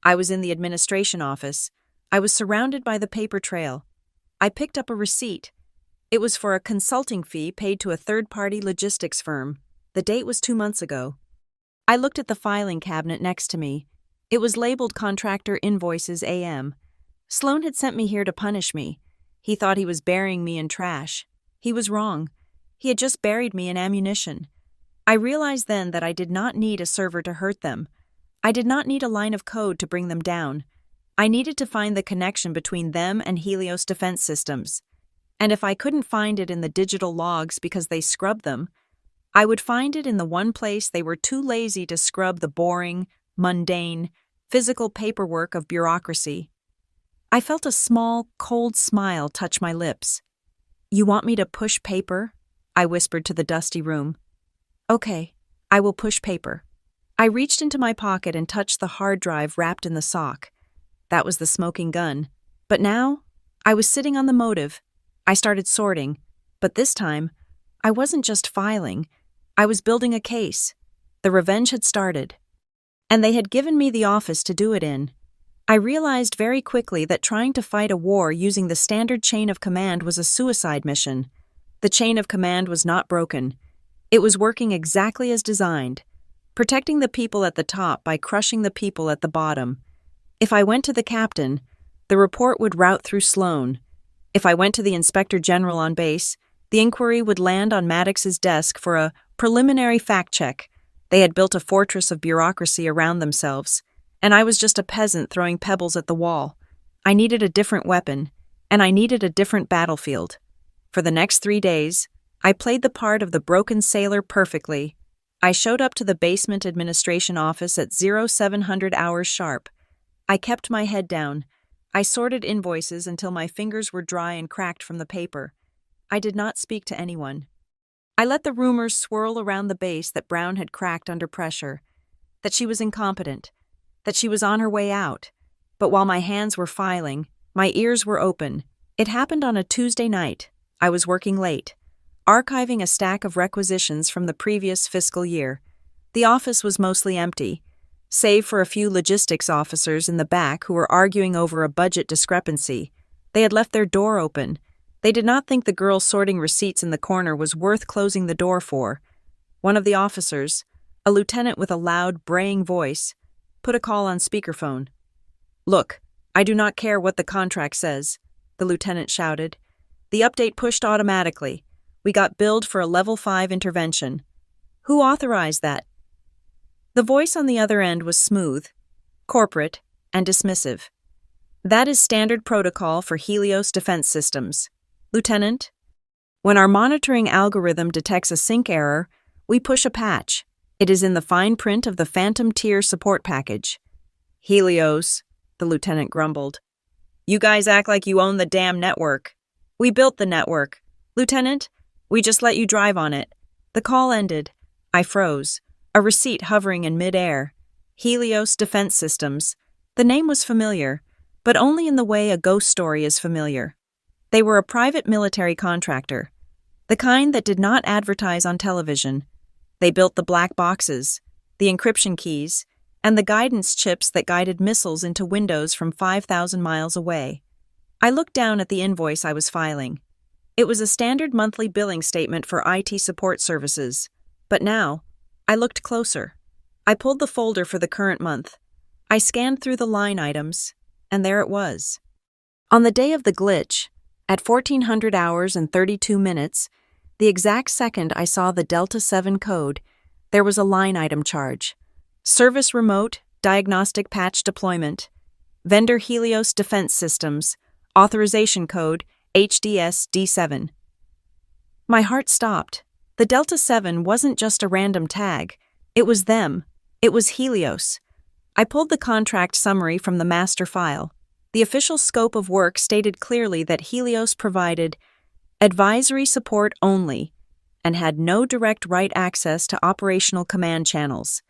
I was in the administration office. I was surrounded by the paper trail. I picked up a receipt. It was for a consulting fee paid to a third-party logistics firm. The date was 2 months ago. I looked at the filing cabinet next to me. It was labeled Contractor Invoices AM. Sloane had sent me here to punish me. He thought he was burying me in trash. He was wrong. He had just buried me in ammunition. I realized then that I did not need a server to hurt them. I did not need a line of code to bring them down. I needed to find the connection between them and Helios defense systems. And if I couldn't find it in the digital logs because they scrubbed them, I would find it in the one place they were too lazy to scrub the boring, mundane, physical paperwork of bureaucracy. I felt a small, cold smile touch my lips. "You want me to push paper?" I whispered to the dusty room. "Okay, I will push paper." I reached into my pocket and touched the hard drive wrapped in the sock. That was the smoking gun. But now, I was sitting on the motive. I started sorting, but this time, I wasn't just filing. I was building a case. The revenge had started. And they had given me the office to do it in. I realized very quickly that trying to fight a war using the standard chain of command was a suicide mission. The chain of command was not broken. It was working exactly as designed, protecting the people at the top by crushing the people at the bottom. If I went to the captain, the report would route through Sloan. If I went to the inspector general on base, the inquiry would land on Maddox's desk for a preliminary fact check. They had built a fortress of bureaucracy around themselves, and I was just a peasant throwing pebbles at the wall. I needed a different weapon, and I needed a different battlefield. For the next 3 days, I played the part of the broken sailor perfectly. I showed up to the basement administration office at 0700 hours sharp. I kept my head down. I sorted invoices until my fingers were dry and cracked from the paper. I did not speak to anyone. I let the rumors swirl around the base that Brown had cracked under pressure, that she was incompetent, that she was on her way out. But while my hands were filing, my ears were open. It happened on a Tuesday night. I was working late, archiving a stack of requisitions from the previous fiscal year. The office was mostly empty, save for a few logistics officers in the back who were arguing over a budget discrepancy. They had left their door open. They did not think the girl sorting receipts in the corner was worth closing the door for. One of the officers, a lieutenant with a loud, braying voice, put a call on speakerphone. "Look, I do not care what the contract says," the lieutenant shouted. "The update pushed automatically. We got billed for a level 5 intervention. Who authorized that?" The voice on the other end was smooth, corporate, and dismissive. "That is standard protocol for Helios defense systems. Lieutenant, when our monitoring algorithm detects a sync error, we push a patch. It is in the fine print of the Phantom Tier support package." "Helios," the lieutenant grumbled. "You guys act like you own the damn network." "We built the network. Lieutenant, we just let you drive on it." The call ended. I froze, a receipt hovering in mid-air. Helios Defense Systems. The name was familiar, but only in the way a ghost story is familiar. They were a private military contractor, the kind that did not advertise on television. They built the black boxes, the encryption keys, and the guidance chips that guided missiles into windows from 5,000 miles away. I looked down at the invoice I was filing. It was a standard monthly billing statement for IT support services. But now, I looked closer. I pulled the folder for the current month. I scanned through the line items, and there it was. On the day of the glitch, at 1400 hours and 32 minutes, the exact second I saw the Delta 7 code, there was a line item charge. Service Remote Diagnostic Patch Deployment. Vendor Helios Defense Systems. Authorization Code HDS D7. My heart stopped. The Delta 7 wasn't just a random tag. It was them. It was Helios. I pulled the contract summary from the master file. The official scope of work stated clearly that Helios provided advisory support only and had no direct right access to operational command channels.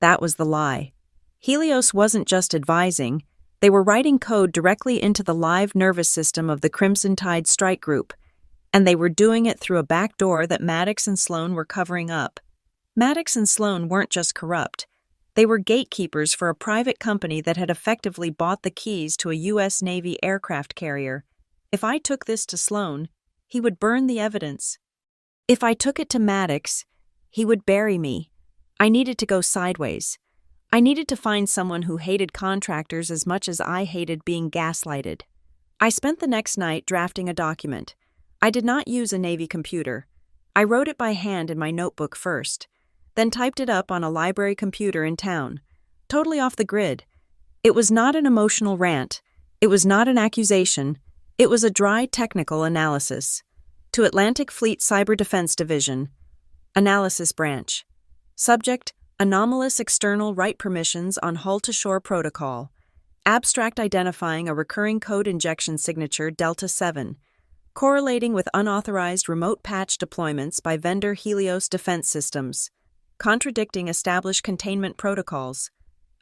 That was the lie. Helios wasn't just advising, they were writing code directly into the live nervous system of the Crimson Tide Strike Group, and they were doing it through a back door that Maddox and Sloan were covering up. Maddox and Sloan weren't just corrupt. They were gatekeepers for a private company that had effectively bought the keys to a U.S. Navy aircraft carrier. If I took this to Sloan, he would burn the evidence. If I took it to Maddox, he would bury me. I needed to go sideways. I needed to find someone who hated contractors as much as I hated being gaslighted. I spent the next night drafting a document. I did not use a Navy computer. I wrote it by hand in my notebook first, then typed it up on a library computer in town. totally off the grid. It was not an emotional rant. It was not an accusation. It was a dry technical analysis. To Atlantic Fleet Cyber Defense Division. Analysis Branch. Subject: Anomalous external write permissions on hull-to-shore protocol. Abstract identifying a recurring code injection signature Delta 7. Correlating with unauthorized remote patch deployments by vendor Helios Defense Systems. Contradicting established containment protocols.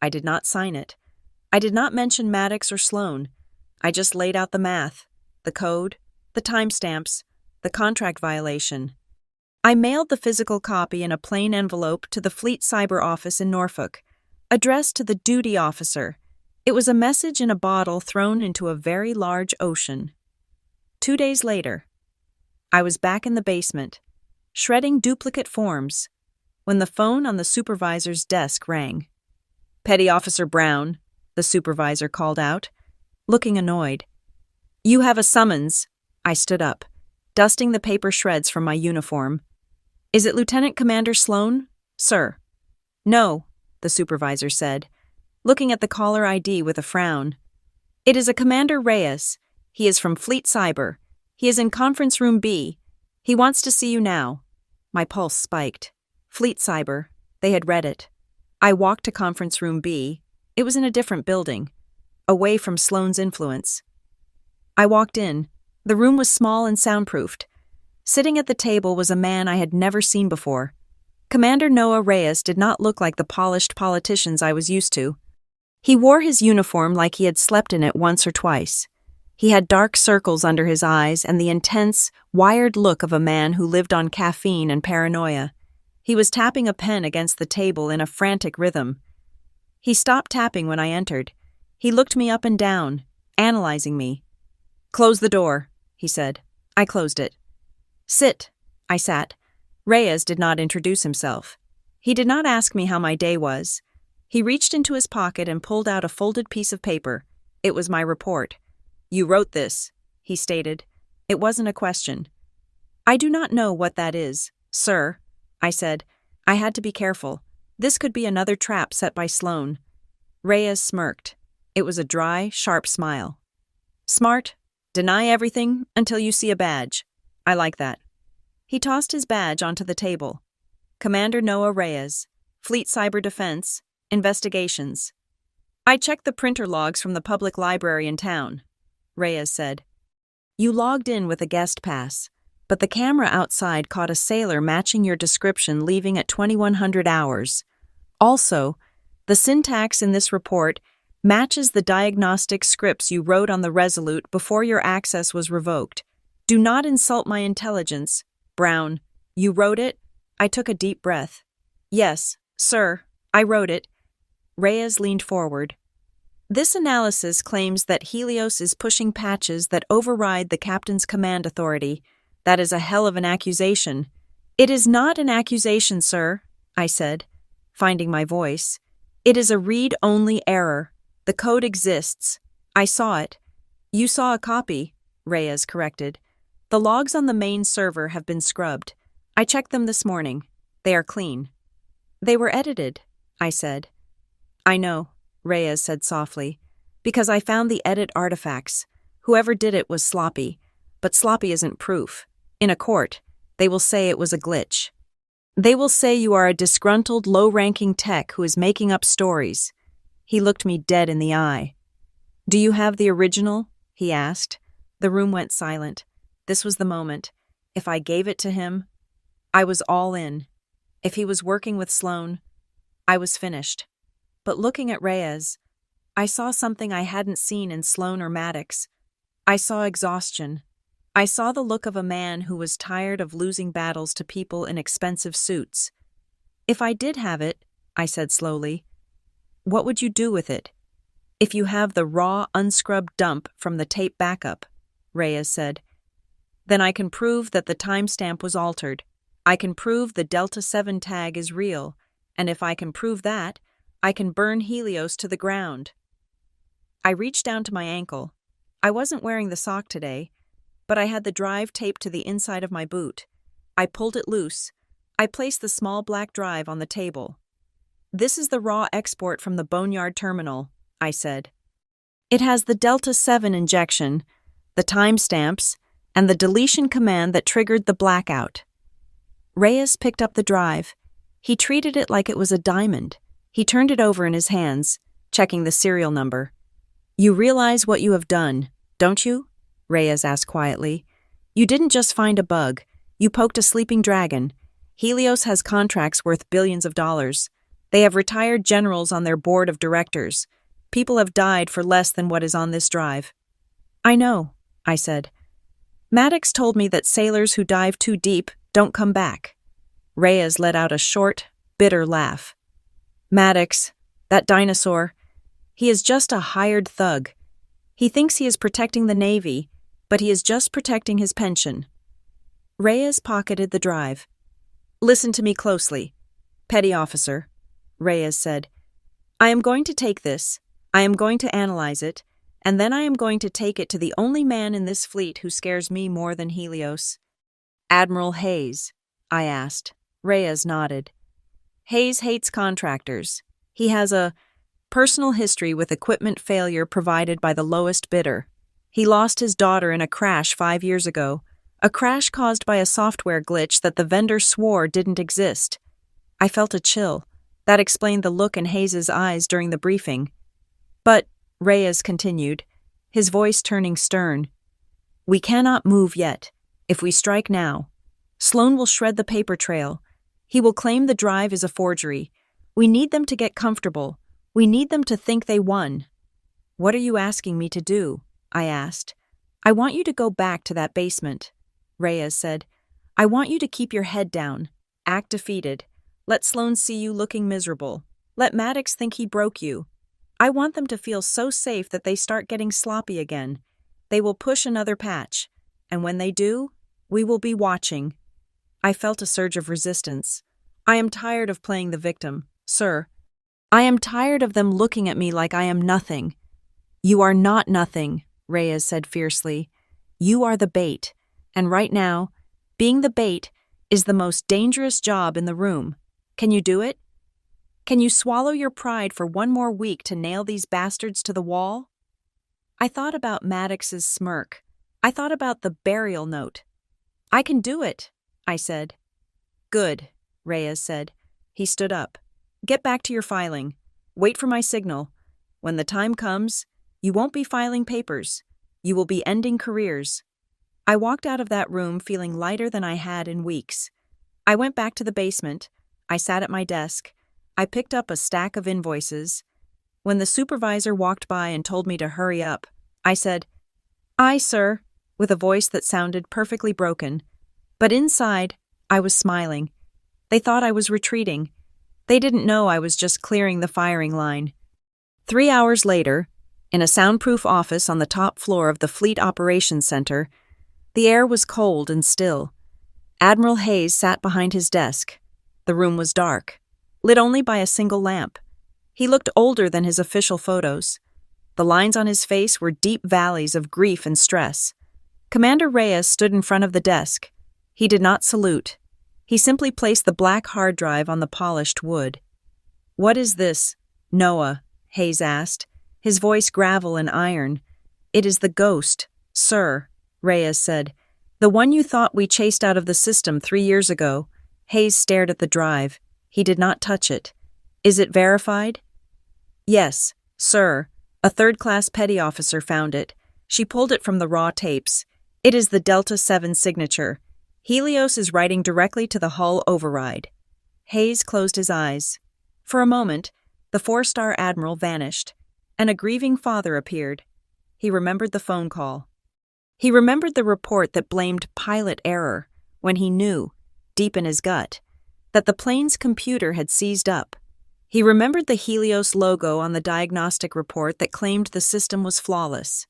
I did not sign it. I did not mention Maddox or Sloan. I just laid out the math, the code, the timestamps, the contract violation. I mailed the physical copy in a plain envelope to the Fleet Cyber Office in Norfolk, addressed to the duty officer. It was a message in a bottle thrown into a very large ocean. 2 days later, I was back in the basement, shredding duplicate forms, when the phone on the supervisor's desk rang. "Petty Officer Brown," the supervisor called out, looking annoyed. "You have a summons." I stood up, dusting the paper shreds from my uniform. "Is it Lieutenant Commander Sloan, sir?" "No," the supervisor said, looking at the caller ID with a frown. "It is a Commander Reyes. He is from Fleet Cyber. He is in Conference Room B. He wants to see you now." My pulse spiked. Fleet Cyber. They had read it. I walked to Conference Room B. It was in a different building, away from Sloan's influence. I walked in. The room was small and soundproofed. Sitting at the table was a man I had never seen before. Commander Noah Reyes did not look like the polished politicians I was used to. He wore his uniform like he had slept in it once or twice. He had dark circles under his eyes and the intense, wired look of a man who lived on caffeine and paranoia. He was tapping a pen against the table in a frantic rhythm. He stopped tapping when I entered. He looked me up and down, analyzing me. "Close the door," he said. I closed it. "Sit." I sat. Reyes did not introduce himself. He did not ask me how my day was. He reached into his pocket and pulled out a folded piece of paper. It was my report. "You wrote this," he stated. It wasn't a question. "I do not know what that is, sir," I said. I had to be careful. This could be another trap set by Sloan. Reyes smirked. It was a dry, sharp smile. "Smart. Deny everything until you see a badge. I like that." He tossed his badge onto the table. "Commander Noah Reyes, Fleet Cyber Defense, Investigations." "I checked the printer logs from the public library in town," Reyes said. "You logged in with a guest pass, but the camera outside caught a sailor matching your description leaving at 2100 hours. Also, the syntax in this report matches the diagnostic scripts you wrote on the Resolute before your access was revoked. Do not insult my intelligence, Brown. You wrote it?" I took a deep breath. "Yes, sir, I wrote it." Reyes leaned forward. "This analysis claims that Helios is pushing patches that override the captain's command authority. That is a hell of an accusation." "It is not an accusation, sir," I said, finding my voice. "It is a read-only error. The code exists. I saw it." "You saw a copy," Reyes corrected. "The logs on the main server have been scrubbed. I checked them this morning. They are clean." "They were edited," I said. "I know," Reyes said softly, "because I found the edit artifacts. Whoever did it was sloppy, but sloppy isn't proof. In a court, they will say it was a glitch. They will say you are a disgruntled, low-ranking tech who is making up stories." He looked me dead in the eye. "Do you have the original?" he asked. The room went silent. This was the moment. If I gave it to him, I was all in. If he was working with Sloan, I was finished. But looking at Reyes, I saw something I hadn't seen in Sloan or Maddox. I saw exhaustion. I saw the look of a man who was tired of losing battles to people in expensive suits. "If I did have it," I said slowly, "what would you do with it?" "If you have the raw, unscrubbed dump from the tape backup," Reyes said, "then I can prove that the timestamp was altered. I can prove the Delta 7 tag is real, and if I can prove that, I can burn Helios to the ground." I reached down to my ankle. I wasn't wearing the sock today, but I had the drive taped to the inside of my boot. I pulled it loose. I placed the small black drive on the table. This is the raw export from the Boneyard terminal, I said. It has the Delta 7 injection, the timestamps, and the deletion command that triggered the blackout. Reyes picked up the drive. He treated it like it was a diamond. He turned it over in his hands, checking the serial number. You realize what you have done, don't you? Reyes asked quietly. You didn't just find a bug. You poked a sleeping dragon. Helios has contracts worth billions of dollars. They have retired generals on their board of directors. People have died for less than what is on this drive. I know, I said. Maddox told me that sailors who dive too deep don't come back. Reyes let out a short, bitter laugh. Maddox, that dinosaur, he is just a hired thug. He thinks he is protecting the Navy, but he is just protecting his pension. Reyes pocketed the drive. Listen to me closely. Petty officer, Reyes said. I am going to take this, I am going to analyze it, and then I am going to take it to the only man in this fleet who scares me more than Helios. Admiral Hayes, I asked. Reyes nodded. Hayes hates contractors. He has a personal history with equipment failure provided by the lowest bidder. He lost his daughter in a crash 5 years ago, a crash caused by a software glitch that the vendor swore didn't exist. I felt a chill. That explained the look in Hayes's eyes during the briefing. But, Reyes continued, his voice turning stern, we cannot move yet. If we strike now, Sloan will shred the paper trail. He will claim the drive is a forgery. We need them to get comfortable. We need them to think they won. What are you asking me to do? I asked. I want you to go back to that basement, Reyes said. I want you to keep your head down. Act defeated. Let Sloan see you looking miserable. Let Maddox think he broke you. I want them to feel so safe that they start getting sloppy again. They will push another patch. And when they do, we will be watching. I felt a surge of resistance. I am tired of playing the victim, sir. I am tired of them looking at me like I am nothing. You are not nothing, Reyes said fiercely. You are the bait. And right now, being the bait is the most dangerous job in the room. Can you do it? Can you swallow your pride for one more week to nail these bastards to the wall? I thought about Maddox's smirk. I thought about the burial note. I can do it, I said. Good, Reyes said. He stood up. Get back to your filing. Wait for my signal. When the time comes, you won't be filing papers. You will be ending careers. I walked out of that room feeling lighter than I had in weeks. I went back to the basement. I sat at my desk. I picked up a stack of invoices. When the supervisor walked by and told me to hurry up, I said, Aye, sir, with a voice that sounded perfectly broken. But inside, I was smiling. They thought I was retreating. They didn't know I was just clearing the firing line. 3 hours later, in a soundproof office on the top floor of the Fleet Operations Center, the air was cold and still. Admiral Hayes sat behind his desk. The room was dark, lit only by a single lamp. He looked older than his official photos. The lines on his face were deep valleys of grief and stress. Commander Reyes stood in front of the desk. He did not salute. He simply placed the black hard drive on the polished wood. What is this, Noah? Hayes asked, his voice gravel and iron. It is the ghost, sir, Reyes said. The one you thought we chased out of the system 3 years ago. Hayes stared at the drive. He did not touch it. Is it verified? Yes, sir. A third-class petty officer found it. She pulled it from the raw tapes. It is the Delta 7 signature. Helios is writing directly to the hull override. Hayes closed his eyes. For a moment, the 4-star Admiral vanished, and a grieving father appeared. He remembered the phone call. He remembered the report that blamed pilot error when he knew, deep in his gut, that the plane's computer had seized up. He remembered the Helios logo on the diagnostic report that claimed the system was flawless.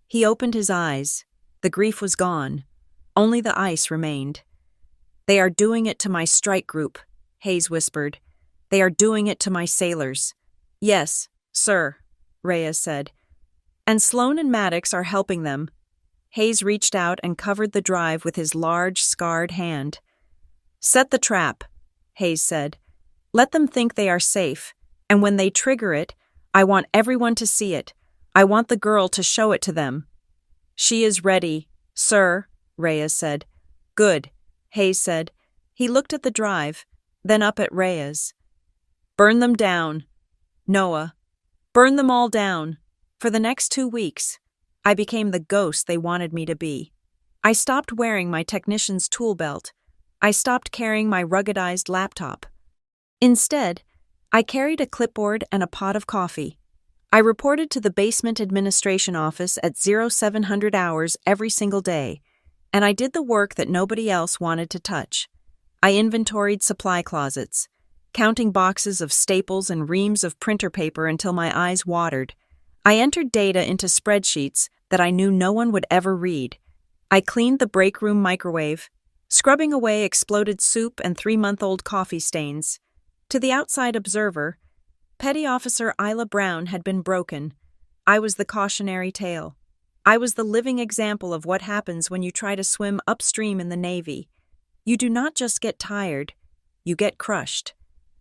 He opened his eyes. The grief was gone. Only the ice remained. They are doing it to my strike group, Hayes whispered. They are doing it to my sailors. Yes, sir, Reyes said. And Sloan and Maddox are helping them. Hayes reached out and covered the drive with his large, scarred hand. Set the trap, Hayes said. Let them think they are safe, and when they trigger it, I want everyone to see it. I want the girl to show it to them." "She is ready, sir," Reyes said. "Good," Hayes said. He looked at the drive, then up at Reyes. "Burn them down." "Noah, burn them all down." For the next 2 weeks, I became the ghost they wanted me to be. I stopped wearing my technician's tool belt. I stopped carrying my ruggedized laptop. Instead, I carried a clipboard and a pot of coffee. I reported to the basement administration office at 0700 hours every single day, and I did the work that nobody else wanted to touch. I inventoried supply closets, counting boxes of staples and reams of printer paper until my eyes watered. I entered data into spreadsheets that I knew no one would ever read. I cleaned the break room microwave, scrubbing away exploded soup and 3-month-old coffee stains. To the outside observer, Petty Officer Isla Brown had been broken. I was the cautionary tale. I was the living example of what happens when you try to swim upstream in the Navy. You do not just get tired, you get crushed.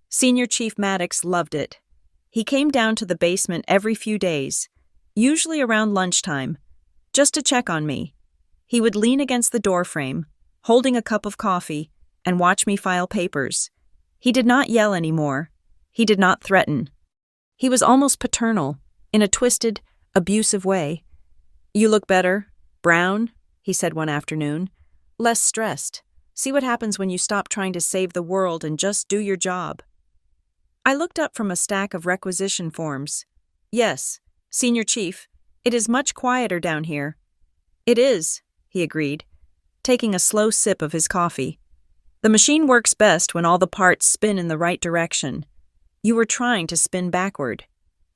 Senior Chief Maddox loved it. He came down to the basement every few days, usually around lunchtime, just to check on me. He would lean against the doorframe, holding a cup of coffee, and watch me file papers. He did not yell anymore. He did not threaten. He was almost paternal, in a twisted, abusive way. "You look better, Brown," he said one afternoon. "Less stressed. See what happens when you stop trying to save the world and just do your job." I looked up from a stack of requisition forms. "Yes, Senior Chief, it is much quieter down here." "It is," he agreed, taking a slow sip of his coffee. "The machine works best when all the parts spin in the right direction. You were trying to spin backward.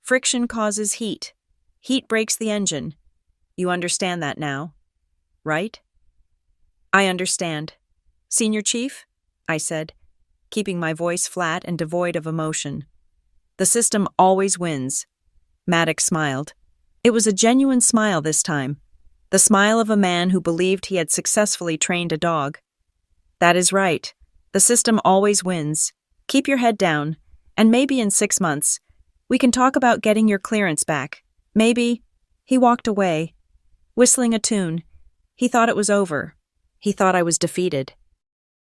Friction causes heat. Heat breaks the engine. You understand that now, right?" "I understand. Senior Chief," I said, keeping my voice flat and devoid of emotion. "The system always wins." Maddox smiled. It was a genuine smile this time, the smile of a man who believed he had successfully trained a dog. "That is right. The system always wins. Keep your head down, and maybe in 6 months, we can talk about getting your clearance back. Maybe—" He walked away, whistling a tune. He thought it was over. He thought I was defeated.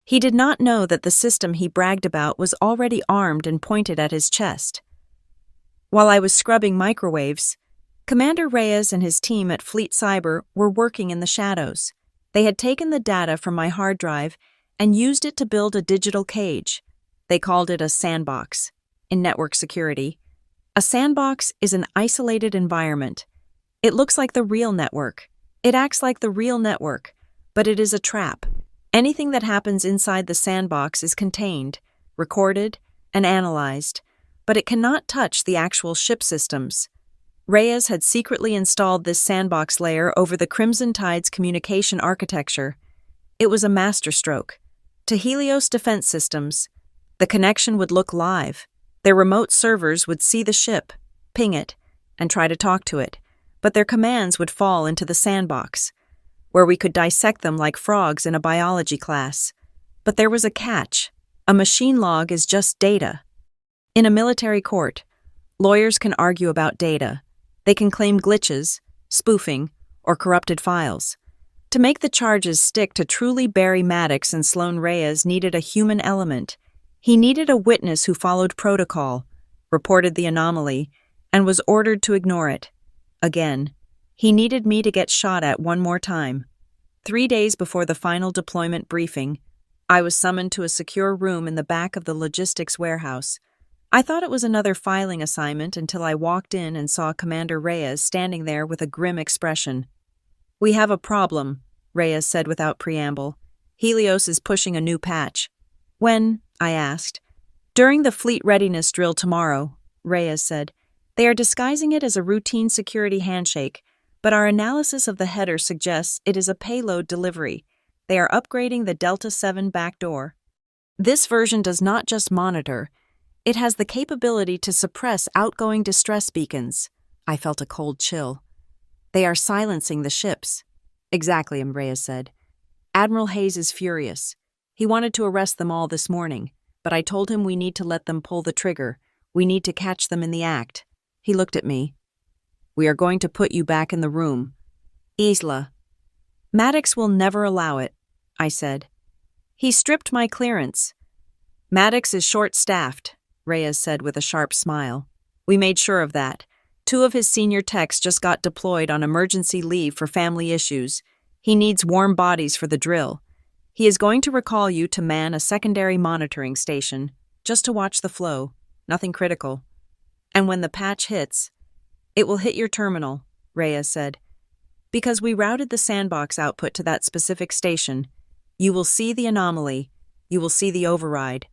He did not know that the system he bragged about was already armed and pointed at his chest. While I was scrubbing microwaves, Commander Reyes and his team at Fleet Cyber were working in the shadows. They had taken the data from my hard drive and used it to build a digital cage. They called it a sandbox in network security. A sandbox is an isolated environment. It looks like the real network. It acts like the real network, but it is a trap. Anything that happens inside the sandbox is contained, recorded, and analyzed, but it cannot touch the actual ship systems. Reyes had secretly installed this sandbox layer over the Crimson Tide's communication architecture. It was a masterstroke. To Helios defense systems, the connection would look live. Their remote servers would see the ship, ping it, and try to talk to it, but their commands would fall into the sandbox, where we could dissect them like frogs in a biology class. But there was a catch. A machine log is just data. In a military court, lawyers can argue about data. They can claim glitches, spoofing, or corrupted files. To make the charges stick to truly bury Maddox and Sloan Reyes needed a human element. He needed a witness who followed protocol, reported the anomaly, and was ordered to ignore it. Again, he needed me to get shot at one more time. 3 days before the final deployment briefing, I was summoned to a secure room in the back of the logistics warehouse. I thought it was another filing assignment until I walked in and saw Commander Reyes standing there with a grim expression. "We have a problem," Reyes said without preamble. "Helios is pushing a new patch." "When?" I asked. "During the fleet readiness drill tomorrow," Reyes said. "They are disguising it as a routine security handshake, but our analysis of the header suggests it is a payload delivery. They are upgrading the Delta 7 backdoor. This version does not just monitor, it has the capability to suppress outgoing distress beacons." I felt a cold chill. "They are silencing the ships." "Exactly," Reyes said. "Admiral Hayes is furious. He wanted to arrest them all this morning. but I told him we need to let them pull the trigger. We need to catch them in the act. He looked at me. We are going to put you back in the room. Isla. Maddox will never allow it, I said. He stripped my clearance. Maddox is short-staffed, Reyes said with a sharp smile. We made sure of that. 2 of his senior techs just got deployed on emergency leave for family issues. He needs warm bodies for the drill. He is going to recall you to man a secondary monitoring station, just to watch the flow, nothing critical. And when the patch hits, it will hit your terminal, Reyes said. Because we routed the sandbox output to that specific station, you will see the anomaly, you will see the override.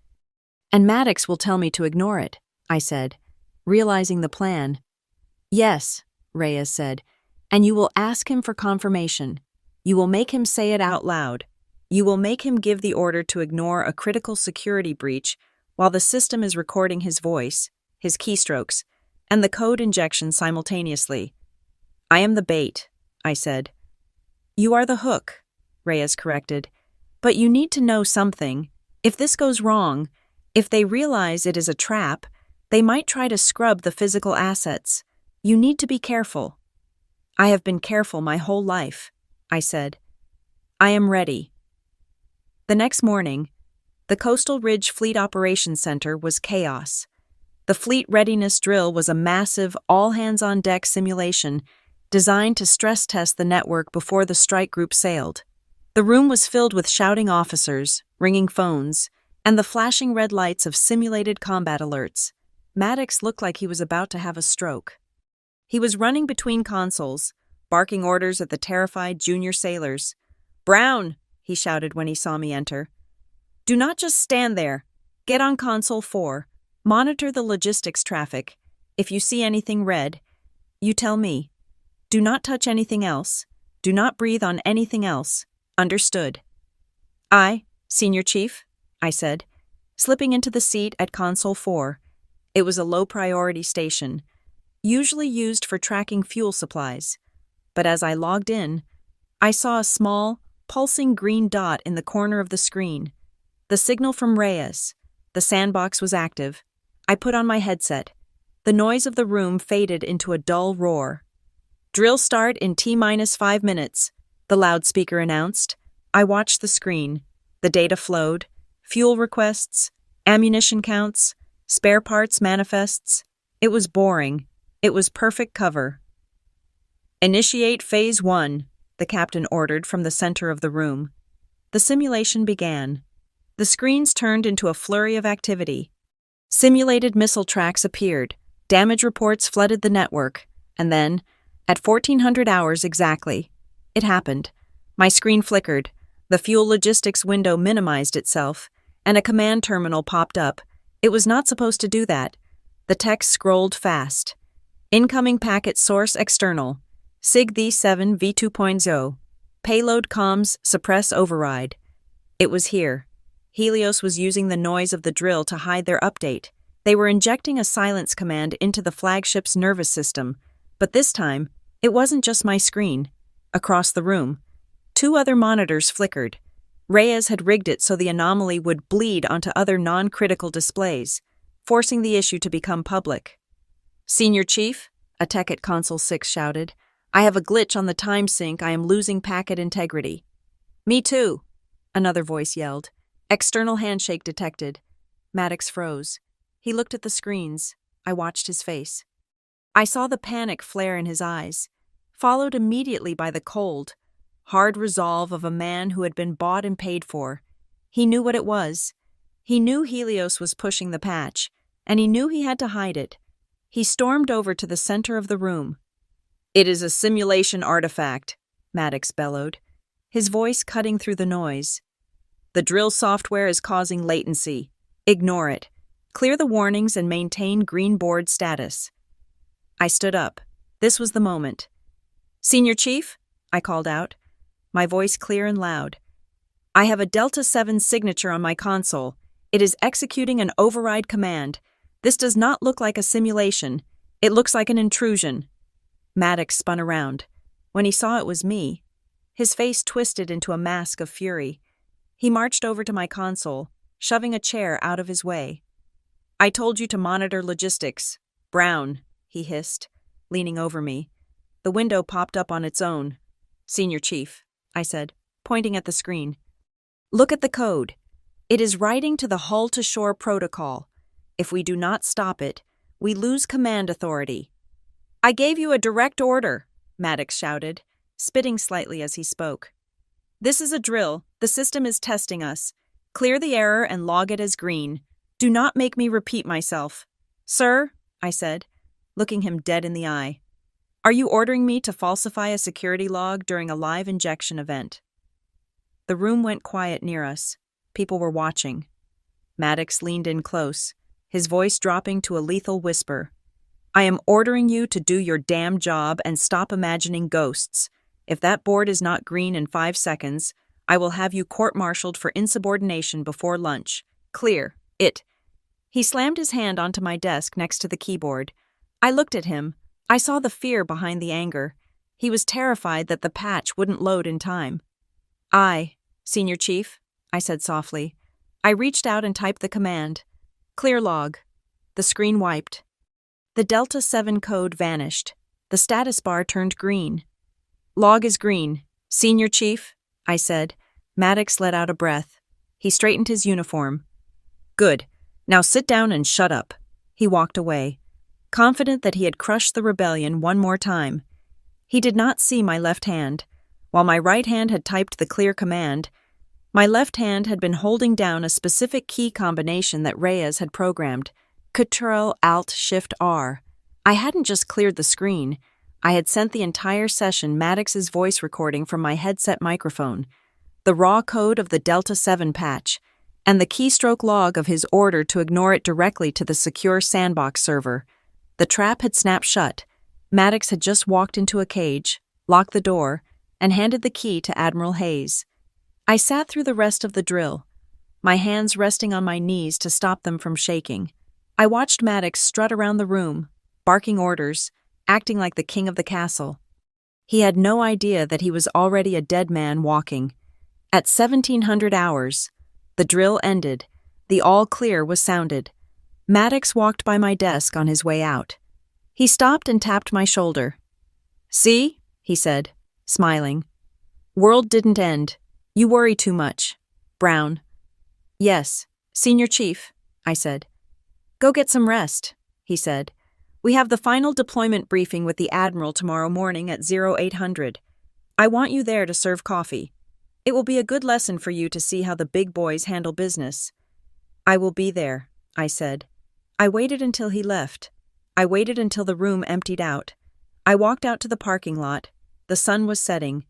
And Maddox will tell me to ignore it, I said, realizing the plan. Yes, Reyes said, and you will ask him for confirmation. You will make him say it out loud. You will make him give the order to ignore a critical security breach while the system is recording his voice, his keystrokes, and the code injection simultaneously. I am the bait, I said. You are the hook, Reyes corrected. But you need to know something. If this goes wrong, if they realize it is a trap, they might try to scrub the physical assets. You need to be careful. I have been careful my whole life, I said. I am ready. The next morning, the Coastal Ridge Fleet Operations Center was chaos. The fleet readiness drill was a massive, all-hands-on-deck simulation designed to stress-test the network before the strike group sailed. The room was filled with shouting officers, ringing phones, and the flashing red lights of simulated combat alerts. Maddox looked like he was about to have a stroke. He was running between consoles, barking orders at the terrified junior sailors. "Brown!" he shouted when he saw me enter. "Do not just stand there. Get on console 4. Monitor the logistics traffic. If you see anything red, you tell me. Do not touch anything else. Do not breathe on anything else. Understood?" "Aye, Senior Chief," I said, slipping into the seat at console 4. It was a low-priority station, usually used for tracking fuel supplies. But as I logged in, I saw a small, pulsing green dot in the corner of the screen. The signal from Reyes. The sandbox was active. I put on my headset. The noise of the room faded into a dull roar. "Drill start in T-5 minutes, the loudspeaker announced. I watched the screen. The data flowed. Fuel requests, ammunition counts, spare parts manifests. It was boring. It was perfect cover. "Initiate Phase 1, the captain ordered from the center of the room. The simulation began. The screens turned into a flurry of activity. Simulated missile tracks appeared. Damage reports flooded the network. And then, at 1400 hours exactly, it happened. My screen flickered. The fuel logistics window minimized itself, and a command terminal popped up. It was not supposed to do that. The text scrolled fast. "Incoming packet source external. SIG V7 V2.0. Payload comms suppress override." It was here. Helios was using the noise of the drill to hide their update. They were injecting a silence command into the flagship's nervous system. But this time, it wasn't just my screen. Across the room, 2 other monitors flickered. Reyes had rigged it so the anomaly would bleed onto other non-critical displays, forcing the issue to become public. "Senior Chief," a tech at Console 6 shouted, "I have a glitch on the time sync. I am losing packet integrity." "Me too," another voice yelled. "External handshake detected." Maddox froze. He looked at the screens. I watched his face. I saw the panic flare in his eyes, followed immediately by the cold, hard resolve of a man who had been bought and paid for. He knew what it was. He knew Helios was pushing the patch, and he knew he had to hide it. He stormed over to the center of the room. "It is a simulation artifact," Maddox bellowed, his voice cutting through the noise. "The drill software is causing latency. Ignore it. Clear the warnings and maintain green board status." I stood up. This was the moment. "Senior Chief," I called out, my voice clear and loud. "I have a Delta 7 signature on my console. It is executing an override command. This does not look like a simulation. It looks like an intrusion." Maddox spun around. When he saw it was me, his face twisted into a mask of fury. He marched over to my console, shoving a chair out of his way. "I told you to monitor logistics. Brown," he hissed, leaning over me. The window popped up on its own. "Senior Chief," I said, pointing at the screen. "Look at the code. It is writing to the hull-to-shore protocol. If we do not stop it, we lose command authority." "I gave you a direct order," Maddox shouted, spitting slightly as he spoke. "This is a drill. The system is testing us. Clear the error and log it as green. Do not make me repeat myself." "Sir," I said, looking him dead in the eye, "are you ordering me to falsify a security log during a live injection event?" The room went quiet near us. People were watching. Maddox leaned in close, his voice dropping to a lethal whisper. "I am ordering you to do your damn job and stop imagining ghosts. If that board is not green in 5 seconds, I will have you court-martialed for insubordination before lunch. Clear. It." He slammed his hand onto my desk next to the keyboard. I looked at him. I saw the fear behind the anger. He was terrified that the patch wouldn't load in time. "Aye, Senior Chief," I said softly. I reached out and typed the command. "Clear log." The screen wiped. The Delta 7 code vanished. The status bar turned green. "Log is green. Senior Chief," I said. Maddox let out a breath. He straightened his uniform. "Good. Now sit down and shut up." He walked away, confident that he had crushed the rebellion one more time. He did not see my left hand. While my right hand had typed the clear command, my left hand had been holding down a specific key combination that Reyes had programmed. Ctrl-Alt-Shift-R. I hadn't just cleared the screen. I had sent the entire session Maddox's voice recording from my headset microphone, the raw code of the Delta 7 patch, and the keystroke log of his order to ignore it directly to the secure sandbox server. The trap had snapped shut. Maddox had just walked into a cage, locked the door, and handed the key to Admiral Hayes. I sat through the rest of the drill, my hands resting on my knees to stop them from shaking. I watched Maddox strut around the room, barking orders, acting like the king of the castle. He had no idea that he was already a dead man walking. At 1700 hours, the drill ended. The all clear was sounded. Maddox walked by my desk on his way out. He stopped and tapped my shoulder. "See?" he said, smiling. "World didn't end. You worry too much. Brown." "Yes, Senior Chief," I said. "Go get some rest," he said. "We have the final deployment briefing with the Admiral tomorrow morning at 0800. I want you there to serve coffee. It will be a good lesson for you to see how the big boys handle business." "I will be there," I said. I waited until he left. I waited until the room emptied out. I walked out to the parking lot. The sun was setting,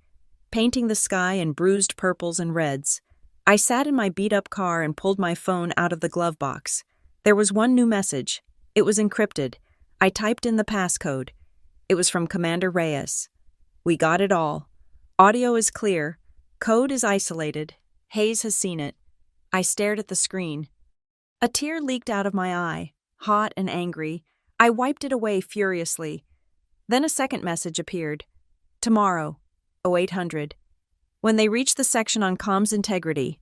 painting the sky in bruised purples and reds. I sat in my beat-up car and pulled my phone out of the glove box. There was one new message. It was encrypted. I typed in the passcode. It was from Commander Reyes. "We got it all. Audio is clear. Code is isolated. Hayes has seen it." I stared at the screen. A tear leaked out of my eye, hot and angry. I wiped it away furiously. Then a second message appeared. "Tomorrow, 0800. When they reach the section on comms integrity."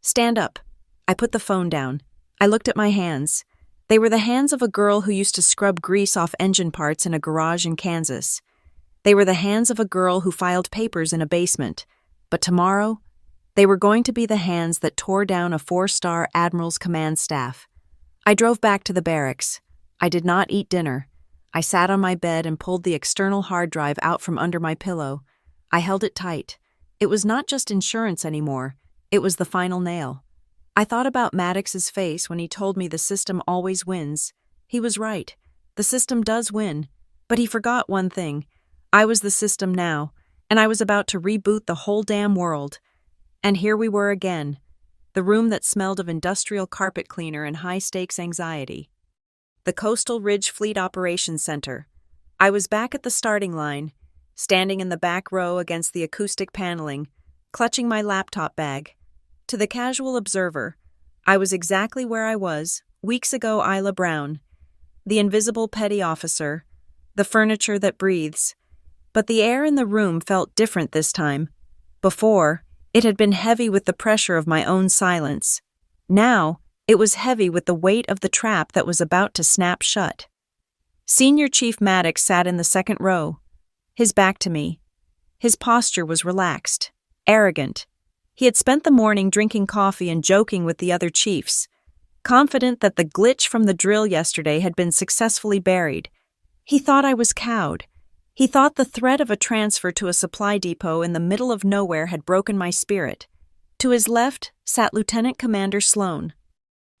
"Stand up." I put the phone down. I looked at my hands. They were the hands of a girl who used to scrub grease off engine parts in a garage in Kansas. They were the hands of a girl who filed papers in a basement. But tomorrow, they were going to be the hands that tore down a 4-star Admiral's command staff. I drove back to the barracks. I did not eat dinner. I sat on my bed and pulled the external hard drive out from under my pillow. I held it tight. It was not just insurance anymore. It was the final nail. I thought about Maddox's face when he told me the system always wins. He was right. The system does win. But he forgot one thing. I was the system now, and I was about to reboot the whole damn world. And here we were again. The room that smelled of industrial carpet cleaner and high-stakes anxiety. The Coastal Ridge Fleet Operations Center. I was back at the starting line, standing in the back row against the acoustic paneling, clutching my laptop bag. To the casual observer, I was exactly where I was, weeks ago Isla Brown. The invisible petty officer, the furniture that breathes. But the air in the room felt different this time. Before, it had been heavy with the pressure of my own silence. Now, it was heavy with the weight of the trap that was about to snap shut. Senior Chief Maddox sat in the second row, his back to me. His posture was relaxed, arrogant. He had spent the morning drinking coffee and joking with the other chiefs, confident that the glitch from the drill yesterday had been successfully buried. He thought I was cowed. He thought the threat of a transfer to a supply depot in the middle of nowhere had broken my spirit. To his left sat Lieutenant Commander Sloan.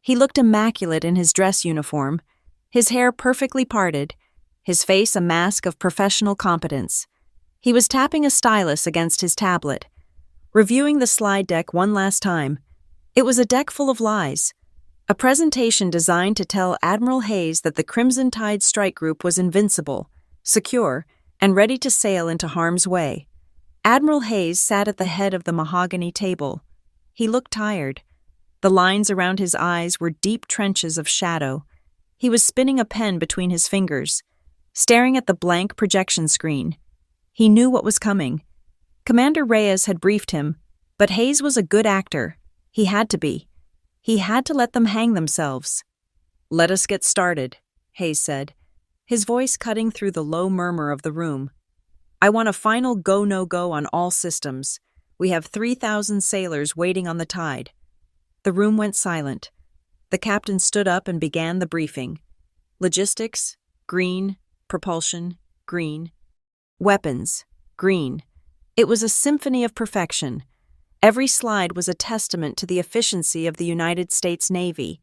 He looked immaculate in his dress uniform, his hair perfectly parted, his face a mask of professional competence. He was tapping a stylus against his tablet, reviewing the slide deck one last time. It was a deck full of lies, a presentation designed to tell Admiral Hayes that the Crimson Tide Strike Group was invincible, secure, and ready to sail into harm's way. Admiral Hayes sat at the head of the mahogany table. He looked tired. The lines around his eyes were deep trenches of shadow. He was spinning a pen between his fingers, staring at the blank projection screen. He knew what was coming. Commander Reyes had briefed him, but Hayes was a good actor. He had to be. He had to let them hang themselves. "Let us get started," Hayes said, his voice cutting through the low murmur of the room. "I want a final go-no-go on all systems. We have 3,000 sailors waiting on the tide." The room went silent. The captain stood up and began the briefing. Logistics, green. Propulsion, green. Weapons, green. It was a symphony of perfection. Every slide was a testament to the efficiency of the United States Navy,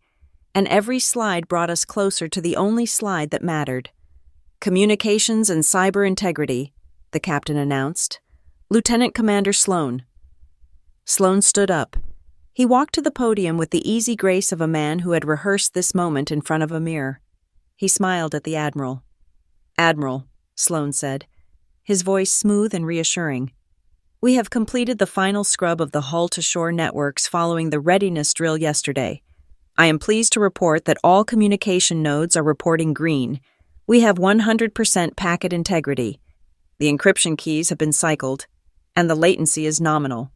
and every slide brought us closer to the only slide that mattered. "Communications and cyber integrity," the captain announced. "Lieutenant Commander Sloan." Sloan stood up. He walked to the podium with the easy grace of a man who had rehearsed this moment in front of a mirror. He smiled at the Admiral. "Admiral," Sloan said, his voice smooth and reassuring. "We have completed the final scrub of the hull-to-shore networks following the readiness drill yesterday. I am pleased to report that all communication nodes are reporting green. We have 100% packet integrity. The encryption keys have been cycled, and the latency is nominal."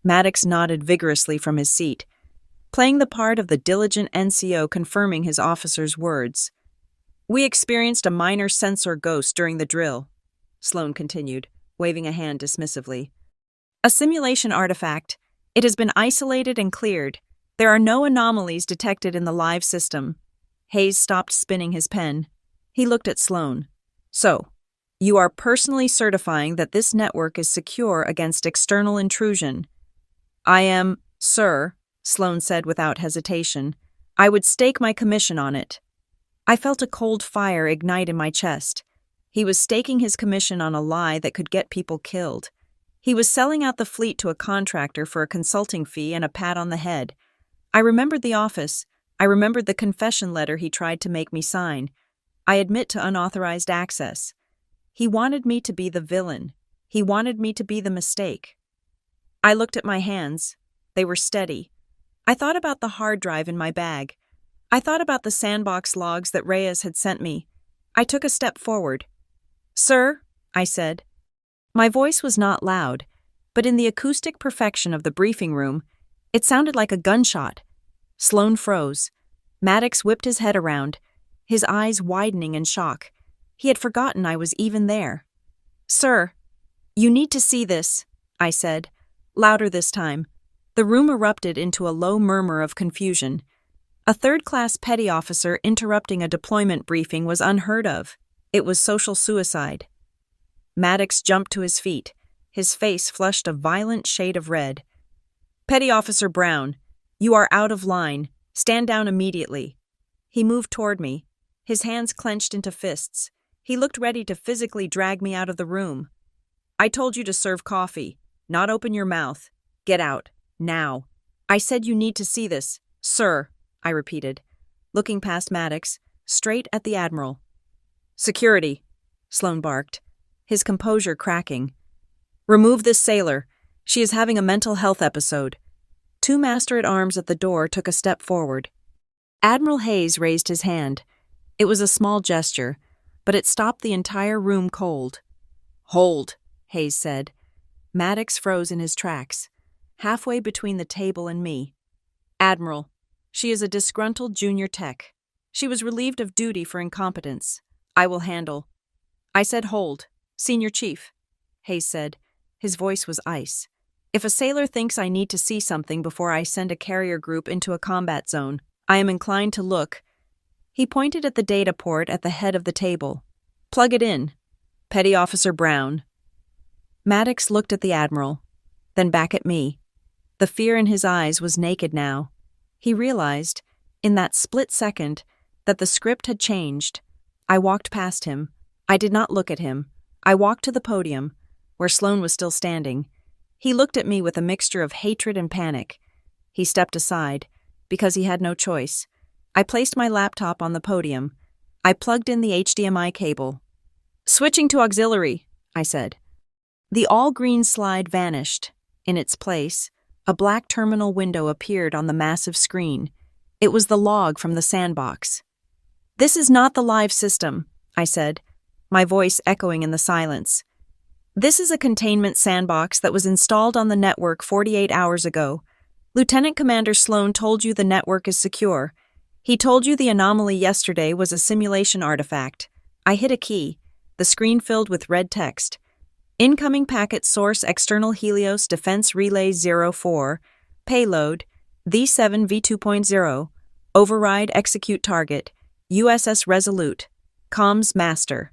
Maddox nodded vigorously from his seat, playing the part of the diligent NCO confirming his officer's words. "We experienced a minor sensor ghost during the drill," Sloan continued, waving a hand dismissively. "A simulation artifact. It has been isolated and cleared. There are no anomalies detected in the live system." Hayes stopped spinning his pen. He looked at Sloan. "So, you are personally certifying that this network is secure against external intrusion?" "I am, sir," Sloan said without hesitation. "I would stake my commission on it." I felt a cold fire ignite in my chest. He was staking his commission on a lie that could get people killed. He was selling out the fleet to a contractor for a consulting fee and a pat on the head. I remembered the office. I remembered the confession letter he tried to make me sign. I admit to unauthorized access. He wanted me to be the villain. He wanted me to be the mistake. I looked at my hands. They were steady. I thought about the hard drive in my bag. I thought about the sandbox logs that Reyes had sent me. I took a step forward. "Sir," I said. My voice was not loud, but in the acoustic perfection of the briefing room, it sounded like a gunshot. Sloan froze. Maddox whipped his head around, his eyes widening in shock. He had forgotten I was even there. "Sir, you need to see this," I said, louder this time. The room erupted into a low murmur of confusion. A third-class petty officer interrupting a deployment briefing was unheard of. It was social suicide. Maddox jumped to his feet, his face flushed a violent shade of red. "Petty Officer Brown, you are out of line. Stand down immediately." He moved toward me, his hands clenched into fists. He looked ready to physically drag me out of the room. "I told you to serve coffee, not open your mouth. Get out, now." "I said you need to see this, sir," I repeated, looking past Maddox, straight at the Admiral. "Security," Sloan barked, his composure cracking. "Remove this sailor. She is having a mental health episode." Two master-at-arms at the door took a step forward. Admiral Hayes raised his hand. It was a small gesture, but it stopped the entire room cold. "Hold," Hayes said. Maddox froze in his tracks, halfway between the table and me. "Admiral, She is a disgruntled junior tech. She was relieved of duty for incompetence. I will handle. I said hold. Senior Chief. Hayes said. His voice was ice. If a sailor thinks I need to see something before I send a carrier group into a combat zone, I am inclined to look. He pointed at the data port at the head of the table. Plug it in. Petty Officer Brown. Maddox looked at the Admiral, then back at me. The fear in his eyes was naked now. He realized, in that split second, that the script had changed. I walked past him. I did not look at him. I walked to the podium, where Sloane was still standing. He looked at me with a mixture of hatred and panic. He stepped aside, because he had no choice. I placed my laptop on the podium. I plugged in the HDMI cable. Switching to auxiliary, I said. The all-green slide vanished. In its place, a black terminal window appeared on the massive screen. It was the log from the sandbox. This is not the live system, I said, my voice echoing in the silence. This is a containment sandbox that was installed on the network 48 hours ago. Lieutenant Commander Sloane told you the network is secure. He told you the anomaly yesterday was a simulation artifact. I hit a key. The screen filled with red text. Incoming packet source external Helios Defense Relay 04. Payload V7 V2.0. Override execute target. USS Resolute. Comms Master.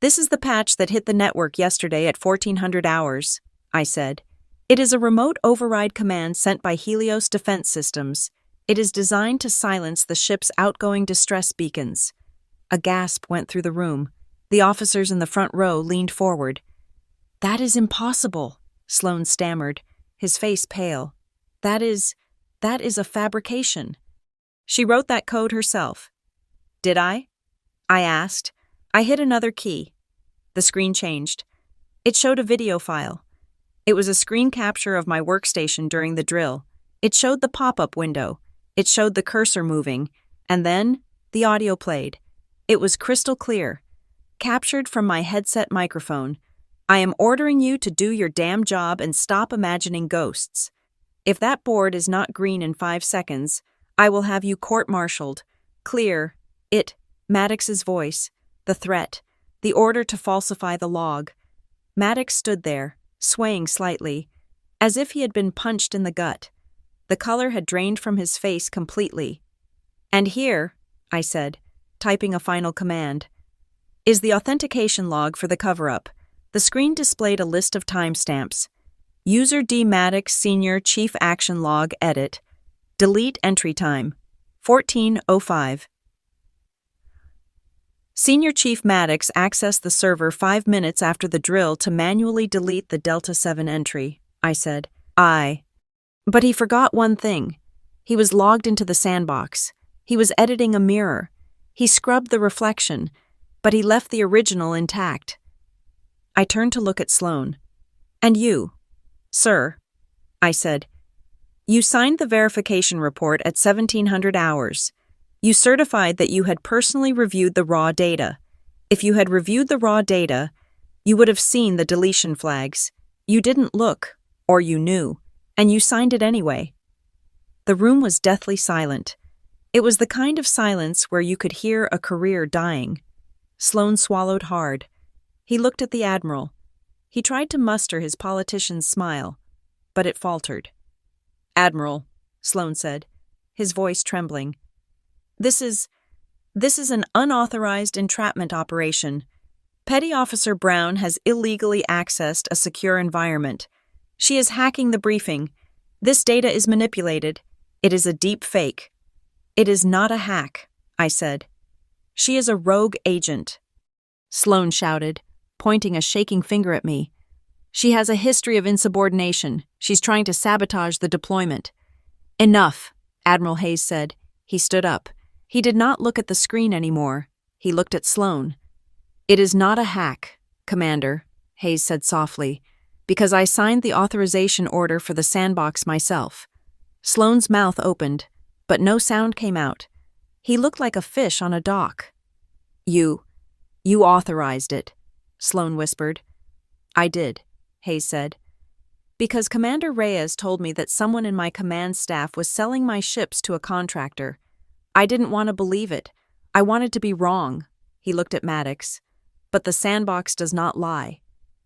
This is the patch that hit the network yesterday at 1400 hours, I said. It is a remote override command sent by Helios Defense Systems. It is designed to silence the ship's outgoing distress beacons. A gasp went through the room. The officers in the front row leaned forward. That is impossible, Sloane stammered, his face pale. That is a fabrication. She wrote that code herself. Did I? I asked. I hit another key. The screen changed. It showed a video file. It was a screen capture of my workstation during the drill. It showed the pop-up window. It showed the cursor moving. And then, the audio played. It was crystal clear. Captured from my headset microphone. I am ordering you to do your damn job and stop imagining ghosts. If that board is not green in 5 seconds, I will have you court-martialed. Clear. Maddox's voice. The threat. The order to falsify the log. Maddox stood there, swaying slightly, as if he had been punched in the gut. The color had drained from his face completely. And here, I said, typing a final command, is the authentication log for the cover-up. The screen displayed a list of timestamps. User D. Maddox Senior Chief Action Log Edit. Delete entry time. 14:05. Senior Chief Maddox accessed the server 5 minutes after the drill to manually delete the Delta 7 entry, I said. But he forgot one thing. He was logged into the sandbox. He was editing a mirror. He scrubbed the reflection, but he left the original intact. I turned to look at Sloane. And you, sir, I said. You signed the verification report at 1700 hours. You certified that you had personally reviewed the raw data. If you had reviewed the raw data, you would have seen the deletion flags. You didn't look, or you knew, and you signed it anyway. The room was deathly silent. It was the kind of silence where you could hear a career dying. Sloane swallowed hard. He looked at the Admiral. He tried to muster his politician's smile, but it faltered. Admiral, Sloane said, his voice trembling. This is an unauthorized entrapment operation. Petty Officer Brown has illegally accessed a secure environment. She is hacking the briefing. This data is manipulated. It is a deep fake. It is not a hack, I said. She is a rogue agent. Sloane shouted, pointing a shaking finger at me. She has a history of insubordination. She's trying to sabotage the deployment. Enough, Admiral Hayes said. He stood up. He did not look at the screen anymore. He looked at Sloane. It is not a hack, Commander, Hayes said softly, because I signed the authorization order for the sandbox myself. Sloane's mouth opened, but no sound came out. He looked like a fish on a dock. You authorized it, Sloane whispered. I did, Hayes said. Because Commander Reyes told me that someone in my command staff was selling my ships to a contractor. I didn't want to believe it. I wanted to be wrong. He looked at Maddox. But the sandbox does not lie.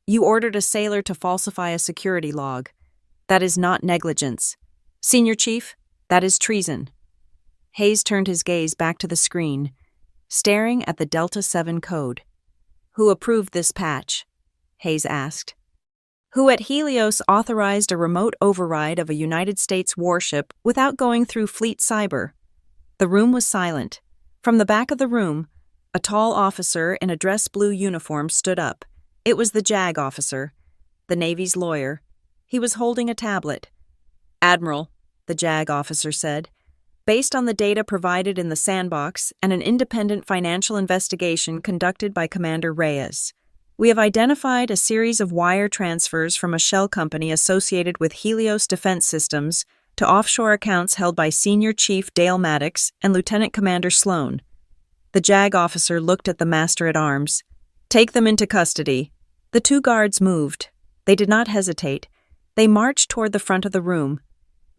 You ordered a sailor to falsify a security log. That is not negligence. Senior Chief, that is treason. Hayes turned his gaze back to the screen, staring at the Delta 7 code. Who approved this patch? Hayes asked. Who at Helios authorized a remote override of a United States warship without going through Fleet Cyber? The room was silent. From the back of the room, a tall officer in a dress blue uniform stood up. It was the JAG officer, the Navy's lawyer. He was holding a tablet. Admiral, the JAG officer said, based on the data provided in the sandbox and an independent financial investigation conducted by Commander Reyes, we have identified a series of wire transfers from a shell company associated with Helios Defense Systems to offshore accounts held by Senior Chief Dale Maddox and Lieutenant Commander Sloan. The JAG officer looked at the master-at-arms. Take them into custody. The two guards moved. They did not hesitate. They marched toward the front of the room.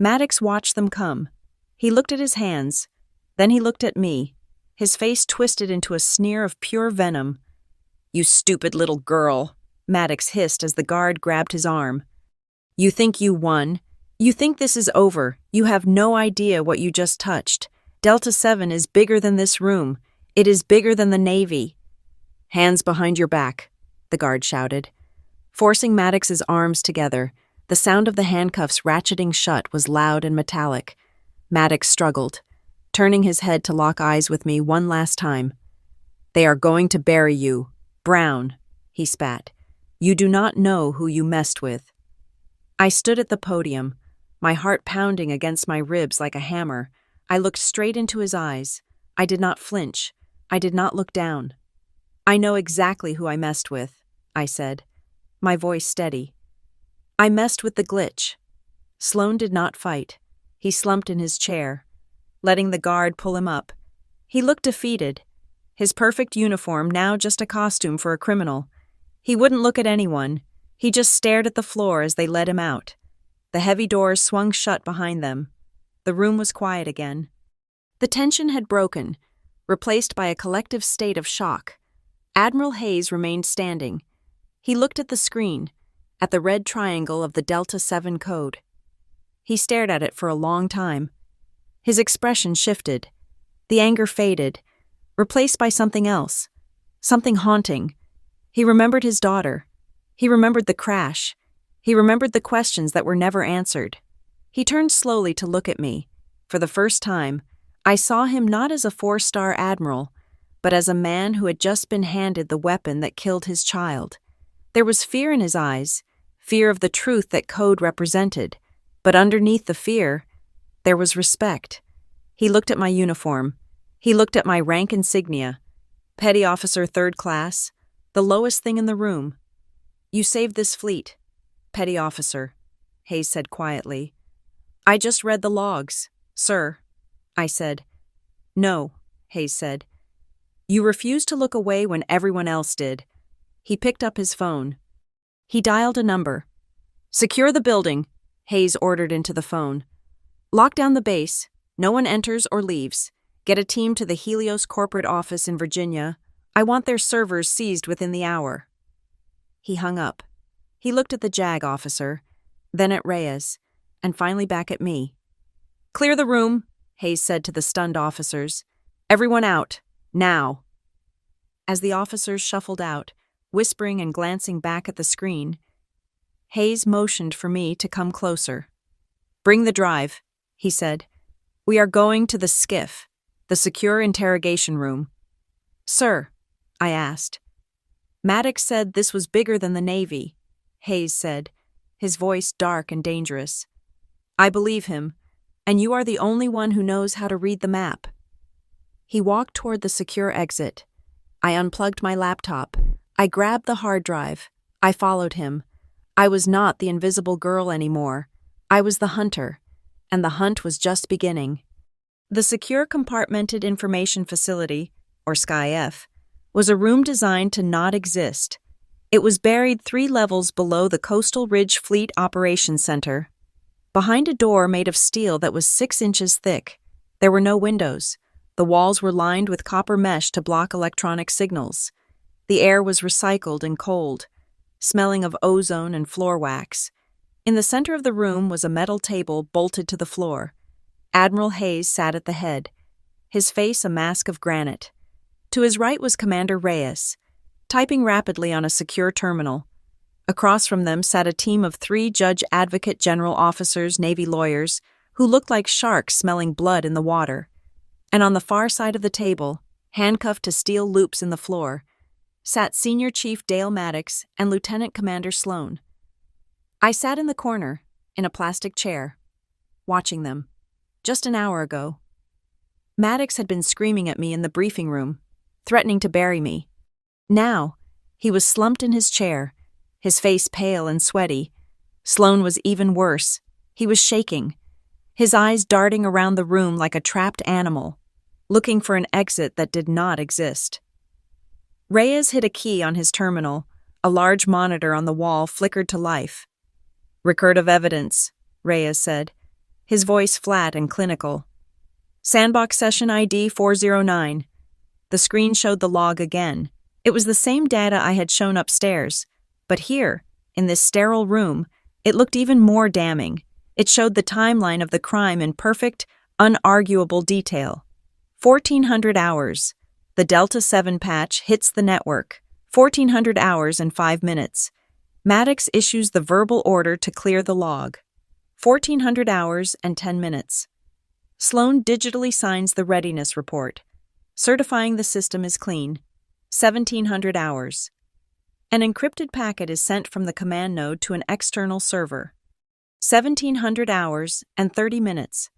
Maddox watched them come. He looked at his hands. Then he looked at me. His face twisted into a sneer of pure venom. You stupid little girl, Maddox hissed as the guard grabbed his arm. You think you won? You think this is over? You have no idea what you just touched. Delta 7 is bigger than this room. It is bigger than the Navy. Hands behind your back, the guard shouted. Forcing Maddox's arms together, the sound of the handcuffs ratcheting shut was loud and metallic. Maddox struggled, turning his head to lock eyes with me one last time. They are going to bury you. Brown, he spat. You do not know who you messed with. I stood at the podium, my heart pounding against my ribs like a hammer. I looked straight into his eyes. I did not flinch. I did not look down. I know exactly who I messed with, I said, my voice steady. I messed with the glitch. Sloan did not fight. He slumped in his chair, letting the guard pull him up. He looked defeated. His perfect uniform now just a costume for a criminal. He wouldn't look at anyone. He just stared at the floor as they led him out. The heavy doors swung shut behind them. The room was quiet again. The tension had broken, replaced by a collective state of shock. Admiral Hayes remained standing. He looked at the screen, at the red triangle of the Delta 7 code. He stared at it for a long time. His expression shifted. The anger faded, replaced by something else, something haunting. He remembered his daughter. He remembered the crash. He remembered the questions that were never answered. He turned slowly to look at me. For the first time, I saw him not as a 4-star admiral, but as a man who had just been handed the weapon that killed his child. There was fear in his eyes, fear of the truth that code represented, but underneath the fear, there was respect. He looked at my uniform. He looked at my rank insignia, Petty Officer 3rd Class, the lowest thing in the room. You saved this fleet, Petty Officer, Hayes said quietly. I just read the logs, sir, I said. No, Hayes said. You refused to look away when everyone else did. He picked up his phone. He dialed a number. Secure the building, Hayes ordered into the phone. Lock down the base. No one enters or leaves. Get a team to the Helios corporate office in Virginia. I want their servers seized within the hour. He hung up. He looked at the JAG officer, then at Reyes, and finally back at me. Clear the room, Hayes said to the stunned officers. Everyone out, now. As the officers shuffled out, whispering and glancing back at the screen, Hayes motioned for me to come closer. Bring the drive, he said. We are going to the skiff, the secure interrogation room. Sir, I asked. Maddox said this was bigger than the Navy, Hayes said, his voice dark and dangerous. I believe him, and you are the only one who knows how to read the map. He walked toward the secure exit. I unplugged my laptop. I grabbed the hard drive. I followed him. I was not the invisible girl anymore. I was the hunter, and the hunt was just beginning. The Secure Compartmented Information Facility, or SCIF, was a room designed to not exist. It was buried 3 levels below the Coastal Ridge Fleet Operations Center, behind a door made of steel that was 6 inches thick. There were no windows. The walls were lined with copper mesh to block electronic signals. The air was recycled and cold, smelling of ozone and floor wax. In the center of the room was a metal table bolted to the floor. Admiral Hayes sat at the head, his face a mask of granite. To his right was Commander Reyes, typing rapidly on a secure terminal. Across from them sat a team of 3 judge advocate general officers, Navy lawyers, who looked like sharks smelling blood in the water. And on the far side of the table, handcuffed to steel loops in the floor, sat Senior Chief Dale Maddox and Lieutenant Commander Sloan. I sat in the corner, in a plastic chair, watching them. Just an hour ago, Maddox had been screaming at me in the briefing room, threatening to bury me. Now, he was slumped in his chair, his face pale and sweaty. Sloan was even worse. He was shaking, his eyes darting around the room like a trapped animal, looking for an exit that did not exist. Reyes hit a key on his terminal. A large monitor on the wall flickered to life. "Record of evidence," Reyes said, his voice flat and clinical. "Sandbox session ID 409. The screen showed the log again. It was the same data I had shown upstairs, but here, in this sterile room, it looked even more damning. It showed the timeline of the crime in perfect, unarguable detail. 1,400 hours. The Delta 7 patch hits the network. 1,400 hours and 5 minutes. Maddox issues the verbal order to clear the log. 1,400 hours and 10 minutes. Sloan digitally signs the readiness report, certifying the system is clean. 1,700 hours. An encrypted packet is sent from the command node to an external server. 1,700 hours and 30 minutes.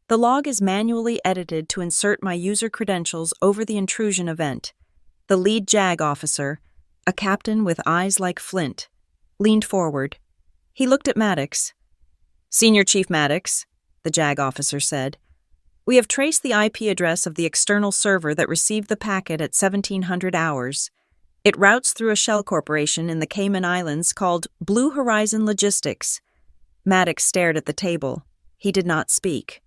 The log is manually edited to insert my user credentials over the intrusion event. The lead JAG officer, a captain with eyes like flint, leaned forward. He looked at Maddox. "Senior Chief Maddox," the JAG officer said, "we have traced the IP address of the external server that received the packet at 1,700 hours. It routes through a shell corporation in the Cayman Islands called Blue Horizon Logistics." Maddox stared at the table. He did not speak.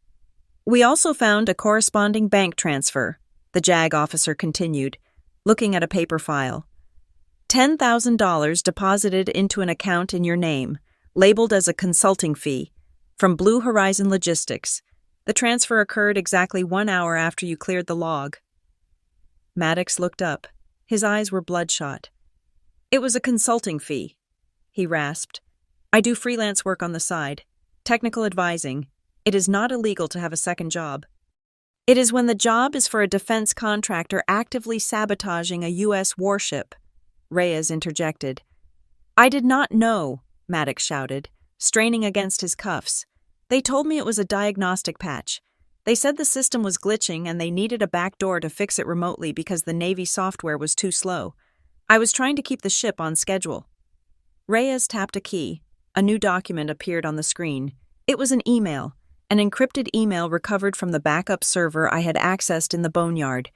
"We also found a corresponding bank transfer," the JAG officer continued, looking at a paper file. $10,000 deposited into an account in your name, labeled as a consulting fee, from Blue Horizon Logistics. The transfer occurred exactly 1 hour after you cleared the log." Maddox looked up. His eyes were bloodshot. "It was a consulting fee," he rasped. "I do freelance work on the side. Technical advising. It is not illegal to have a second job." "It is when the job is for a defense contractor actively sabotaging a U.S. warship," Reyes interjected. "I did not know," Maddox shouted, straining against his cuffs. "They told me it was a diagnostic patch. They said the system was glitching and they needed a back door to fix it remotely because the Navy software was too slow. I was trying to keep the ship on schedule." Reyes tapped a key. A new document appeared on the screen. It was an email, an encrypted email recovered from the backup server I had accessed in the boneyard,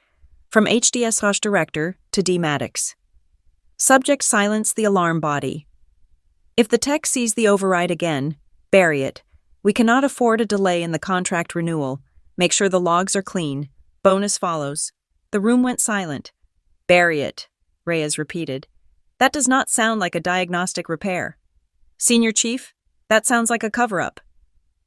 from HDS/Director to D. Maddox. "Subject silence the alarm body. If the tech sees the override again, bury it. We cannot afford a delay in the contract renewal. Make sure the logs are clean. Bonus follows." The room went silent. "Bury it," Reyes repeated. "That does not sound like a diagnostic repair." "Senior Chief, that sounds like a cover-up."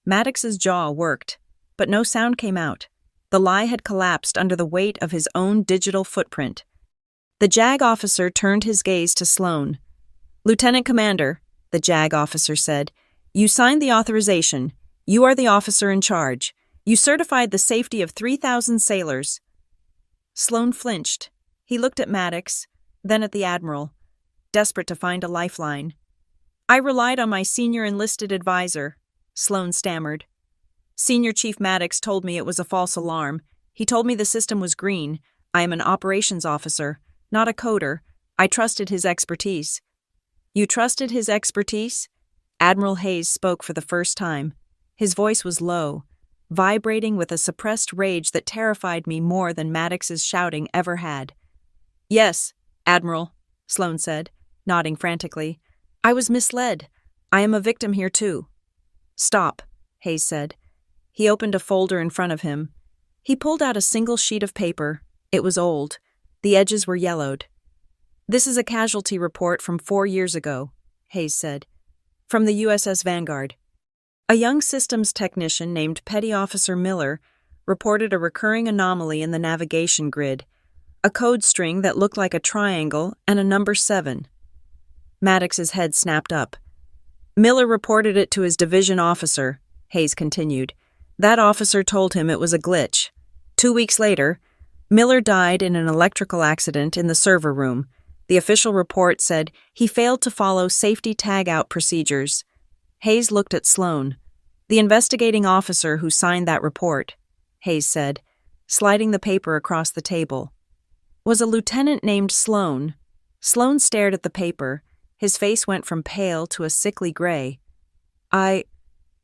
Maddox's jaw worked, but no sound came out. The lie had collapsed under the weight of his own digital footprint. The JAG officer turned his gaze to Sloan. "Lieutenant Commander," the JAG officer said, "you signed the authorization. You are the officer in charge. You certified the safety of 3,000 sailors." Sloan flinched. He looked at Maddox, then at the Admiral, desperate to find a lifeline. "I relied on my senior enlisted advisor," Sloan stammered. "Senior Chief Maddox told me it was a false alarm. He told me the system was green. I am an operations officer, not a coder. I trusted his expertise." "You trusted his expertise?" Admiral Hayes spoke for the first time. His voice was low, vibrating with a suppressed rage that terrified me more than Maddox's shouting ever had. "Yes, Admiral," Sloan said. nodding frantically. "I was misled. I am a victim here too." "Stop," Hayes said. He opened a folder in front of him. He pulled out a single sheet of paper. It was old. The edges were yellowed. "This is a casualty report from 4 years ago," Hayes said. "From the USS Vanguard. A young systems technician named Petty Officer Miller reported a recurring anomaly in the navigation grid, a code string that looked like a triangle and a number 7. Maddox's head snapped up. "Miller reported it to his division officer," Hayes continued. "That officer told him it was a glitch. 2 weeks later, Miller died in an electrical accident in the server room. The official report said he failed to follow safety tag-out procedures." Hayes looked at Sloan. "The investigating officer who signed that report," Hayes said, sliding the paper across the table, "was a lieutenant named Sloan." Sloan stared at the paper. His face went from pale to a sickly gray. I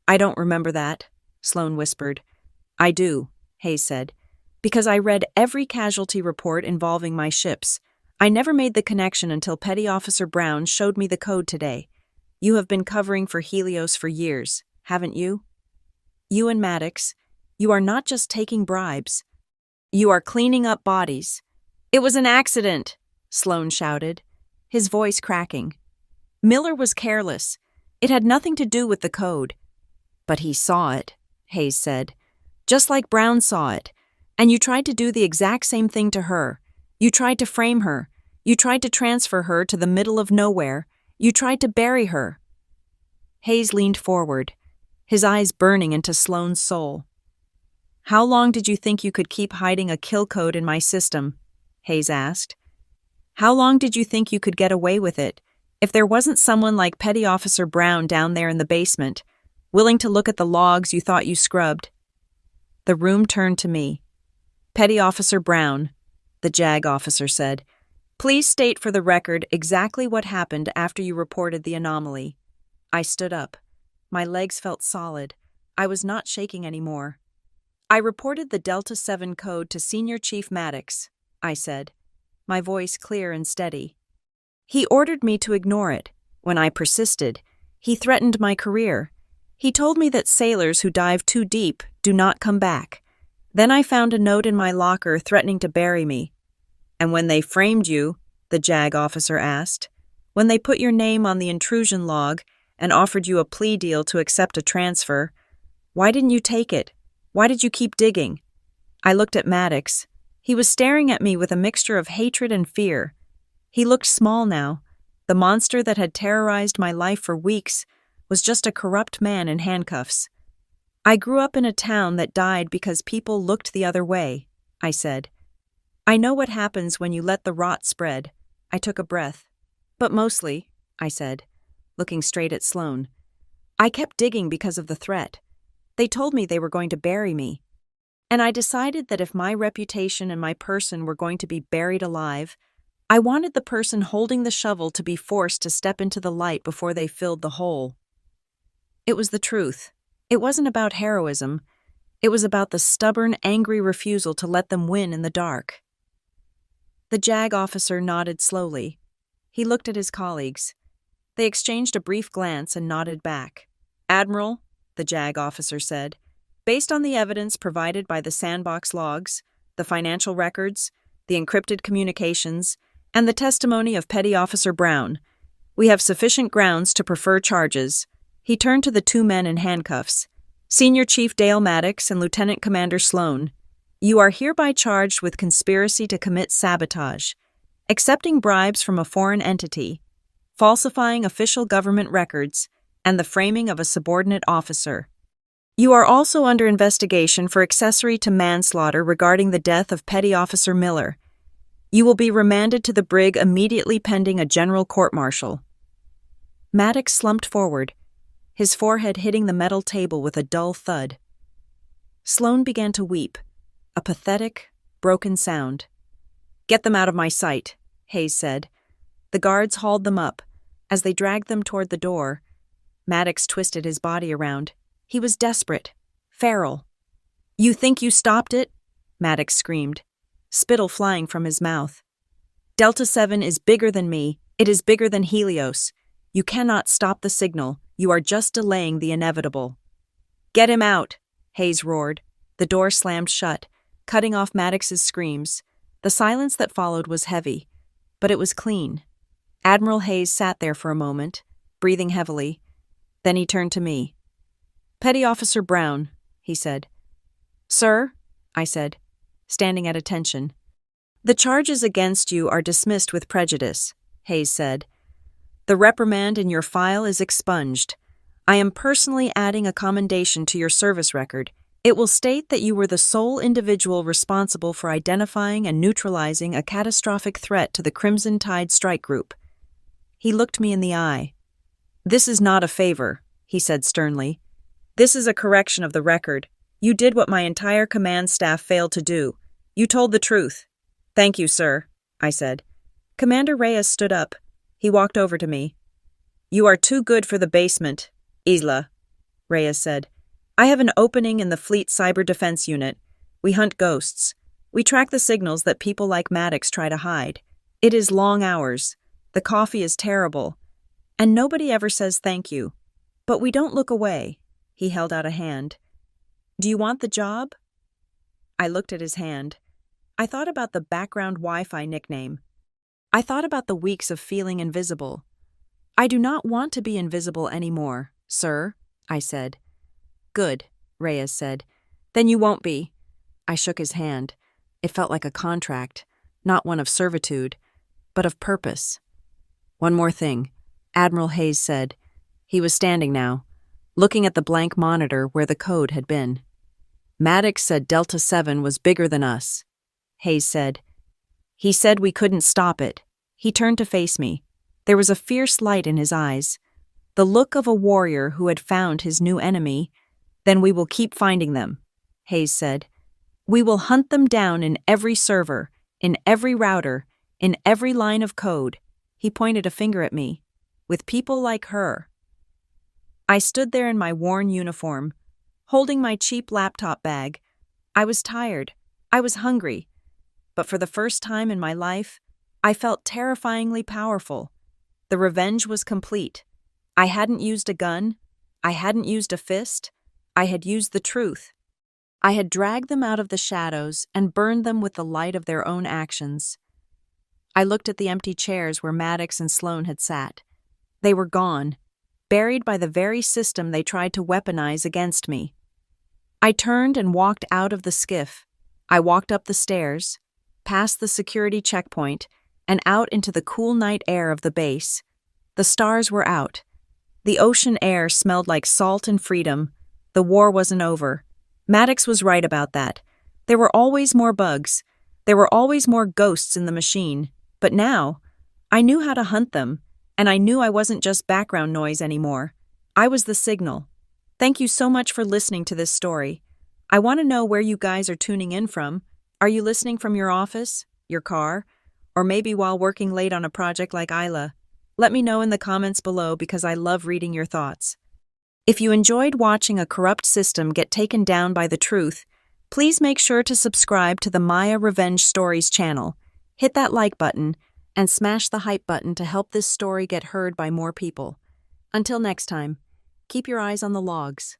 don't remember that," Sloan whispered. "I do," Hayes said, "because I read every casualty report involving my ships. I never made the connection until Petty Officer Brown showed me the code today. You have been covering for Helios for years, haven't you? You and Maddox, you are not just taking bribes. You are cleaning up bodies." "It was an accident," Sloan shouted, his voice cracking. "Miller was careless. It had nothing to do with the code." "But he saw it," Hayes said, "just like Brown saw it. And you tried to do the exact same thing to her. You tried to frame her. You tried to transfer her to the middle of nowhere. You tried to bury her." Hayes leaned forward, his eyes burning into Sloan's soul. "How long did you think you could keep hiding a kill code in my system?" Hayes asked. "How long did you think you could get away with it if there wasn't someone like Petty Officer Brown down there in the basement, willing to look at the logs you thought you scrubbed?" The room turned to me. "Petty Officer Brown," the JAG officer said, "please state for the record exactly what happened after you reported the anomaly." I stood up. My legs felt solid. I was not shaking anymore. "I reported the Delta 7 code to Senior Chief Maddox," I said, my voice clear and steady. "He ordered me to ignore it. When I persisted, he threatened my career. He told me that sailors who dive too deep do not come back. Then I found a note in my locker threatening to bury me." "And when they framed you," the JAG officer asked, "when they put your name on the intrusion log and offered you a plea deal to accept a transfer, why didn't you take it? Why did you keep digging?" I looked at Maddox. He was staring at me with a mixture of hatred and fear. He looked small now. The monster that had terrorized my life for weeks was just a corrupt man in handcuffs. "I grew up in a town that died because people looked the other way," I said. "I know what happens when you let the rot spread." I took a breath. "But mostly," I said, looking straight at Sloan, "I kept digging because of the threat. They told me they were going to bury me. And I decided that if my reputation and my person were going to be buried alive, I wanted the person holding the shovel to be forced to step into the light before they filled the hole." It was the truth. It wasn't about heroism. It was about the stubborn, angry refusal to let them win in the dark. The JAG officer nodded slowly. He looked at his colleagues. They exchanged a brief glance and nodded back. "Admiral," the JAG officer said, "based on the evidence provided by the sandbox logs, the financial records, the encrypted communications, and the testimony of Petty Officer Brown, we have sufficient grounds to prefer charges." He turned to the 2 men in handcuffs. "Senior Chief Dale Maddox and Lieutenant Commander Sloan, you are hereby charged with conspiracy to commit sabotage, accepting bribes from a foreign entity, falsifying official government records, and the framing of a subordinate officer. You are also under investigation for accessory to manslaughter regarding the death of Petty Officer Miller. You will be remanded to the brig immediately pending a general court-martial." Maddox slumped forward, his forehead hitting the metal table with a dull thud. Sloan began to weep, a pathetic, broken sound. "Get them out of my sight," Hayes said. The guards hauled them up. As they dragged them toward the door, Maddox twisted his body around. He was desperate, feral. "You think you stopped it?" Maddox screamed, spittle flying from his mouth. "Delta 7 is bigger than me. It is bigger than Helios. You cannot stop the signal. You are just delaying the inevitable. Get him out, Hayes roared. The door slammed shut, cutting off Maddox's screams. The silence that followed was heavy, but it was clean. Admiral Hayes sat there for a moment, breathing heavily. Then he turned to me. Petty Officer Brown, he said. Sir, I said, standing at attention. The charges against you are dismissed with prejudice, Hayes said. The reprimand in your file is expunged. I am personally adding a commendation to your service record. It will state that you were the sole individual responsible for identifying and neutralizing a catastrophic threat to the Crimson Tide strike group. He looked me in the eye. This is not a favor, he said sternly. This is a correction of the record. You did what my entire command staff failed to do. You told the truth. Thank you, sir, I said. Commander Reyes stood up. He walked over to me. You are too good for the basement, Isla, Reyes said. I have an opening in the Fleet Cyber Defense Unit. We hunt ghosts. We track the signals that people like Maddox try to hide. It is long hours. The coffee is terrible. And nobody ever says thank you. But we don't look away. He held out a hand. Do you want the job? I looked at his hand. I thought about the background Wi-Fi nickname. I thought about the weeks of feeling invisible. I do not want to be invisible anymore, sir, I said. Good, Reyes said. Then you won't be. I shook his hand. It felt like a contract, not one of servitude, but of purpose. One more thing, Admiral Hayes said. He was standing now, looking at the blank monitor where the code had been. Maddox said Delta 7 was bigger than us, Hayes said. He said we couldn't stop it. He turned to face me. There was a fierce light in his eyes, the look of a warrior who had found his new enemy. Then we will keep finding them, Hayes said. We will hunt them down in every server, in every router, in every line of code. He pointed a finger at me. With people like her. I stood there in my worn uniform, holding my cheap laptop bag. I was tired. I was hungry. But for the first time in my life, I felt terrifyingly powerful. The revenge was complete. I hadn't used a gun. I hadn't used a fist. I had used the truth. I had dragged them out of the shadows and burned them with the light of their own actions. I looked at the empty chairs where Maddox and Sloan had sat. They were gone, buried by the very system they tried to weaponize against me. I turned and walked out of the skiff. I walked up the stairs, past the security checkpoint, and out into the cool night air of the base. The stars were out. The ocean air smelled like salt and freedom. The war wasn't over. Maddox was right about that. There were always more bugs. There were always more ghosts in the machine. But now, I knew how to hunt them, and I knew I wasn't just background noise anymore. I was the signal. Thank you so much for listening to this story. I want to know where you guys are tuning in from. Are you listening from your office, your car, or maybe while working late on a project like Isla? Let me know in the comments below because I love reading your thoughts. If you enjoyed watching a corrupt system get taken down by the truth, please make sure to subscribe to the Maya Revenge Stories channel. Hit that like button and smash the hype button to help this story get heard by more people. Until next time, keep your eyes on the logs.